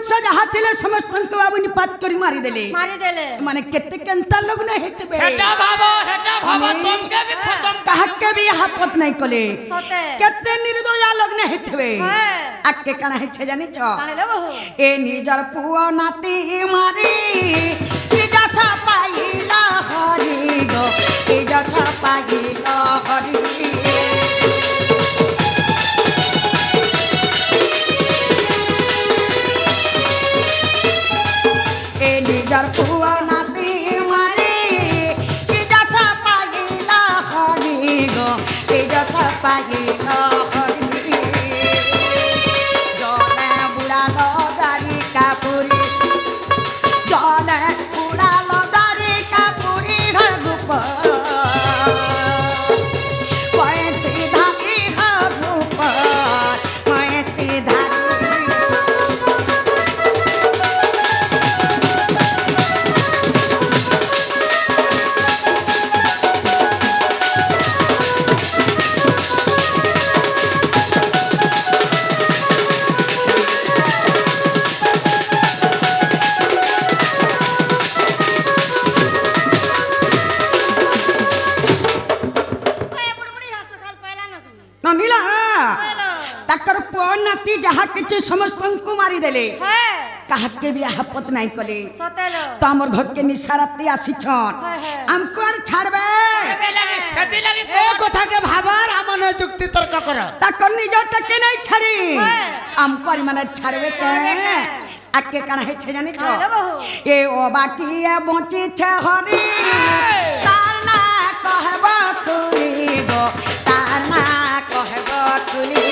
ବଂଶ ଯାହା ଥିଲେ ସମସ୍ତଙ୍କୁ ବାବୁ ନିପାତ କରି ମାରିଦେଲେ ମାରିଦେଲେ ମାନେ କେତେ କେନ୍ତା ଲଗ୍ନ ହେଇଥିବେ हेटा भाबो तुमके भी खत्म କାହାକେ ବି ହାପତ ନାଇଁ କଲେ ସତେ କେତେ ନିର୍ଦୟା ଲଗ୍ନ ହେଇଥିବେ ହେ ଆକେ କାଣା ହେଇছে ଜାଣିଛ କାଣିଲେ ବହୁ ଏ ନିଜର ପୁଅ ନାତି ମାରି ନିଜ ଛପାଇଲା ହରି ଗো ନିଜ ଛପାଇଲା ହରି ए निजर पुआ नाती मारी निज छपाइला हरि गो निज छपाइला हरि जले बुढ़ालो दारी कापुरी जले बुढ़ालो दारी कापुरी घर गुप पैसी धारी घर गुप पैसी धारी ନନିଲା ତାଙ୍କର ପୁଅ ନାତି ଯାହା କିଛି ସମସ୍ତଙ୍କୁ ମାରିଦେଲେ କାହାକେ ବି ଆହପତ ନାଇଁ କଲେ ସତେଲୋ ତ ଆମର ଘରକେ ନିଶାରାତି ଆସିଛନ୍ ଆମକୁ ଆର ଛାଡ଼ବେ ଏ କଥା কে ভাবার আমন যুক্তি তর্ক কর ତାଙ୍କର ନିଜରଟାକେ ନାଇଁ ଛାଡ଼ି ଆମକୁ ଆର ମାନେ ଛାଡ଼ବେ କେ ଆକେ କାଣା ହେଇছে ଜାଣିଛ କାଣିଲେ ବହୁ ଏ ଅବାକିଆ ବଞ୍ଚିଛେ ହରି ତାର ନା କହିବ ଖୁଲି ଗো ତାର ନା କହିବ ଖୁଲି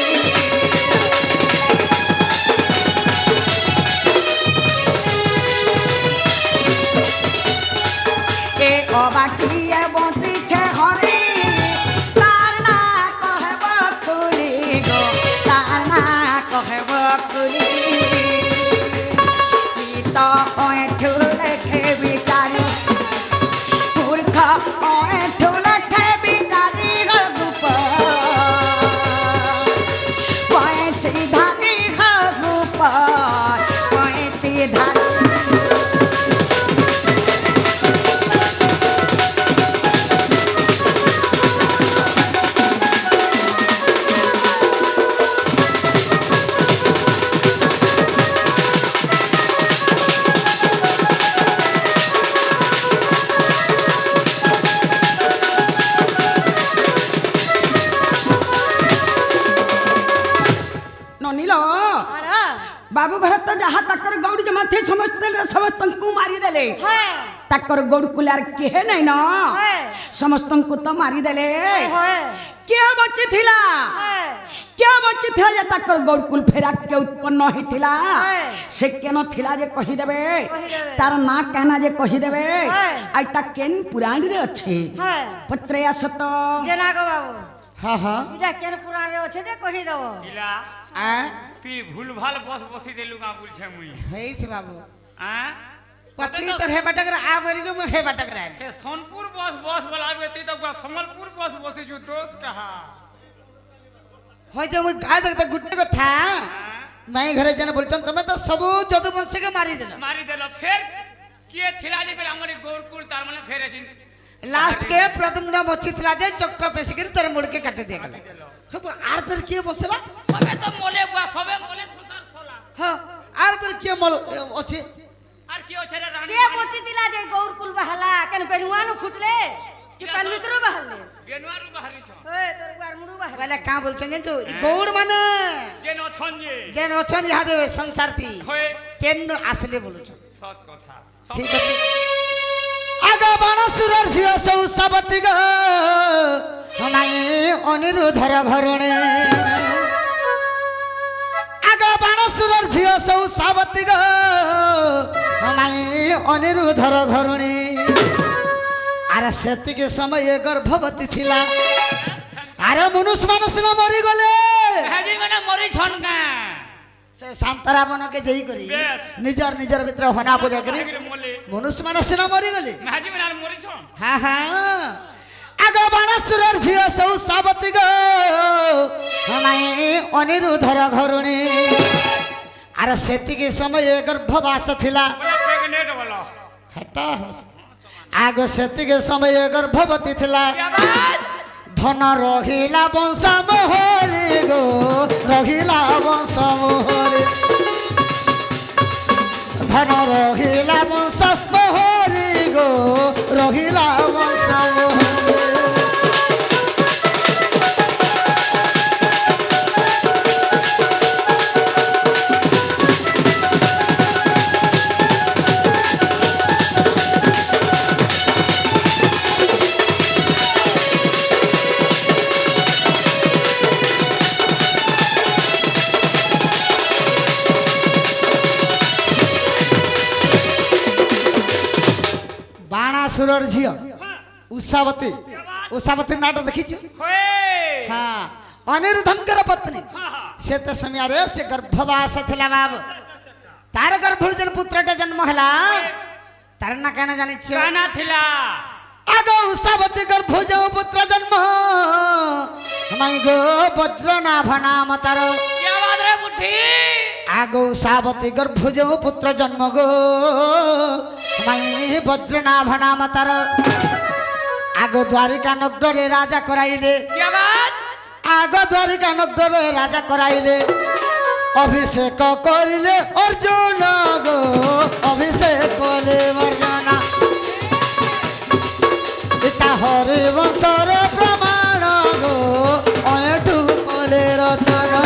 ए अबाकिया बंचिछे हरि तार ना कहब खुली गो तार ना कहब खुली ई तो ओठु लेखे बिचारी मूर्ख ओठु लेखे बिचारी गुप पैसी धारी गुप पैसी धारी ननिलो ଆରେ बाबू घर तो जहाँ तकर गौड़ जमा थे समस्त को मारी देले ହେ तकर गौड़ कुलार के नहीं न ହେ समस्त को तो मारी देले ହେ क्या बच्ची थिला ହେ क्या बच्ची थिला जे तकर गौड़ कुल फेरा के उत्पन्न होई थिला ହେ से केन थिला जे कहि देबे कहिदेबे। तार ना कहना जे कहि देबे ହେ आइटा केन पुराण रे अच्छे ହେ पत्रे असत ଜେନା ଗো ବାବୁ হ্যাঁ হ্যাঁ এটা কেন পুরাণে আছে যে কহি দেব इला আ ती भूलभाल बस बसी देलु का बोल छे मुई হেইছ বাবু हां पत्री तो हे बाटक रे आ बरी जो हे बाटक रे हे सोनपुर बस बोलाबे ती तो संबलपुर बस बसी जो दोस्त कहा হয় যে ওই গায় দেখতে গুটে কথা মাই ঘরে জানা বলছন তুমি তো সবু যদুবংশী के मारी देला मारी देलो फिर किए थिला जे फिर हमरे गोरकुल तार माने फेर अछि लास्ट के प्रथम नाम अच्छी थिला जे चक्र पेशगिर तेरे मुड़ के काट दे गला सब आर पर के बचला सबे तो मोले बुआ सबे मोले सुसार सोला हां आर पर के मल अछि आर कियो छे रे रानी কে বচি দিলা যে গৌর কুল বহালা কেন পেনুয়ানো ফুটলে কি পেন ভিতরু বহালে बेनुआरु बाहरी छ ওই তোর গুয়ার মুড়ু বহালে वाला का बोलछन जो गौड़ माने जे न छन जे जेन अछन यहाँ देवे संसार थी होय केन आसले बोलछन सत कथा ठीक है आगा बाणसुरर झियो सौ सबति ग हमाई अनिरुद्धर घरुणे आगा बाणसुरर झियो सौ सबति ग हमाई अनिरुद्धर घरुणे आरे सेति के समय गर्भवती थिला आरे मनुष्य मानस न मरी गले हाजी माने मरी छन का से शांतरा बन के जई करी Yes. निजर निजर भीतर होना पूजा करी आगे मोले मनुष्य मानस न मरी गले हाजी माने मरी छन हाँ हाँ आगो बाणसुरर झियो सौ साबती गो हमाई अनिरुद्धर घरुणी ଆରେ ସେତିକି ସମୟ ଗର୍ଭବାସ ଥିଲା बोला प्रेग्नेंट बोलो ହେଟା ଆଗ ସେତିକି ସମୟ ଗର୍ଭବତୀ ଥିଲା क्या बात ଧନ ରହିଲା ବଂଶ ମୋହରି ଗୋ ରହିଲା ବଂଶ ମୋହରି ଧନ ରହିଲା ବଂଶ ମୋହରି ଗୋ ରହିଲା ବଂଶ ମୋହରି ବାଣାସୁରର ଝିଅ ଉଷାବତୀ ଉଷାବତୀ ନାଟ ଦେଖିଛୁ होए ହଁ ଅନିରୁଦ୍ଧଙ୍କର ପତ୍ନୀ हाँ हाँ ସେତେ ସମୟରେ ସେ ଗର୍ଭବାସ ଥିଲା ବାବୁ ତାର ଗର୍ଭରୁ ଯେନ୍ ପୁତ୍ରଟା ଜନ୍ମ ହେଲା ତାର ନା କେନ ଜାଣିଛ कहना थिला ଆଗ ଉଷାବତୀ ଗର୍ଭ ଯେଉଁ ପୁତ୍ର ଜନ୍ମ ମାଇ ଗো ବଜ୍ରନାଭ ନାମ ତାର क्या बात रे बुढ़ी ଆଗ ଉଷାବତୀ ଗର୍ଭ ଯେଉଁ ପୁତ୍ର ଜନ୍ମ ଗো ମାଇ ବଜ୍ରନାଭ ନାମ ତାର ଆଗ ଦ୍ୱାରିକା ନଗରରେ ରାଜା କରାଇଲେ क्या बात ଆଗ ଦ୍ୱାରିକା ନଗରରେ ରାଜା କରାଇଲେ ଅଭିଷେକ କରିଲେ ଅର୍ଜୁନ ଗো ଅଭିଷେକ କଲେ ଅର୍ଜୁନ ଏଟା ହରି ବଂଶର ପ୍ରମାଣ ଗো ଅୟଠୁ କଲେ ରଚନା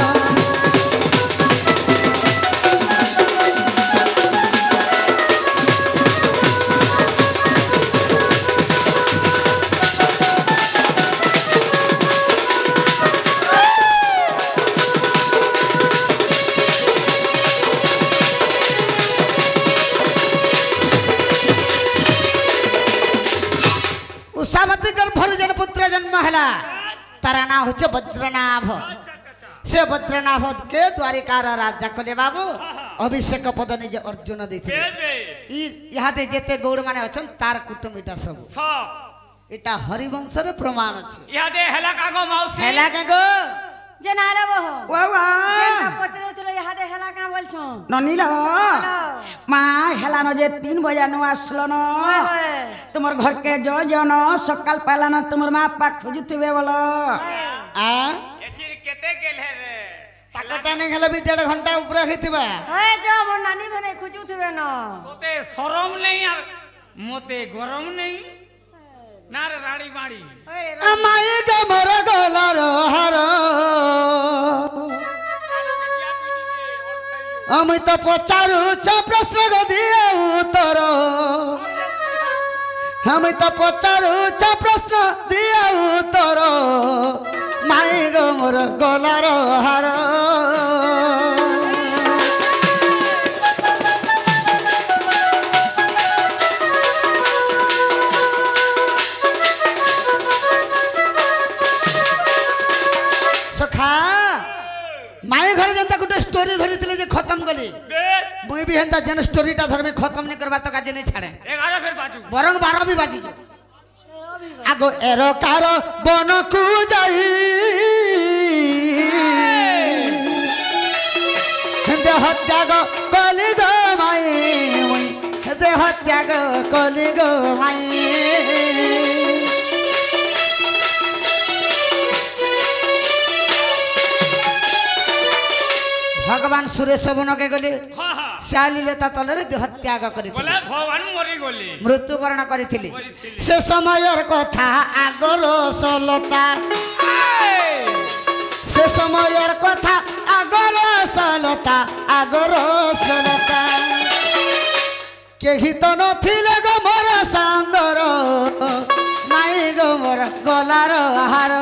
ଉଷାବତୀ ଗର୍ଭରୁ ଯେନ୍ ପୁତ୍ର ଜନ୍ମ ହେଲା ତାର ନାଁ ହଉଛି ବଜ୍ରନାଭ ସେ ବଜ୍ରନାଭ କେ ଦ୍ୱାରିକାର ରାଜା କଲେ ବାବୁ ଅଭିଷେକ ପଦ ନିଜେ ଅର୍ଜୁନ ଦେଇଥିଲେ तेरे ଇହାଦେ ଯେତେ ଗୌଡ଼ ମାନେ ଅଛନ୍ ତାର କୁଟୁମ୍ବ ଇଟା ସବୁ सब ଏଟା ହରିବଂଶର ପ୍ରମାଣ ଅଛି यहाँ दे हेला कागो मौसी ହେଲା କେ ଗो যে না রে বহ বাবা যেটা পচরে তুলো ইহাদে হেলা কা বলছো ননিল মা হেলান যে 3 বজানো আসলো ন তোমার ঘরকে জন সকাল পালানো তোমার মা পা খুঁজুথিবে বলো আ एसिर केते गेल है रे তাকটা নে গেলে বি 1.5 ঘন্টা উপরে হইতিবা ওই যা মোর নানি মানে খুঁজু থিবে না तोते शरम नहीं यार मोते गरम नहीं ना रे राड़ी बाड़ी ওই আমাই গমর গলার হার আমি তো পচারুছ প্রশ্ন দিয়ে উত্তর আমি তো পচারুছ প্রশ্ন দিয়ে উত্তর মাই গমর গলার হার সখা মায়ে ঘরে যেন গোটে স্টোরি ধরিଥିଲେ যে খতম কলি बेस মুই বি হেন্তা যেন স্টোরিটা ধরবে খতম নি করবা তো কাজে নেই ছাড়ে एक आजा फिर बाजू বরং 12 বি বাজি যাও আগো এর কার বনকু যাই দেহ ত্যাগ কলি গো মাই মুই দেহ ত্যাগ কলি গো মাই ভগবান সুরেশ বনকে গলে हाँ हाँ শালিলে তা তলরে দেহ ত্যাগ করিଥିଲେ बोले भगवान मरी गोली মৃত্যুবরণ করিଥିଲେ করিଥିଲେ। সে সময়ের কথা আগর সলতা সে সময়ের কথা আগর সলতা আগর সলতা কেহি তো নথিলে গো মোর সাঙ্গর নাই গো মোর গলার হার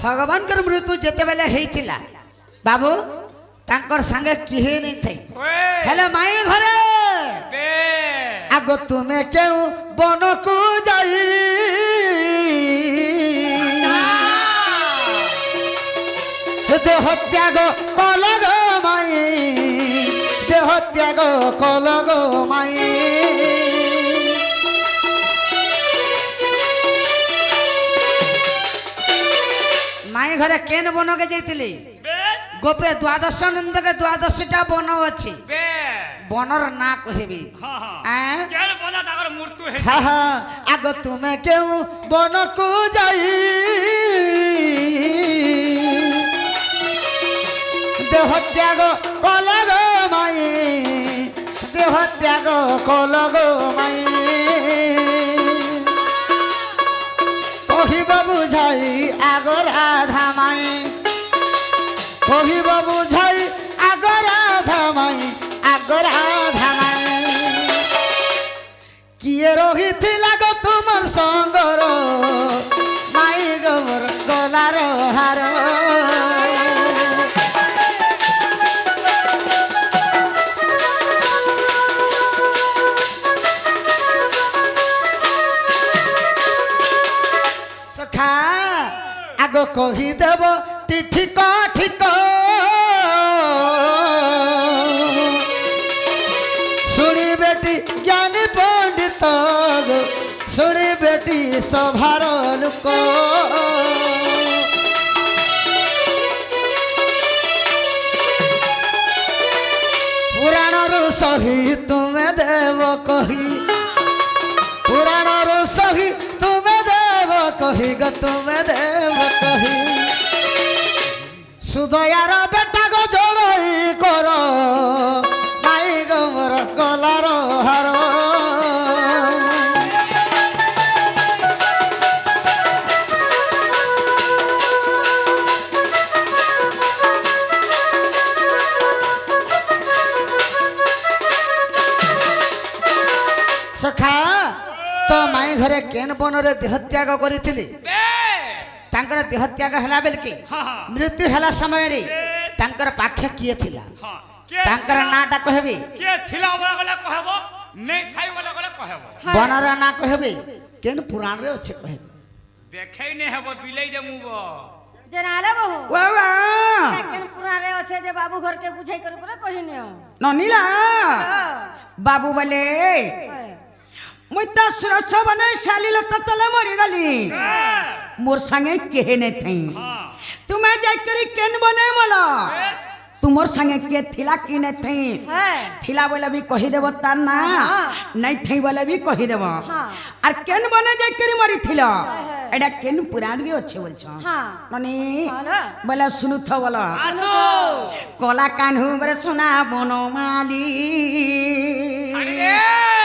ভগবানଙ୍କର ମୃତ୍ୟୁ ଯେତେବେଳେ ହେଇଥିଲା ବାବୁ ତାଙ୍କର ସାଙ୍ଗେ କିଏ ନେଇ ଥାଇ ओए ହେଲେ ମାଇ ଘରେ बे ଆଗ ତୁମେ କେଉଁ ବନକୁ ଯାଇ ଦେହ ତ୍ୟାଗ କଲ ଗୋ ମାଇ ଦେହ ତ୍ୟାଗ କଲ ଗୋ ମାଇ মাই ঘরে কেন বনকে যাইছিলি বে গোপে দ্বাদশ নন্দকে 12টা বন আছে বে বনর না কহিবি হ্যাঁ হ্যাঁ আঁ? কেন বনা তাকর মৃত্যু হে হা হা আগ তুমি কেউ বনকু যাই দেহ ত্যাগ কল গো মাই দেহ ত্যাগ কল গো মাই কহিব বুঝাই আগ রাধা মাই কহিব বুঝাই আগ রাধা মাই আগ রাধা মাই কিয়ে রহিথিলা গো তোমার সঙ্গর মাই গোবর গলার হার সখা আগ কহিদেব ঠিক ঠিক শুনি বেটি জ্ঞানী পণ্ডিত গো শুনি বেটি সভার লোক পুরাণর সহি তুমি দেব কহি পুরাণর সহি তুমি দেব কহি গো তুমি দেব কহি সুদয়ার বেটা গো জড়ই কর মাই গোবর গলার হার সখা তো মাই ঘরে কেন বনরে দেহত্যাগ করিছিলি বে তাঙ্কর দেহত্ୟାଗ ହେଲା ବେଲକି হ্যাঁ হ্যাঁ ମୃତ୍ୟୁ ହେଲା ସମୟରେ ତାଙ୍କର ପାଖେ କିଏ ଥିଲା হ্যাঁ কে ତାଙ୍କର ନାଁଟା କହିବି কে থিলা বলে গলে কহব নেই থাই বলে গলে কহব ବନର ନାଁ କହିବି କେନ ପୁରାଣରେ ଅଛି କହିବି দেখাই নে হব বিলাই দে মুব জেনালে বহু বাবা কেন পুরাণে আছে যে বাবু ঘরকে বুঝাই করে পরে কহিনিও ননিলা বাবু বলে মুই তা সুরস বনে শালীলতা তলে মরি গলি মোর সঙ্গে কেহে নে থাই হ্যাঁ তুমি যাই করি কেন বনে মলা तुमर संगे के थिला कि नहीं थी হ্যাঁ थिला बोले भी कही देव तार ना हाँ। नहीं थी बोले भी कही देव हाँ। और केन बने जाय करी मरी थिला हाँ। एडा केन पुराण रे अच्छे बोलछ हाँ। ननी बोलो। बोला सुनु थ बोला আসো कोला कान्हू बरे सुना बनमाली আরে